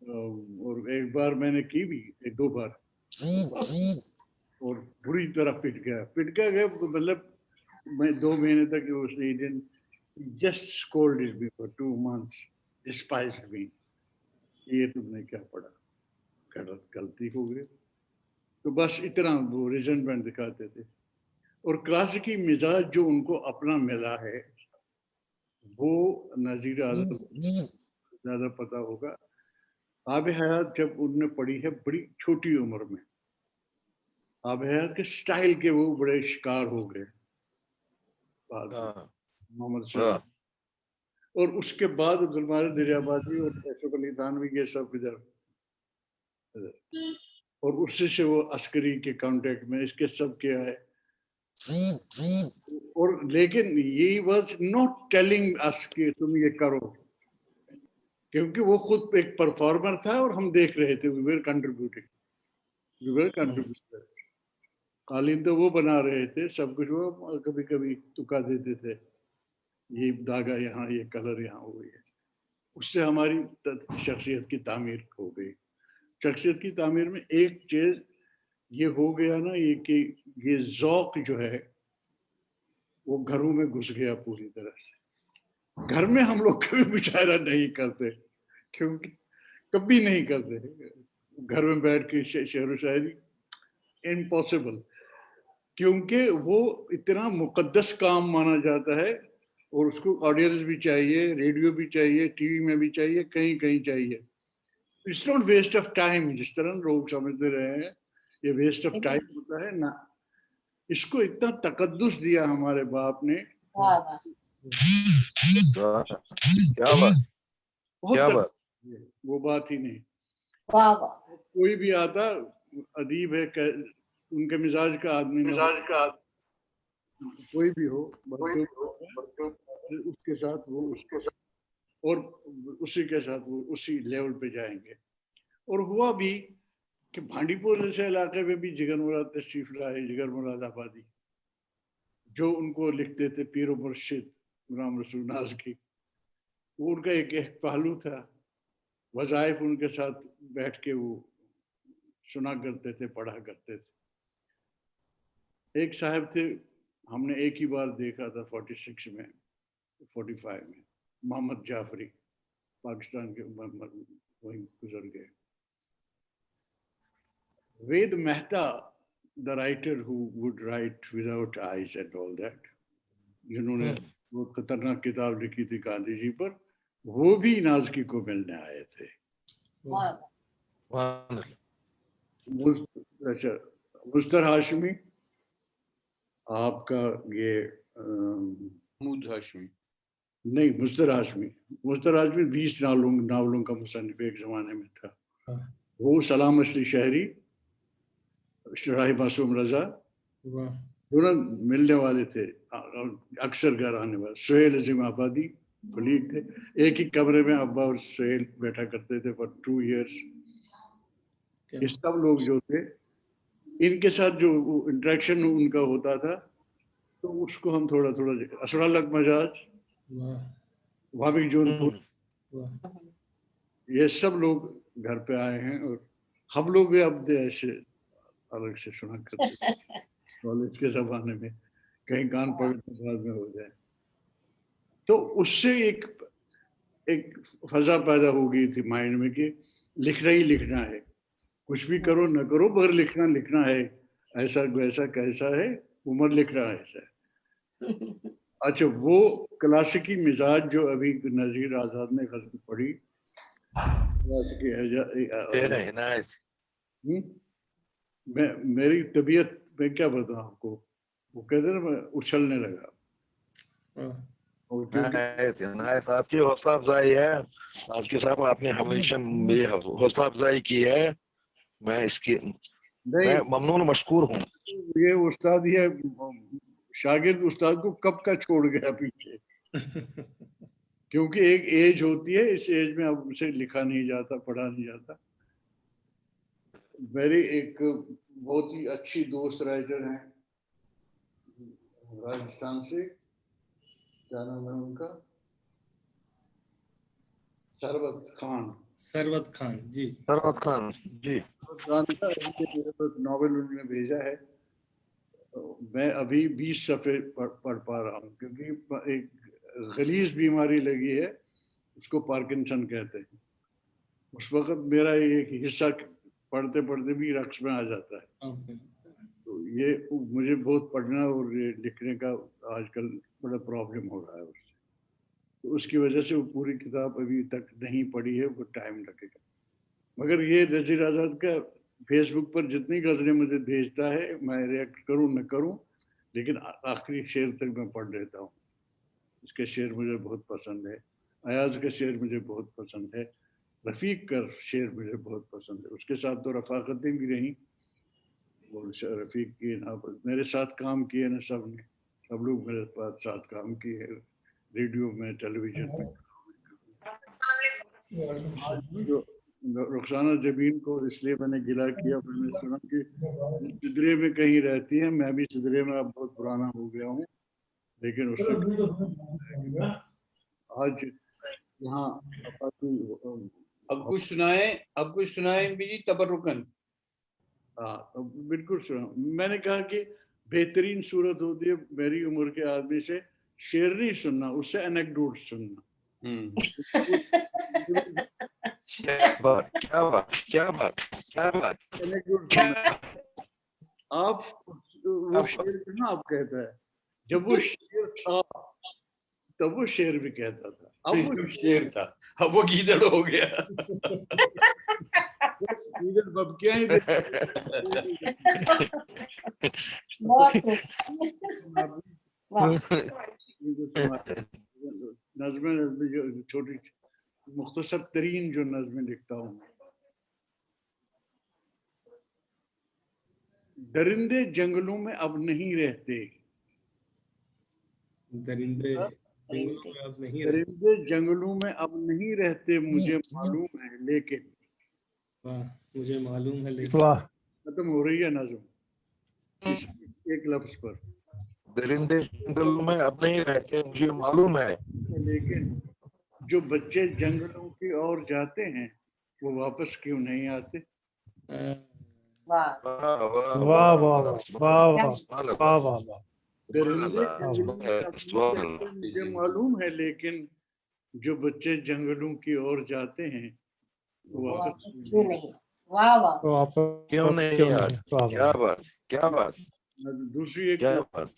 S3: और एक बार मैंने की भी, 2 बार, और बुरी तरह पिट गया मतलब मैं 2 महीने तक उसने just scolded me for 2 months, despised me, ये तुमने क्या पढ़ा, गलती हो गई। तो बस इतना वो रिजेंटमेंट दिखाते थे। और क्लासिकी मिजाज जो उनको अपना मिला है, वो नजीर आजम ज्यादा पता होगा। आब हयात जब उन्होंने पढ़ी है बड़ी छोटी उम्र में, आब हयात के स्टाइल के वो बड़े शिकार हो गए मोहम्मद साहब, और उसके बाद अब्दुल माजिद दरियाबादी और कैसफ अली थानवी ये सब इधर, और उससे से वो अस्करी के कांटेक्ट में, इसके सब के आए। और लेकिन ये वाज नॉट टेलिंग अस कि तुम ये करो, क्योंकि वो खुद एक परफॉर्मर था और हम देख रहे थे, वी वर कंट्रीब्यूटर्स। कालीन तो वो बना रहे थे, सब कुछ वो कभी कभी तुका देते थे, ये धागा यहाँ, ये कलर यहाँ हो गया। उससे हमारी शख्सियत की तामीर हो गई। शख्सियत की तामीर में एक चीज ये हो गया ना, ये कि ये ज़ौक जो है वो घरों में घुस गया पूरी तरह से। घर में हम लोग कभी मुशायरा नहीं करते, क्योंकि कभी नहीं करते घर में बैठ के शेर व शायरी, इम्पॉसिबल। क्योंकि वो इतना मुकद्दस काम माना जाता है और उसको ऑडियंस भी चाहिए, रेडियो भी चाहिए, टीवी में भी चाहिए, कहीं कहीं चाहिए। It's not waste of time जिस तरह लोग समझते रहे हैं, ये वेस्ट ऑफ टाइम होता है ना। इसको इतना तकद्दुस दिया हमारे बाप ने,
S14: क्या बात,
S3: बहुत वो बात ही नहीं। कोई भी आता अदीब है, उनके मिजाज का आदमी, कोई भी हो, उसके साथ वो और उसी के साथ वो उसी लेवल पे जाएंगे। और हुआ भी कि भांडीपुर जैसे इलाके में भी जिगर मुराद तशरीफ लाए, जिगर मुराद आबादी, जो उनको लिखते थे पीर मुर्शिद गुलाम रसूल नाज की, वो उनका एक पहलू था। वज़ाइफ उनके साथ बैठ के वो सुना करते थे, पढ़ा करते थे। एक साहब थे, हमने एक ही बार देखा था 46 में 45 में, मोहम्मद जाफरी, पाकिस्तान के वहीं गुजर गए। Ved Mehta, the writer who would write without eyes and all that, जिन्होंने बहुत खतरनाक किताब लिखी थी गांधी जी पर, वो भी नाज़की को मिलने आए थे। अच्छा, मुस्तर हाशमी, आपका ये
S1: महमूद हाशमी
S3: नहीं, मुस्तर हाशमी 20 नावलों का मुसन्निफ एक जमाने में था। वो सलाम असली शहरी, राही मासूम रजा, दोनों मिलने वाले थे, अक्सर घर आने वाले। सुहेल अजीम आबादी कलीग थे, एक ही कमरे में अब्बा और सुहेल बैठा करते थे फॉर 2 years। ये सब लोग जो थे, इनके साथ जो इंटरेक्शन उनका होता था, तो उसको हम थोड़ा थोड़ा असरालक मजाज, वाबिक जोधपुर, ये सब लोग घर पे आए हैं। और हम लोग भी अब ऐसे अलग से सुना करते थे कॉलेज के जमाने में, कहीं कान पड़े तो बाद में हो जाए। तो उससे एक फजा पैदा हो गई थी माइंड में कि लिखना ही लिखना है, कुछ भी करो न करो मगर लिखना है, ऐसा वैसा कैसा है, उम्र लिखना है ऐसा। अच्छा, वो क्लासिकी मिजाज जो अभी नजीर आजाद ने गजल पढ़ी, मेरी तबीयत में क्या बताऊं आपको, वो कहते ना मैं उछलने लगा।
S14: आपकी हौसला अफजाई है, आपके साहब, आपने हमेशा मेरी हौसला अफजाई की है, मैं ममनून मशकूर हूँ।
S3: ये उस्ताद ये शागिर्द उस्ताद को कब का छोड़ गया पीछे, क्योंकि एक एज होती है, इस एज में अब उसे लिखा नहीं जाता, पढ़ा नहीं जाता। मेरी एक बहुत ही अच्छी दोस्त राइटर हैं राजस्थान से, क्या नाम है उनका, सरवत खान जी,
S14: सरवत खान जी,
S3: नॉवेल उन्होंने भेजा है। मैं अभी 20 सफ़े पढ़ पा रहा हूँ, क्योंकि एक गलीज बीमारी लगी है, उसको पार्किंसन कहते हैं। उस वक्त मेरा एक हिस्सा पढ़ते पढ़ते भी रक्स में आ जाता है। तो ये मुझे बहुत पढ़ना और ये लिखने का आजकल बड़ा प्रॉब्लम हो रहा है उससे, तो उसकी वजह से वो पूरी किताब अभी तक नहीं पढ़ी है, वो टाइम लगेगा। मगर ये नज़ीर आज़ाद का फेसबुक पर जितनी गज़लें मुझे भेजता है, मैं रिएक्ट करूँ न करूँ, लेकिन आखिरी शेर तक मैं पढ़ लेता हूँ। इसके शेर मुझे बहुत पसंद है, अयाज का शेर मुझे बहुत पसंद है, रफ़ीक का शेर मुझे बहुत पसंद है। उसके साथ तो रफ़ाकतें भी रहीं, और रफ़ीक की ना मेरे साथ काम किए ना, सब लोग मेरे साथ काम किए, रेडियो में, टेलीविज़न में। जो रुखसाना जबीन को इसलिए मैंने गिला किया, मैंने सुना कि सिदरे में कहीं रहती है, मैं भी सिदरे में अब बहुत पुराना हो गया हूँ, लेकिन उससे आज यहाँ
S1: अब कुछ सुनाए भी तबरुकन।
S3: हाँ, बिल्कुल सुना। मैंने कहा कि बेहतरीन सूरत होती है मेरी उम्र के आदमी से शेर नहीं सुनना, उससे एनेक्डोट सुनना।
S14: क्या बात।
S3: आप वो शेर ना आप कहता है, जब वो शेर था तब वो शेर भी कहता था, अब वो
S1: शेर था, अब वो गीदड़ हो गया।
S3: गीदड़ बब क्या है? नज़्में जो छोटी मुख्तसर तरीन जो नज़्में लिखता हूँ, दरिंदे जंगलों में अब नहीं रहते,
S2: दरिंदे
S3: जंगलों में अब नहीं रहते, मुझे मालूम है लेकिन,
S2: वाह, मुझे मालूम है लेकिन,
S12: वाह,
S3: खत्म हो रही है नज़्म इस एक लफ्ज पर।
S14: दरिंदे जंगलों में अब नहीं रहते, मुझे मालूम है
S3: लेकिन जो बच्चे जंगलों की ओर जाते हैं वो वापस क्यों नहीं आते?
S12: वाह वाह वाह वाह वाह वाह।
S3: मुझे मालूम है लेकिन जो बच्चे जंगलों की ओर जाते हैं वो वापस क्यों नहीं?
S7: वाह वाह,
S14: क्यों नहीं यार, क्या बात, क्या बात।
S3: दूसरी एक
S14: बात,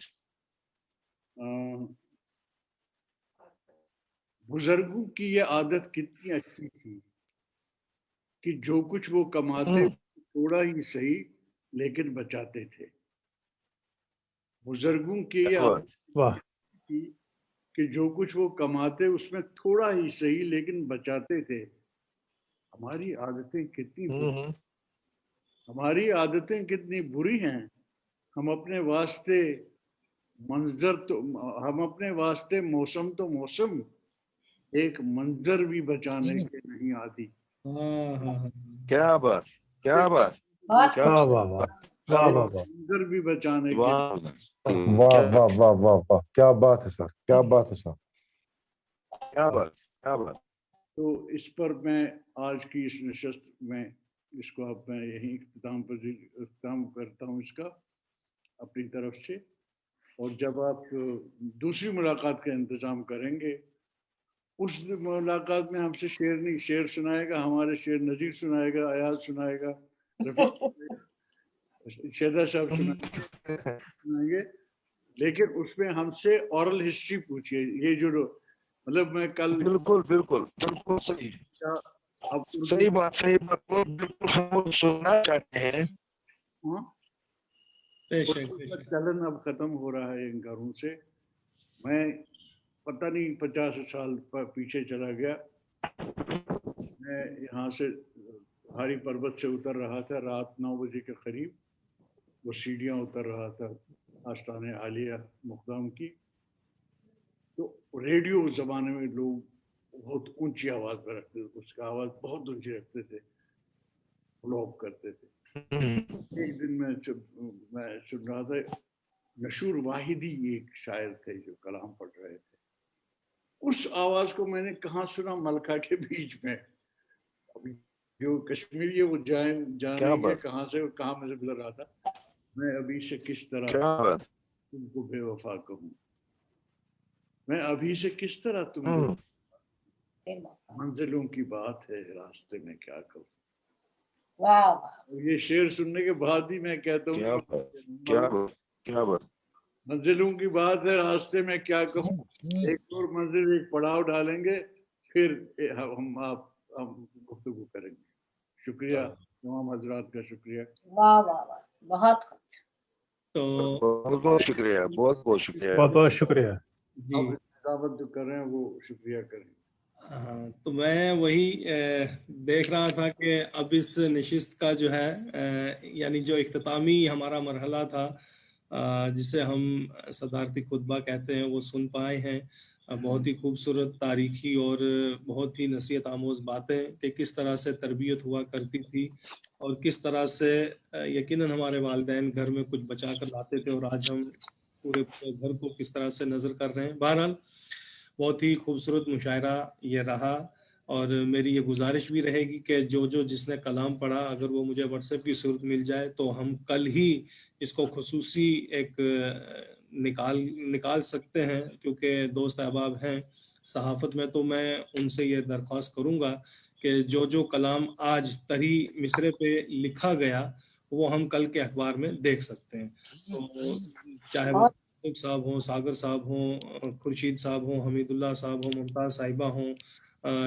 S3: बुजुर्गों की ये आदत कितनी अच्छी थी कि जो कुछ वो कमाते थोड़ा ही सही लेकिन बचाते थे। बुजुर्गों की ये आदत थी कि जो कुछ वो कमाते उसमें थोड़ा ही सही लेकिन बचाते थे। हमारी आदतें कितनी हमारी आदतें कितनी बुरी हैं। हम अपने वास्ते मौसम तो मौसम, एक मंजर भी बचाने के नहीं आती।
S14: क्या बात, क्या बात,
S12: वाह वाह वाह वाह वाह,
S3: मंजर भी बचाने के,
S11: वाह वाह वाह वाह वाह, क्या बात है सर, क्या बात है सर,
S14: क्या बात, क्या बात।
S3: तो इस पर मैं आज की इस नशस्त में इसको अब मैं यही इख्तिताम करता हूँ इसका अपनी तरफ से। और जब आप दूसरी मुलाकात का इंतजाम करेंगे, उस मुलाकात में हमसे शेर नहीं, शेर सुनाएगा हमारे शेर नज़ीर सुनाएगा, अयाज सुनाएगा, शेदा साहब सुनाएंगे, लेकिन उसमें हमसे ओरल हिस्ट्री पूछिए। ये जो मतलब मैं कल
S14: बिल्कुल बिल्कुल बिल्कुल सही,
S3: अब
S14: सही बात, सही बात, बिल्कुल हम सुनना चाहते हैं।
S3: चलन अब खत्म हो रहा है इन घरों से। मैं पता नहीं 50 साल पीछे चला गया। मैं यहाँ से हारी पर्वत से उतर रहा था रात 9 बजे के करीब, वो सीढ़ियाँ उतर रहा था आस्थाने आलिया मुक़द्दम की। तो रेडियो उस ज़माने में लोग बहुत ऊंची आवाज़ में रखते थे, उसका आवाज़ बहुत ऊंची रखते थे, ब्लॉक करते थे। एक दिन मैं सुन रहा था, नशूर वाहिदी एक शायर थे जो कलाम पढ़ रहे थे। उस आवाज़ को मैंने कहाँ सुना? मलका के बीच में। अभी जो कश्मीरी है वो जानेंगे कहाँ से और कहाँ में से गुजर रहा था। मैं अभी से किस तरह तुमको बेवफा कहूँ, मैं अभी से किस तरह तुमको, मंजिलों की बात है रास्ते में क्या कहूँ। ये शेर सुनने के बाद ही मैं कहता हूँ
S14: क्या बात,
S3: मंजिलों की बात है रास्ते में क्या कहूँ, एक और मंजिल एक पड़ाव डालेंगे फिर हम गुफ्तगू करेंगे। शुक्रिया तमाम हजरात का, शुक्रिया।
S7: वाह वाह वाह, बहुत कुछ।
S2: तो
S14: बहुत बहुत शुक्रिया, बहुत बहुत शुक्रिया,
S12: बहुत बहुत शुक्रिया।
S3: आप दावत जो कर रहे हैं वो शुक्रिया करें।
S2: हाँ, तो मैं वही देख रहा था कि अब इस नशिस्त का जो है यानी जो इख्तितामी हमारा मरहला था जिसे हम सदारती खुतबा कहते हैं, वो सुन पाए हैं। बहुत ही खूबसूरत तारीखी और बहुत ही नसीहत आमोज़ बातें कि किस तरह से तरबियत हुआ करती थी और किस तरह से यकीनन हमारे वालिदैन घर में कुछ बचा कर लाते थे और आज हम पूरे घर को किस तरह से नज़र कर रहे हैं। बहरहाल बहुत ही खूबसूरत मुशायरा ये रहा और मेरी ये गुजारिश भी रहेगी कि जो जिसने कलाम पढ़ा, अगर वो मुझे व्हाट्सएप की सूरत मिल जाए तो हम कल ही इसको खुसूसी एक निकाल सकते हैं, क्योंकि दोस्त अहबाब हैं सहाफ़त में। तो मैं उनसे ये दरख्वास्त करूँगा कि जो कलाम आज तरी मिसरे पे लिखा गया وہ ہم کل کے اخبار میں دیکھ سکتے ہیں. تو چاہے وہ صاحب ہوں، ساگر صاحب ہوں، خورشید صاحب ہوں، حمید اللہ صاحب ہوں، ممتاز صاحبہ ہوں،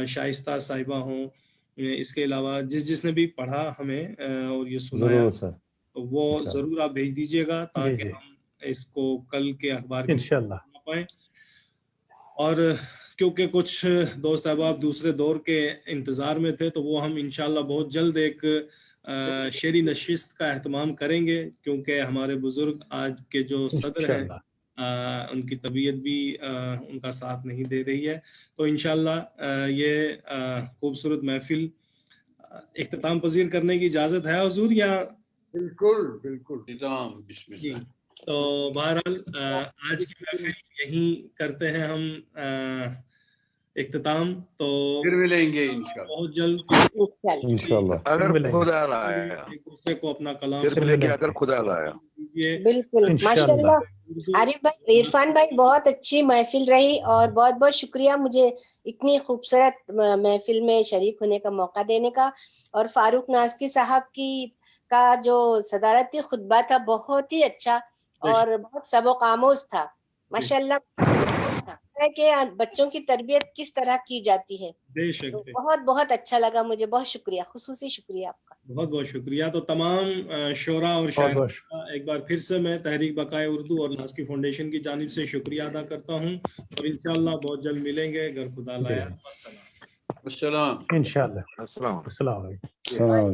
S2: شائستہ صاحبہ ہوں، اس کے علاوہ جس نے بھی پڑھا ہمیں اور یہ سنایا وہ ضرور آپ بھیج دیجیے گا تاکہ ہم اس کو کل کے اخبار کے
S12: انشاءاللہ
S2: پائیں. اور کیونکہ کچھ دوست احباب دوسرے دور کے انتظار میں تھے تو وہ ہم انشاءاللہ بہت جلد ایک شعری نشست کا اہتمام کریں گے، کیونکہ ہمارے بزرگ آج کے جو صدر ہیں ان کی طبیعت بھی ان کا ساتھ نہیں دے رہی ہے. تو انشاءاللہ یہ خوبصورت محفل اختتام پذیر کرنے کی اجازت ہے حضور یا؟
S3: بالکل بالکل.
S2: بسم اللہ. تو بہرحال آج کی محفل یہیں کرتے ہیں ہم اختتام. تو
S1: پھر ملیں گے انشاءاللہ
S2: بہت جلد
S11: انشاءاللہ
S14: اگر خدا لایا،
S2: ایک دوسرے کو اپنا کلام
S14: پھر ملیں گے اگر خدا لایا.
S7: بالکل ماشاءاللہ. عارف بھائی، عرفان بھائی، بہت اچھی محفل رہی اور بہت بہت شکریہ مجھے اتنی خوبصورت محفل میں شریک ہونے کا موقع دینے کا. اور فاروق نازکی صاحب کا جو صدارتی خطبہ تھا بہت ہی اچھا اور بہت سبق آموز تھا ماشاءاللہ. کہ بچوں کی تربیت کس طرح کی جاتی ہے، بہت بہت اچھا لگا مجھے. بہت شکریہ، خصوصی شکریہ آپ کا.
S2: بہت بہت شکریہ. تو تمام شعراء اور شاعروں کا ایک بار پھر سے میں تحریک بقائے اردو اور نازکی فاؤنڈیشن کی جانب سے شکریہ ادا کرتا ہوں. اور انشاءاللہ بہت جلد ملیں گے اگر خدا لایا. السلام.
S1: السلام.
S12: انشاءاللہ.
S14: السلام.
S12: السلام علیکم.